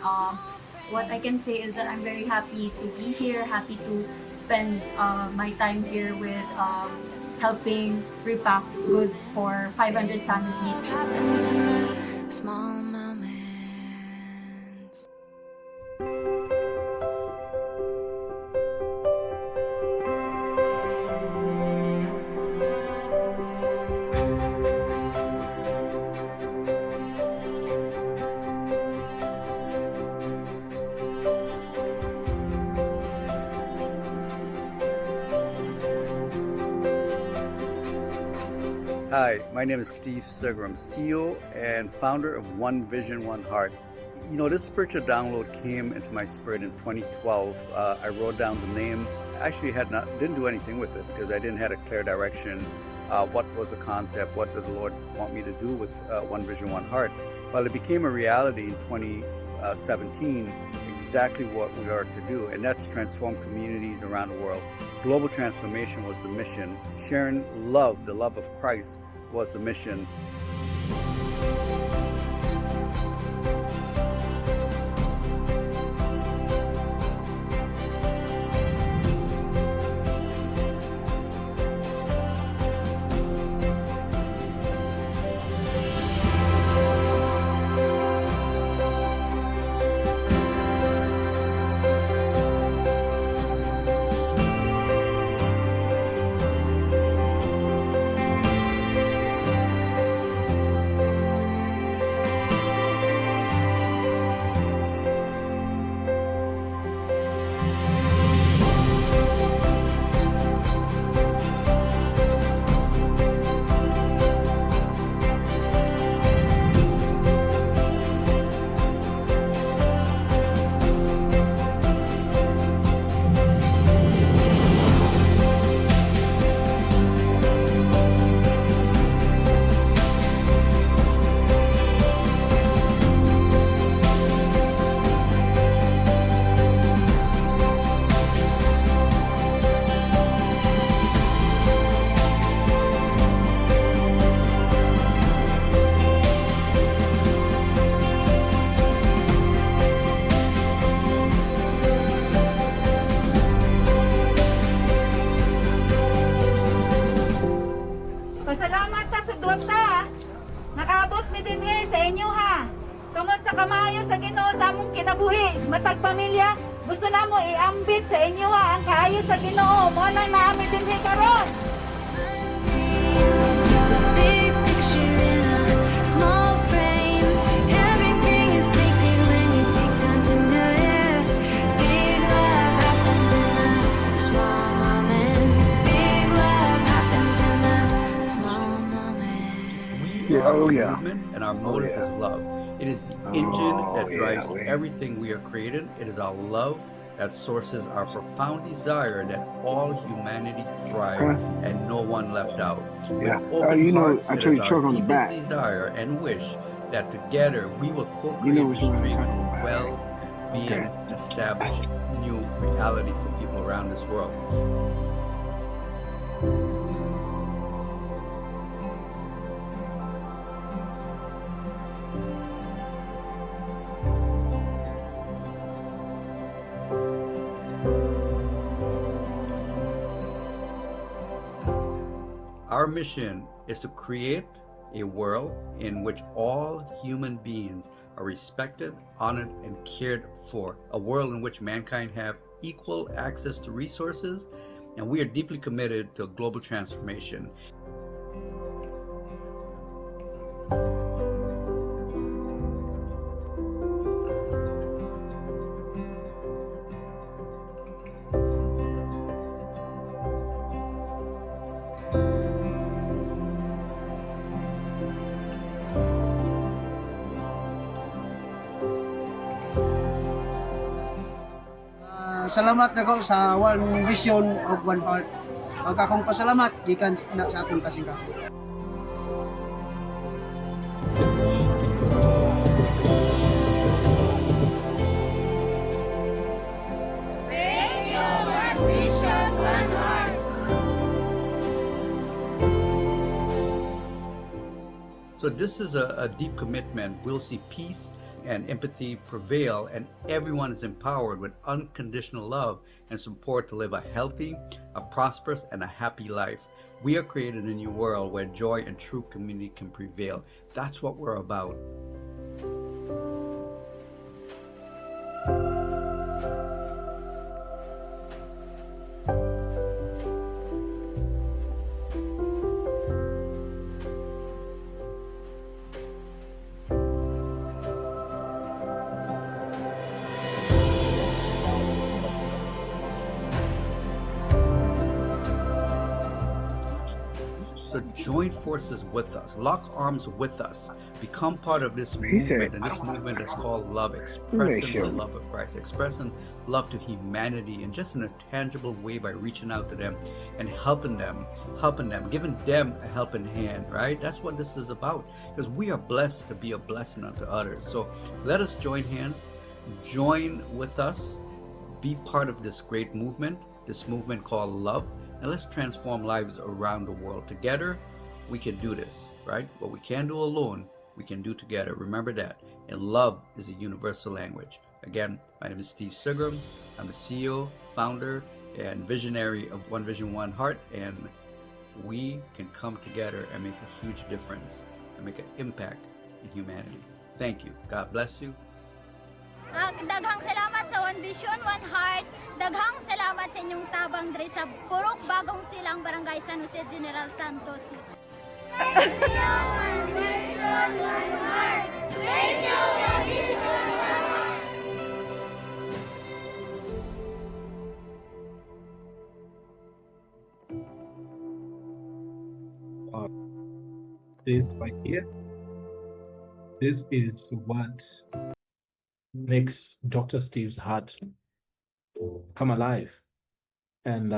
What I can say is that I'm very happy to be here, happy to spend my time here with helping repack goods for 500 families.
Happens in the small moments.
Hi, my name is Steve Segram, CEO and founder of One Vision, One Heart. You know, this spiritual download came into my spirit in 2012. I wrote down the name. Actually didn't do anything with it because I didn't have a clear direction. What was the concept? What did the Lord want me to do with One Vision, One Heart? Well, it became a reality in 2017, exactly what we are to do, and that's transform communities around the world. Global transformation was the mission. Sharing love, the love of Christ, was the mission.
Pasalamat ta sa duwata. Nakaabot mi din sa inyo ha. Tungod sa kamayo sa Ginoo sa among kinabuhi, matag pamilya, gusto namo iambit sa inyo ha ang kaayo sa Ginoo. Mo nang naami din karon.
Big picture in a small frame. Everything is sacred when you take time to notice. Big love happens in the small moments. Big love happens in the small moments.
We are a movement, and our motive is love. It is the engine that drives everything we are created. It is our love that sources our profound desire that all humanity thrive and no one left out.
You know, I told you truck on the back.
Desire and wish that together we will co-create a dream of well-being, establish new reality for people around this world. Our mission is to create a world in which all human beings are respected, honored, and cared for. A world in which mankind have equal access to resources, and we are deeply committed to global transformation.
Salamat nako sa One Vision of One Heart. Ug akong pasalamat gikan na sa akong kasing-kasing.
So this is a deep commitment. We'll see peace and empathy prevail, and everyone is empowered with unconditional love and support to live a healthy, a prosperous, and a happy life. We are creating a new world where joy and true community can prevail. That's what we're about. So join forces with us, lock arms with us, become part of this movement. And this movement is called love, expressing the love of Christ, expressing love to humanity in just in a tangible way by reaching out to them and helping them, giving them a helping hand, right? That's what this is about, because we are blessed to be a blessing unto others. So let us join hands, join with us, be part of this great movement, this movement called love. And let's transform lives around the world. Together, we can do this, right? What we can't do alone, we can do together. Remember that. And love is a universal language. Again, my name is Steve Segram. I'm the CEO, founder, and visionary of One Vision, One Heart. And we can come together and make a huge difference and make an impact in humanity. Thank you. God bless you.
Daghang salamat sa One Vision, One Heart. Daghang salamat sa inyong tabang diri sa Purok Bagong Silang, Barangay San Jose, General Santos. Thank you, One Vision, One Heart. Thank you, One Vision, One Heart.
This right here, this is what makes Dr. Steve's heart come alive. And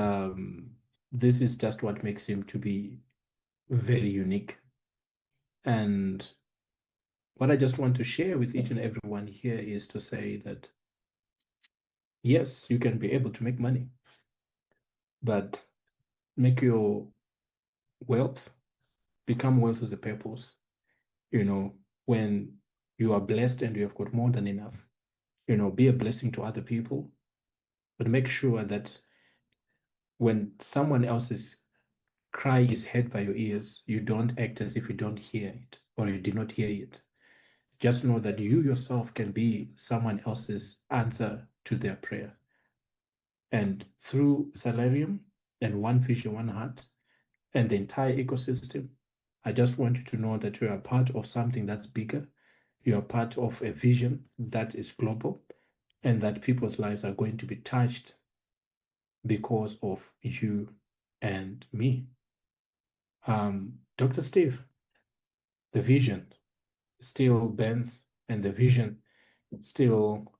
this is just what makes him to be very unique. And what I just want to share with each and everyone here is to say that, yes, you can be able to make money, but make your wealth become wealth with a purpose. You know, when you are blessed and you have got more than enough, you know, be a blessing to other people, but make sure that when someone else's cry is heard by your ears, you don't act as if you don't hear it or you did not hear it. Just know that you yourself can be someone else's answer to their prayer. And through Salarium and One Vision, One Heart, and the entire ecosystem, I just want you to know that you are part of something that's bigger. You are part of a vision that is global, and that people's lives are going to be touched because of you and me. Dr. Steve, the vision still bends, and the vision still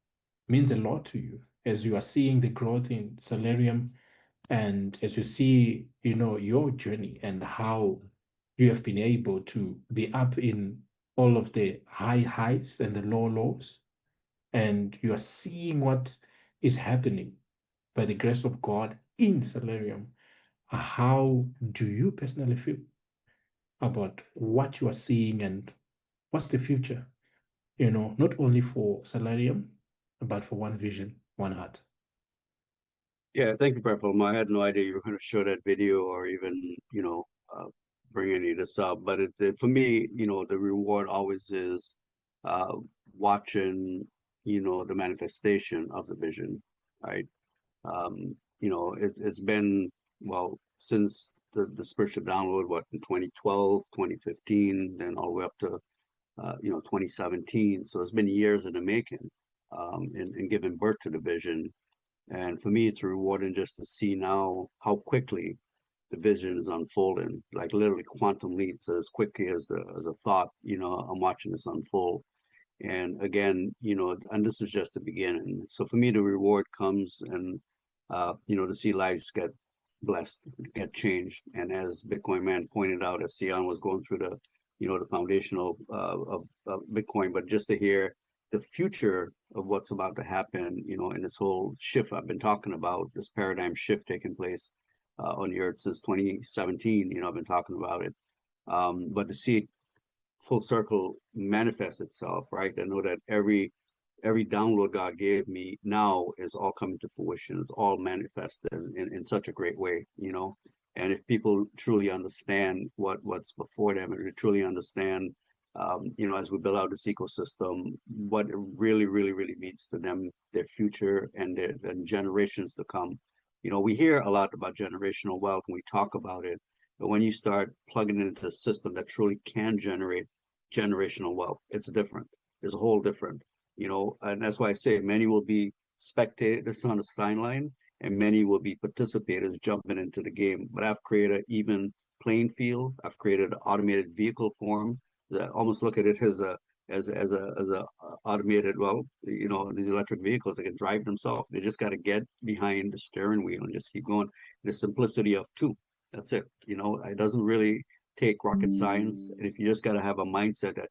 means a lot to you as you are seeing the growth in Salarium, and as you see, you know, your journey and how you have been able to be up in all of the high highs and the low lows, and you are seeing what is happening by the grace of God in Salarium. How do you personally feel about what you are seeing and what's the future? You know, not only for Salarium, but for One Vision, One Heart.
Yeah, thank you, Praful. I had no idea you were going to show that video or even, you know, bring any of this up. But for me, you know, the reward always is watching, you know, the manifestation of the vision, right? You know, it's been, well, since the spiritual download, what, in 2012, 2015, then all the way up to, you know, 2017. So it's been years in the making in giving birth to the vision. And for me, it's rewarding just to see now how quickly the vision is unfolding, like literally quantum leaps as quickly as a thought. You know, I'm watching this unfold, And again, and this is just the beginning. So for me, the reward comes and, to see lives get blessed, get changed. And as Bitcoin Man pointed out, as Sion was going through the foundational of Bitcoin, but just to hear the future of what's about to happen, in this whole shift I've been talking about, this paradigm shift taking place on the earth since 2017, I've been talking about it. But to see it full circle manifest itself, right? I know that every download God gave me now is all coming to fruition. It's all manifested in such a great way, And if people truly understand what's before them, and truly understand, as we build out this ecosystem, what it really, really, really means to them, their future and their generations to come. We hear a lot about generational wealth and we talk about it, but when you start plugging it into a system that truly can generate generational wealth, it's different. It's a whole different, and that's why I say many will be spectators on the sideline and many will be participators jumping into the game. But I've created an even playing field. I've created an automated vehicle form that almost look at it as a automated, these electric vehicles that can drive themselves. They just got to get behind the steering wheel and just keep going. The simplicity of two. That's it. It doesn't really take rocket science. And if you just got to have a mindset that,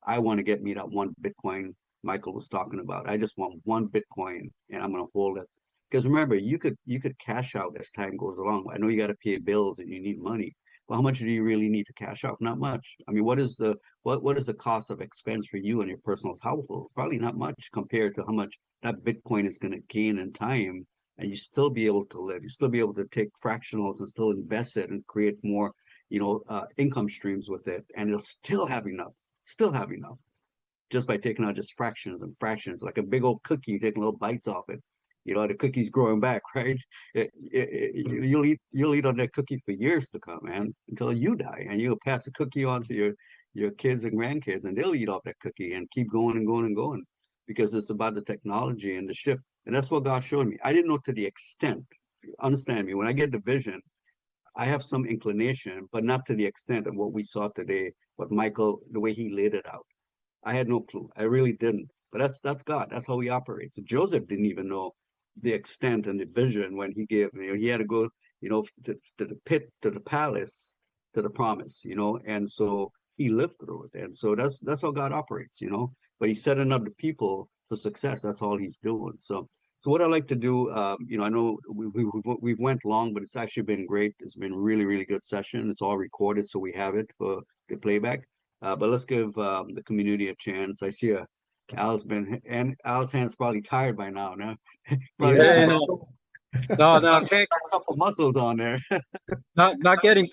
I want to get me that one Bitcoin Michael was talking about. I just want one Bitcoin and I'm going to hold it. Because remember, you could cash out as time goes along. I know you got to pay bills and you need money. Well, how much do you really need to cash out? Not much. I mean, what is the cost of expense for you and your personal household? Probably not much compared to how much that Bitcoin is going to gain in time, and you still be able to live. You still be able to take fractionals and still invest it and create more, income streams with it, and it'll still have enough. Still have enough. Just by taking out just fractions and fractions, like a big old cookie, taking little bites off it. The cookie's growing back, right? You'll eat on that cookie for years to come, man, until you die, and you'll pass the cookie on to your kids and grandkids, and they'll eat off that cookie and keep going and going and going, because it's about the technology and the shift. And that's what God showed me. I didn't know to the extent. Understand me? When I get the vision, I have some inclination, but not to the extent of what we saw today. What Michael, the way he laid it out, I had no clue. I really didn't. But that's God. That's how he operates. Joseph didn't even know the extent and the vision when he gave. He had to go, to the pit, to the palace, to the promise. And so he lived through it. And so that's how God operates. But he's setting up the people for success. That's all he's doing. So what I like to do, I know we've went long, but it's actually been great. It's been really, really good session. It's all recorded, so we have it for the playback. But let's give the community a chance. I see Al's hand's probably tired by now. Probably
Yeah, no,
a couple muscles on there.
not getting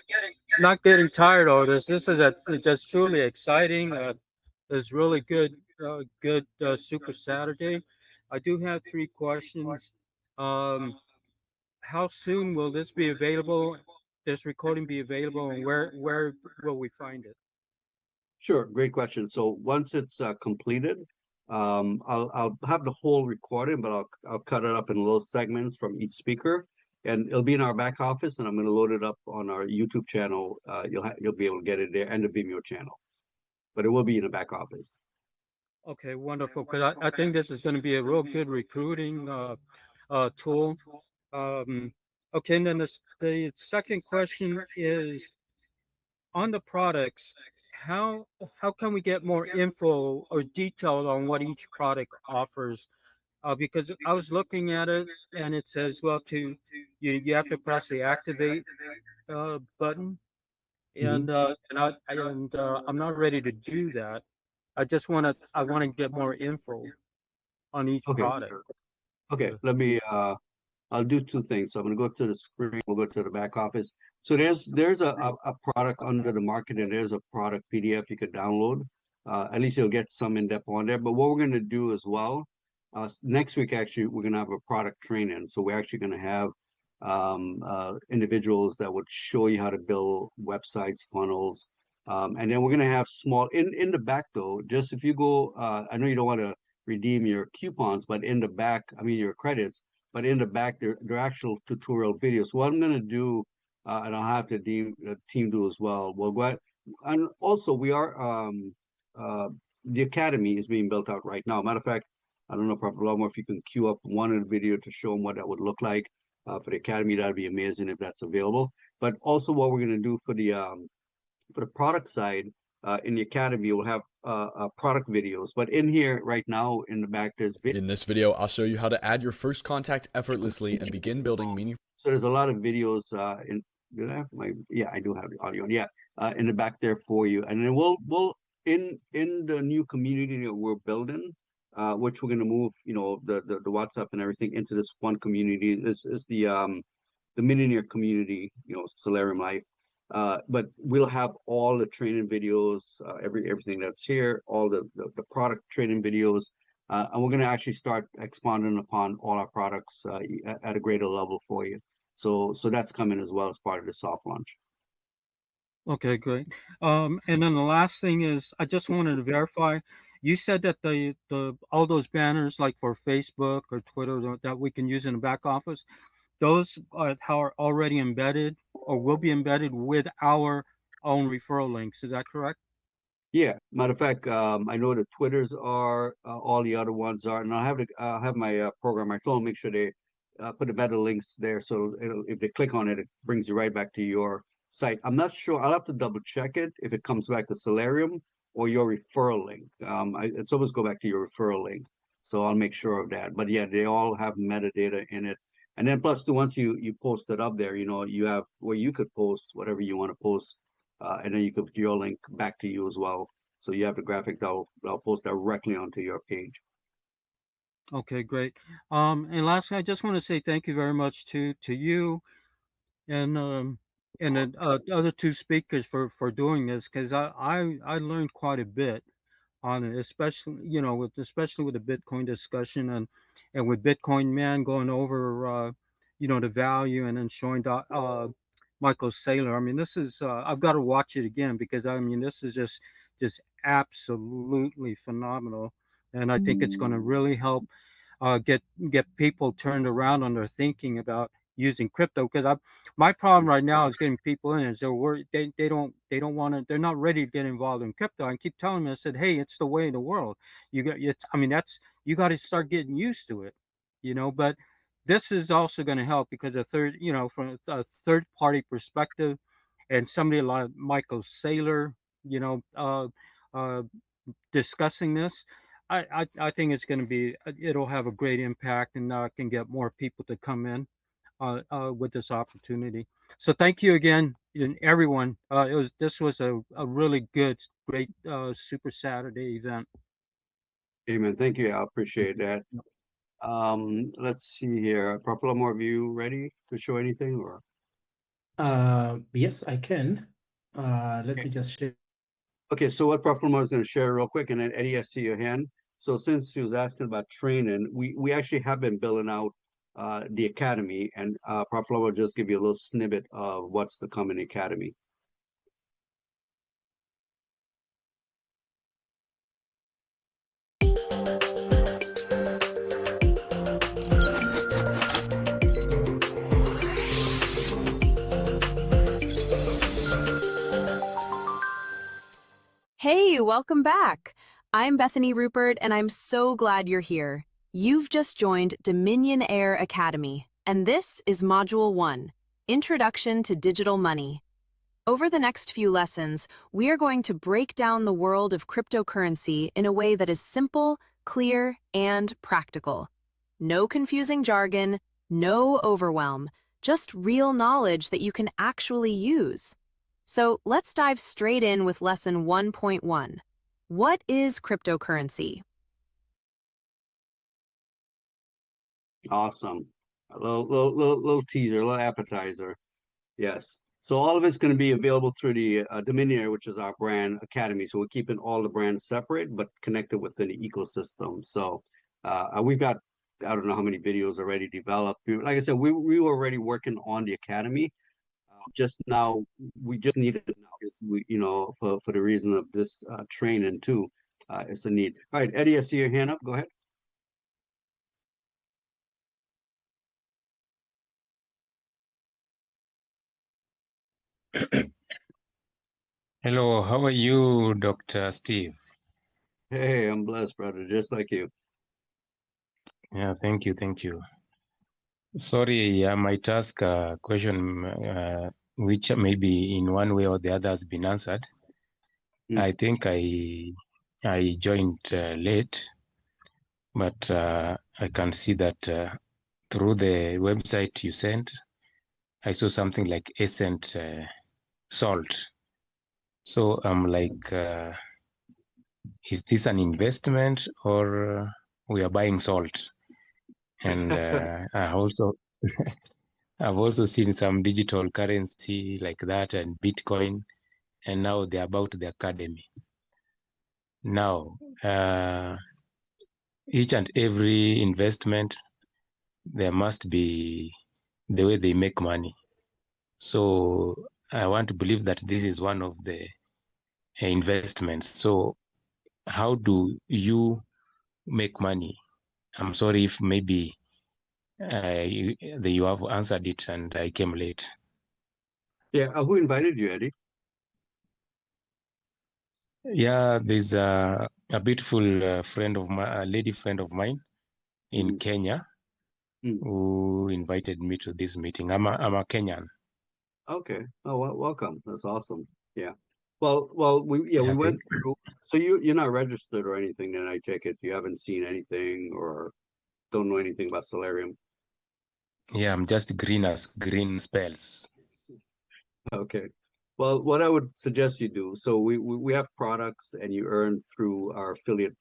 tired of this. This is just truly exciting. It's really good, Super Saturday. I do have 3 questions. How soon will this be available? This recording be available, and where will we find it?
Sure, great question. So once it's completed, I'll have the whole recording, but I'll cut it up in little segments from each speaker, and it'll be in our back office, and I'm going to load it up on our YouTube channel. You'll be able to get it there, and the Vimeo channel, but it will be in the back office.
Okay, wonderful. Because I think this is going to be a real good recruiting tool. Okay, and then the second question is on the products. How can we get more info or detail on what each product offers? Because I was looking at it and it says, well, you have to press the activate button, and I'm not ready to do that. I want to get more info on each product.
Sure. Okay, let me I'll do 2 things. So I'm going to go to the screen. We'll go to the back office. So there's a product under the market, and there's a product PDF you could download. At least you'll get some in depth on there. But what we're going to do as well, next week actually, we're going to have a product training. So we're actually going to have individuals that would show you how to build websites, funnels, and then we're going to have small in the back though. Just if you go, I know you don't want to redeem your coupons, but in the back, I mean your credits. But in the back, they're actual tutorial videos. So what I'm going to do, and I'll have the team do as well. We'll go ahead. And also, we are the academy is being built out right now. Matter of fact, I don't know, Prophet Lawmore, if you can queue up one of the video to show them what that would look like for the academy, that'd be amazing if that's available. But also, what we're going to do for the product side in the academy, we'll have product videos. But in here right now, in the back, there's
In this video, I'll show you how to add your first contact effortlessly and begin building meaningful.
So there's a lot of videos in. Did I have my? Yeah, I do have the audio. Yeah, in the back there for you, and then we'll in the new community that we're building, which we're gonna move, the WhatsApp and everything into this one community. This is the millionaire community, Salarium Life. But we'll have all the training videos, everything that's here, all the product training videos, and we're going to actually start expanding upon all our products at a greater level for you. So that's coming as well as part of the soft launch.
Okay, great. And then the last thing is, I just wanted to verify. You said that the all those banners, like for Facebook or Twitter, that we can use in the back office, those are already embedded or will be embedded with our own referral links. Is that correct?
Yeah, matter of fact, I know the Twitters are, all the other ones are, and I'll have my programmer. I told them make sure they put the better links there, so if they click on it, it brings you right back to your site. I'm not sure. I'll have to double check it if it comes back to Salarium or your referral link. It's always go back to your referral link, so I'll make sure of that. But yeah, they all have metadata in it, and then plus once you post it up there, you have where you could post whatever you want to post. And then you could geo link back to you as well. So you have the graphics I'll post directly onto your page.
Okay, great. And lastly, I just want to say thank you very much to you and the other two speakers for doing this, because I learned quite a bit on it, especially especially with the Bitcoin discussion and with Bitcoin Man going over the value and then showing Michael Saylor. I mean, this is I've got to watch it again because I mean this is just absolutely phenomenal, and I think it's going to really help get people turned around on their thinking about using crypto. Because my problem right now is getting people in is they're worried, they don't want to, they're not ready to get involved in crypto. I keep telling them, I said, hey, it's the way of the world. You got it's I mean that's you got to start getting used to it, but this is also going to help because from a third party perspective, and somebody like Michael Saylor, uh, discussing this, I think it's going to be, it'll have a great impact and can get more people to come in with this opportunity. So thank you again, and everyone. This was a really good, great Super Saturday event.
Amen. Thank you. I appreciate that. Let's see here. Prophet more of you ready to show anything or?
Yes, I can. Let me just share.
Okay, so what Prophet is going to share real quick, and then Eddie, I see your hand. So since he was asking about training, we actually have been building out the academy, and Prophet will just give you a little snippet of what's to come in the academy.
Hey, welcome back. I'm Bethany Rupert, and I'm so glad you're here. You've just joined Dominion Air Academy, and this is Module 1, Introduction to Digital Money. Over the next few lessons, we are going to break down the world of cryptocurrency in a way that is simple, clear, and practical. No confusing jargon, no overwhelm, just real knowledge that you can actually use. So let's dive straight in with Lesson 1.1. What is cryptocurrency?
Awesome. A little teaser, a little appetizer. Yes. So all of it's going to be available through the Dominion, which is our brand academy. So we're keeping all the brands separate, but connected within the ecosystem. So we've got, I don't know how many videos already developed. Like I said, we were already working on the academy. Just now, we just needed it now because for the reason of this training too, it's a need. All right, Eddie, I see your hand up. Go ahead.
Hello, how are you, Dr. Steve?
Hey, I'm blessed, brother, just like you.
Yeah, thank you, thank you. Sorry, I might ask a question which maybe in one way or the other has been answered. I think I joined late, but I can see that through the website you sent, I saw something like Essent salt. So I'm like, is this an investment or we are buying salt? And I've also seen some digital currency like that and Bitcoin, and now they're about the academy. Now, each and every investment, there must be the way they make money. So I want to believe that this is one of the investments. So how do you make money? I'm sorry if maybe you have answered it and I came late.
Yeah, who invited you, Eddie?
Yeah, there's a beautiful friend of my, a lady friend of mine in Kenya who invited me to this meeting. I'm a Kenyan.
Okay. Oh, well, welcome. That's awesome. Yeah. Well, we went through. So you're not registered or anything, then I take it you haven't seen anything or don't know anything about Salarium.
Yeah, I'm just green as green spells.
Okay. Well, what I would suggest you do, so we have products and you earn through our affiliate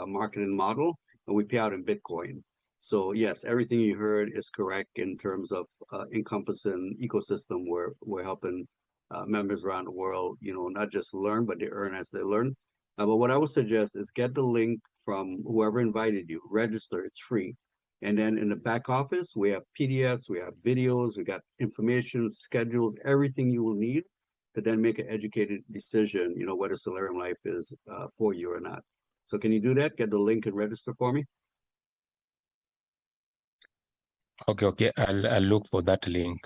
marketing model, and we pay out in Bitcoin. So yes, everything you heard is correct in terms of encompassing ecosystem where we're helping members around the world, not just learn, but they earn as they learn. But what I would suggest is get the link from whoever invited you, register, it's free. And then in the back office, we have PDFs, we have videos, we got information, schedules, everything you will need to then make an educated decision, whether Solarium Life is for you or not. So can you do that? Get the link and register for me?
Okay. I'll look for that link.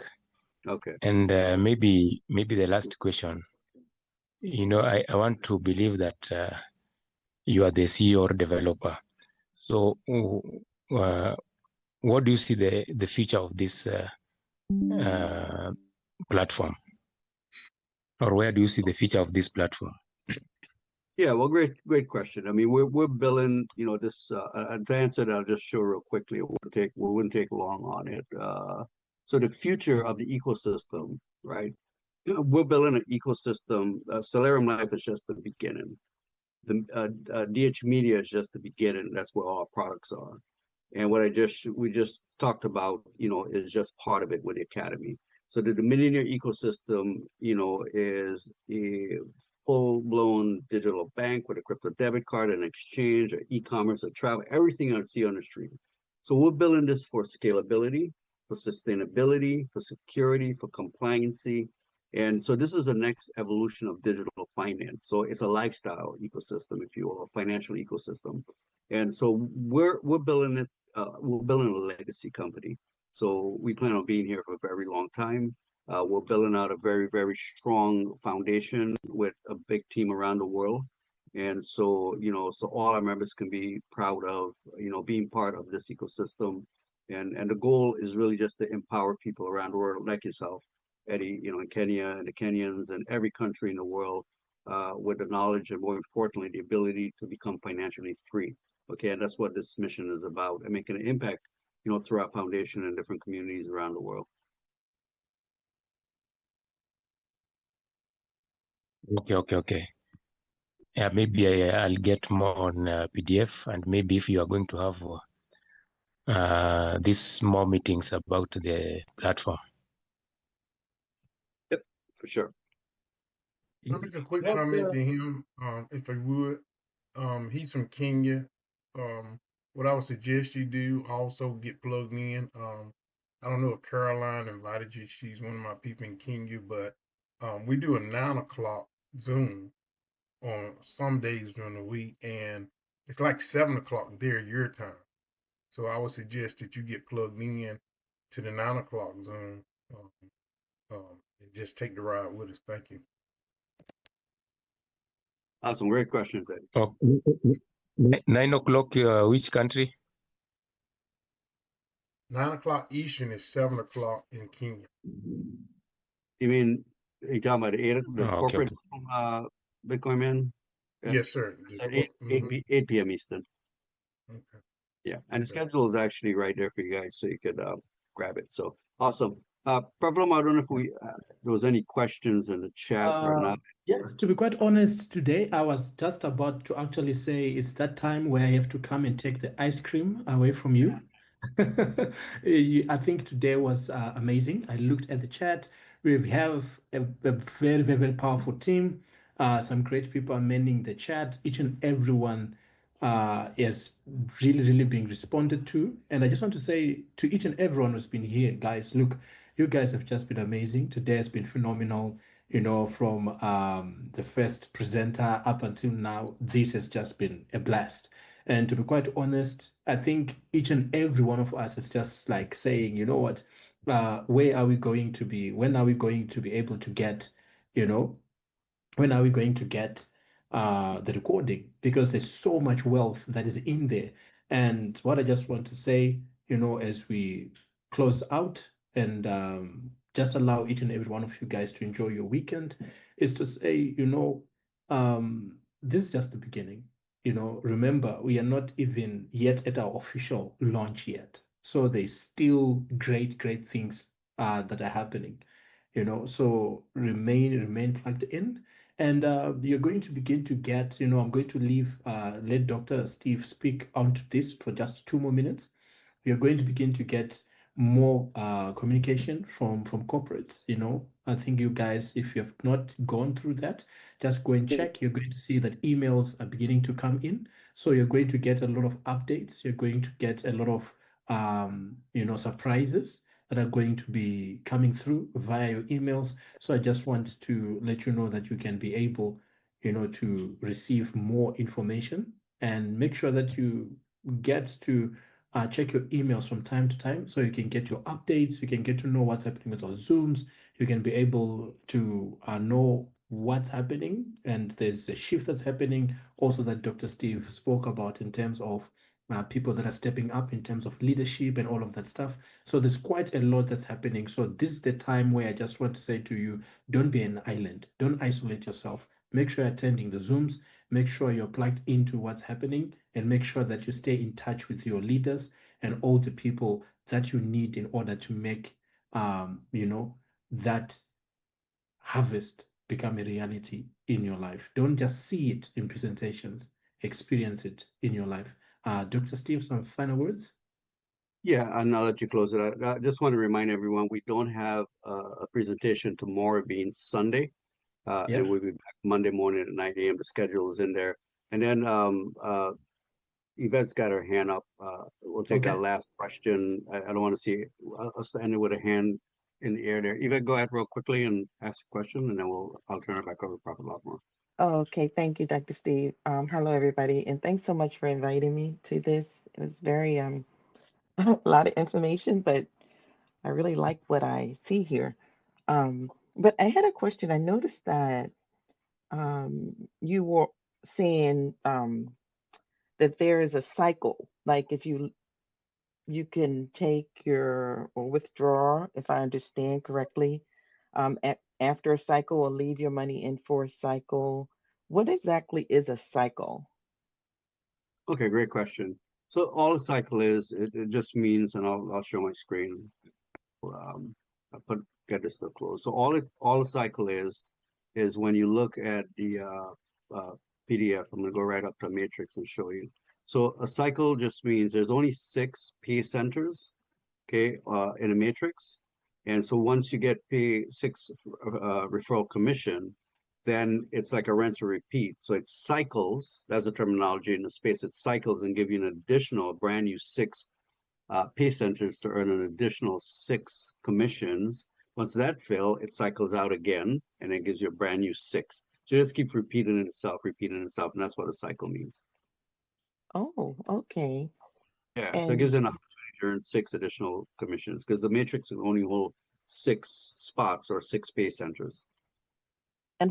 Okay.
And maybe the last question. I want to believe that you are the CEO or developer. So what do you see the future of this platform? Or where do you see the future of this platform?
Yeah, well, great question. I mean, we're billing, this to answer that, I'll just show real quickly. We wouldn't take long on it. So the future of the ecosystem, right? We're building an ecosystem. Salarium Life is just the beginning. The DH Media is just the beginning. That's where all our products are. And what we just talked about, is just part of it with the Academy. So the Dominion ecosystem, is a full-blown digital bank with a crypto debit card, an exchange, or e-commerce, or travel, everything I see on the street. So we're building this for scalability, for sustainability, for security, for compliancy. And so this is the next evolution of digital finance. So it's a lifestyle ecosystem, if you will, a financial ecosystem. And so we're building it. We're building a legacy company. So we plan on being here for a very long time. We're building out a very, very strong foundation with a big team around the world. And so, so all our members can be proud of, being part of this ecosystem. And the goal is really just to empower people around the world like yourself, Eddie, in Kenya and the Kenyans and every country in the world, with the knowledge and more importantly, the ability to become financially free. Okay, and that's what this mission is about, and making an impact, through our foundation and different communities around the world.
Okay. Yeah, maybe I'll get more on PDF, and maybe if you are going to have these more meetings about the platform.
Yep, for sure.
I'll make a quick comment to him, if I would. He's from Kenya. What I would suggest you do also get plugged in. I don't know if Caroline invited you. She's one of my people in Kenya, but we do a 9 o'clock Zoom on some days during the week, and it's like 7 o'clock there your time. So I would suggest that you get plugged in to the 9 o'clock Zoom, and just take the ride with us. Thank you.
Awesome, great questions, Eddie.
9 o'clock, which country?
9 o'clock Eastern is 7 o'clock in Kenya.
You mean, you talking about the
Oh, okay,
corporate
okay.
Bitcoin man? Yeah.
Yes, sir.
It's at 8 p.m. Eastern.
Okay.
Yeah, and the
Okay.
schedule is actually right there for you guys, so you could grab it. So awesome. Problem, I don't know if there was any questions in the chat or not.
Yeah, to be quite honest, today I was just about to actually say it's that time where I have to come and take the ice cream away from you. I think today was amazing. I looked at the chat. We have a very, very, very powerful team. Some great people are mending the chat. Each and everyone is really, really being responded to. And I just want to say to each and everyone who's been here, guys, look, you guys have just been amazing. Today has been phenomenal. You know, from the first presenter up until now, this has just been a blast. And to be quite honest, I think each and every one of us is just like saying, you know what, where are we going to be? When are we going to be able to get, you know, when are we going to get the recording? Because there's so much wealth that is in there. And what I just want to say, you know, as we close out and just allow each and every one of you guys to enjoy your weekend, is to say, you know, this is just the beginning. You know, remember, we are not even yet at our official launch yet. So there's still great, great things that are happening. You know, so remain plugged in, and you're going to begin to get, you know, I'm going to let Dr. Steve speak onto this for just 2 more minutes. You're going to begin to get more communication from corporate. You know, I think you guys, if you have not gone through that, just go and check. You're going to see that emails are beginning to come in. So you're going to get a lot of updates. You're going to get a lot of you know, surprises that are going to be coming through via your emails. So I just want to let you know that you can be able, you know, to receive more information, and make sure that you get to check your emails from time to time so you can get your updates, you can get to know what's happening with our Zooms, you can be able to know what's happening, and there's a shift that's happening also that Dr. Steve spoke about in terms of people that are stepping up in terms of leadership and all of that stuff. So there's quite a lot that's happening. So this is the time where I just want to say to you, don't be an island. Don't isolate yourself. Make sure you're attending the Zooms. Make sure you're plugged into what's happening, and make sure that you stay in touch with your leaders and all the people that you need in order to make, you know, that harvest become a reality in your life. Don't just see it in presentations, experience it in your life. Dr. Steve, some final words?
Yeah, and I'll let you close it out. I just want to remind everyone, we don't have a presentation tomorrow being Sunday.
Yeah.
And we'll be back Monday morning at 9 a.m. The schedule is in there. And then Yvette's got her hand up. We'll take our
Okay.
last question. I don't want to see us end it with a hand in the air there. Yvette, go ahead real quickly and ask a question, and then I'll turn it back over to Prophet Lockmore.
Oh, okay, thank you, Dr. Steve. Hello, everybody, and thanks so much for inviting me to this. It was very a lot of information, but I really like what I see here. But I had a question. I noticed that you were saying that there is a cycle. Like if you can take your or withdraw, if I understand correctly, after a cycle or leave your money in for a cycle. What exactly is a cycle?
Okay, great question. So all a cycle is, it just means, and I'll show my screen. I get this to close. So all a cycle is when you look at the PDF. I'm gonna go right up to matrix and show you. So a cycle just means there's only 6 pay centers, okay, in a matrix. And so once you get pay 6 referral commission, then it's like a rinse and repeat. So it cycles, that's the terminology in the space, it cycles and give you an additional brand new 6 pay centers to earn an additional 6 commissions. Once that fill, it cycles out again, and it gives you a brand new 6. So just keep repeating itself, and that's what a cycle means.
Oh, okay.
Yeah, so it gives
And
you an opportunity to earn 6 additional commissions because the matrix will only hold 6 spots or 6 pay centers.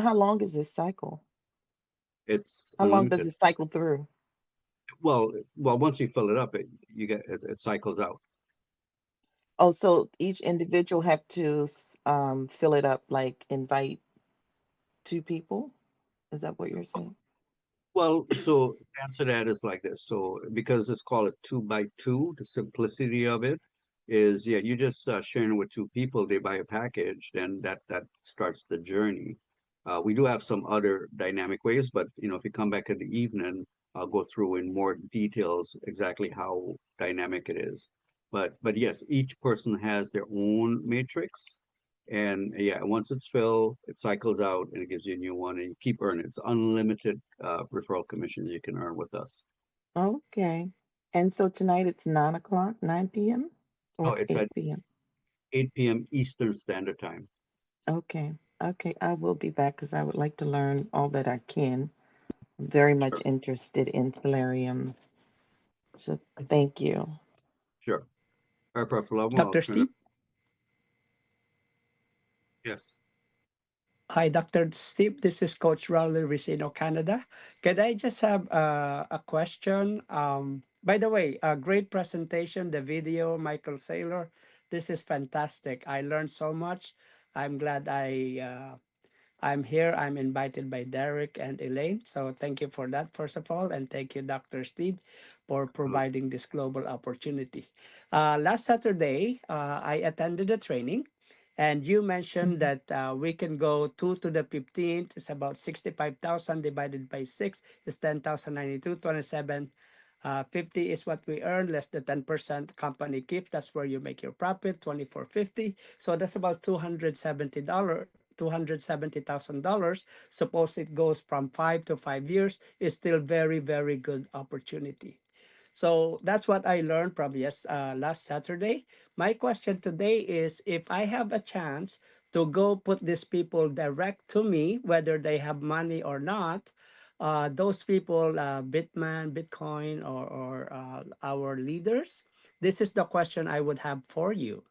how long is this cycle?
It's
How long does
unlimited.
it cycle through?
Well, once you fill it up, it cycles out.
Oh, so each individual have to fill it up, like invite 2 people? Is that what you're saying?
Well, so the answer to that is like this. So because it's called a 2 by 2, the simplicity of it is, yeah, you just sharing with 2 people, they buy a package, then that starts the journey. We do have some other dynamic ways, but if you come back in the evening, I'll go through in more details exactly how dynamic it is. But yes, each person has their own matrix. And yeah, once it's filled, it cycles out and it gives you a new one and you keep earning. It's unlimited referral commissions you can earn with us.
Okay. And so tonight it's 9 o'clock, 9 p.m.
Oh,
or
it's
8
at
p.m.
8 p.m. Eastern Standard Time.
Okay. Okay. I will be back because I would like to learn all that I can. I'm very much interested in Salarium. So thank you.
Sure. All right, Prof. Lomo, I'll
Dr.
turn it.
Steve?
Yes.
Hi, Dr. Steve. This is Coach Raul Ricino, Canada. Could I just have a question? By the way, a great presentation, the video, Michael Saylor. This is fantastic. I learned so much. I'm glad I'm here. I'm invited by Derek and Elaine. So thank you for that, first of all. And thank you, Dr. Steve, for providing this global opportunity. Last Saturday, I attended a training. And you mentioned that we can go 2 to the 15th. It's about 65,000 divided by 6 is 10,092, 27. 50 is what we earn, less the 10% company keep. That's where you make your profit, 2450. So that's about $270. $270,000. Suppose it goes from 5 to 5 years, it's still very, very good opportunity. So that's what I learned from last Saturday. My question today is if I have a chance to go put these people direct to me, whether they have money or not, those people, Bitman, Bitcoin, or our leaders, this is the question I would have for you.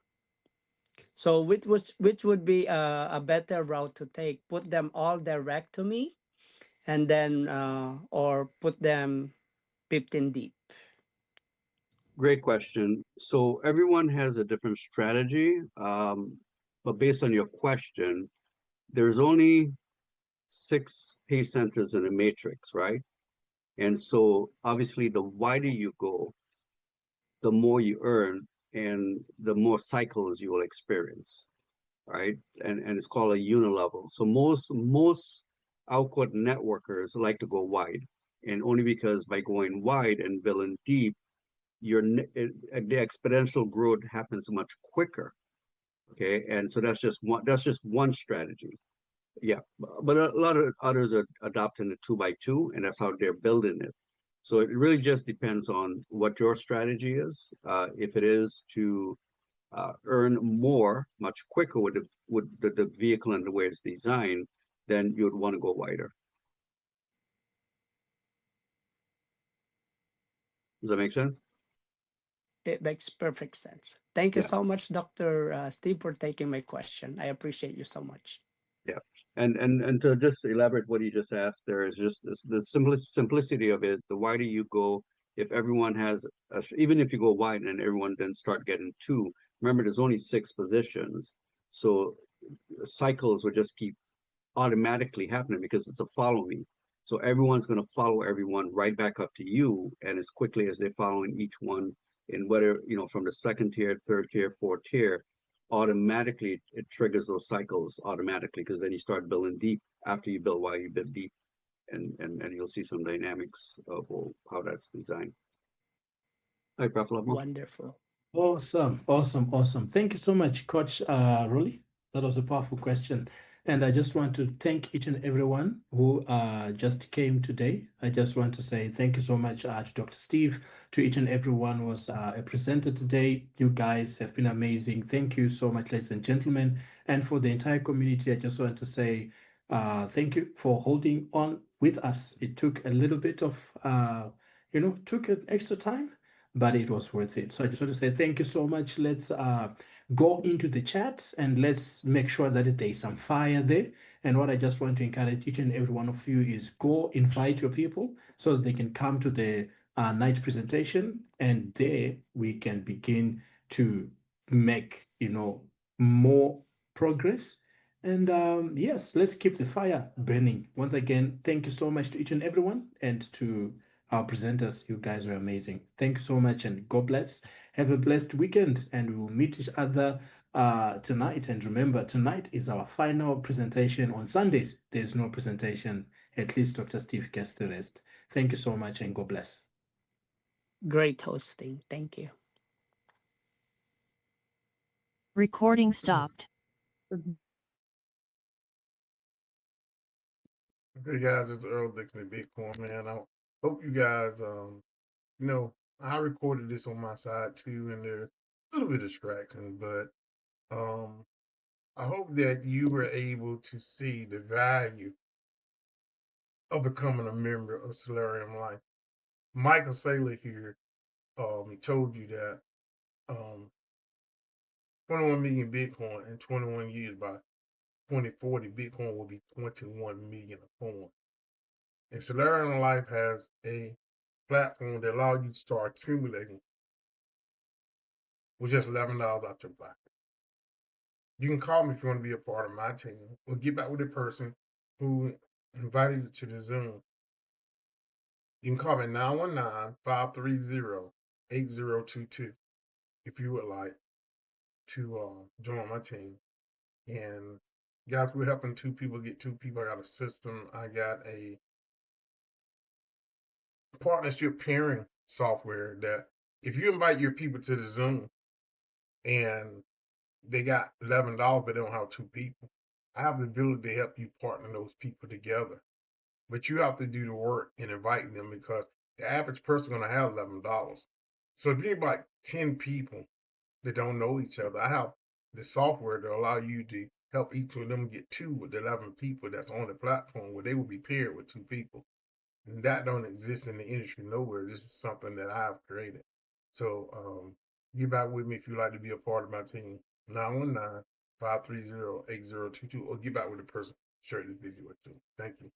So which would be a better route to take? Put them all direct to me, and then or put them 15 deep.
Great question. So everyone has a different strategy, but based on your question, there's only 6 pay centers in a matrix, right? And so obviously the wider you go, the more you earn and the more cycles you will experience, right? And it's called a unilevel. So most output networkers like to go wide, and only because by going wide and building deep, the exponential growth happens much quicker. Okay, and so that's just one strategy. Yeah, but a lot of others are adopting the 2 by 2, and that's how they're building it. So it really just depends on what your strategy is. If it is to earn more much quicker with the vehicle and the way it's designed, then you'd want to go wider. Does that make sense?
It makes perfect sense. Thank you
Yeah.
so much, Dr. Steve, for taking my question. I appreciate you so much.
Yeah, and to just elaborate what you just asked, there is just the simplicity of it. The wider you go, if everyone has, even if you go wide and everyone then start getting 2, remember there's only 6 positions, so cycles will just keep automatically happening because it's a follow me. So everyone's going to follow everyone right back up to you, and as quickly as they're following each one, in whether from the second tier, third tier, fourth tier, automatically it triggers those cycles automatically because then you start building deep after you build wide, you build deep, and you'll see some dynamics of how that's designed. All right, Prof. Lovell.
Wonderful.
Awesome, awesome, awesome. Thank you so much, Coach Ruli. That was a powerful question. And I just want to thank each and everyone who just came today. I just want to say thank you so much to Dr. Steve, to each and everyone who was a presenter today. You guys have been amazing. Thank you so much, ladies and gentlemen. And for the entire community, I just want to say thank you for holding on with us. It took a little bit of, took an extra time, but it was worth it. So I just want to say thank you so much. Let's go into the chat and let's make sure that there is some fire there. And what I just want to encourage each and every one of you is go invite your people so that they can come to the night presentation, and there we can begin to make, more progress. And yes, let's keep the fire burning. Once again, thank you so much to each and everyone, and to our presenters. You guys are amazing. Thank you so much, and God bless. Have a blessed weekend, and we will meet each other tonight. And remember, tonight is our final presentation. On Sundays, there's no presentation. At least Dr. Steve gets the rest. Thank you so much, and God bless.
Great hosting. Thank you.
Recording stopped.
Okay, guys, it's Earl Dixon, Bitcoin, man. I hope you guys, I recorded this on my side too, and there's a little bit of distraction, but I hope that you were able to see the value of becoming a member of Salarium Life. Michael Saylor here told you that 21 million Bitcoin in 21 years, by 2040, Bitcoin will be 21 million a coin. And Salarium Life has a platform that allows you to start accumulating with just $11 out your pocket. You can call me if you want to be a part of my team, or get back with the person who invited you to the Zoom. You can call me 919-530-8022 if you would like to join my team. And guys, we're helping two people get two people. I got a system. I got a partnership pairing software that if you invite your people to the Zoom and they got $11, but they don't have two people, I have the ability to help you partner those people together. But you have to do the work and invite them, because the average person is going to have $11. So if you invite 10 people that don't know each other, I have the software to allow you to help each of them get two with the 11 people that's on the platform, where they will be paired with two people. And that don't exist in the industry nowhere. This is something that I've created. So get back with me if you'd like to be a part of my team. 919-530-8022, or get back with the person sharing this video with you. Thank you.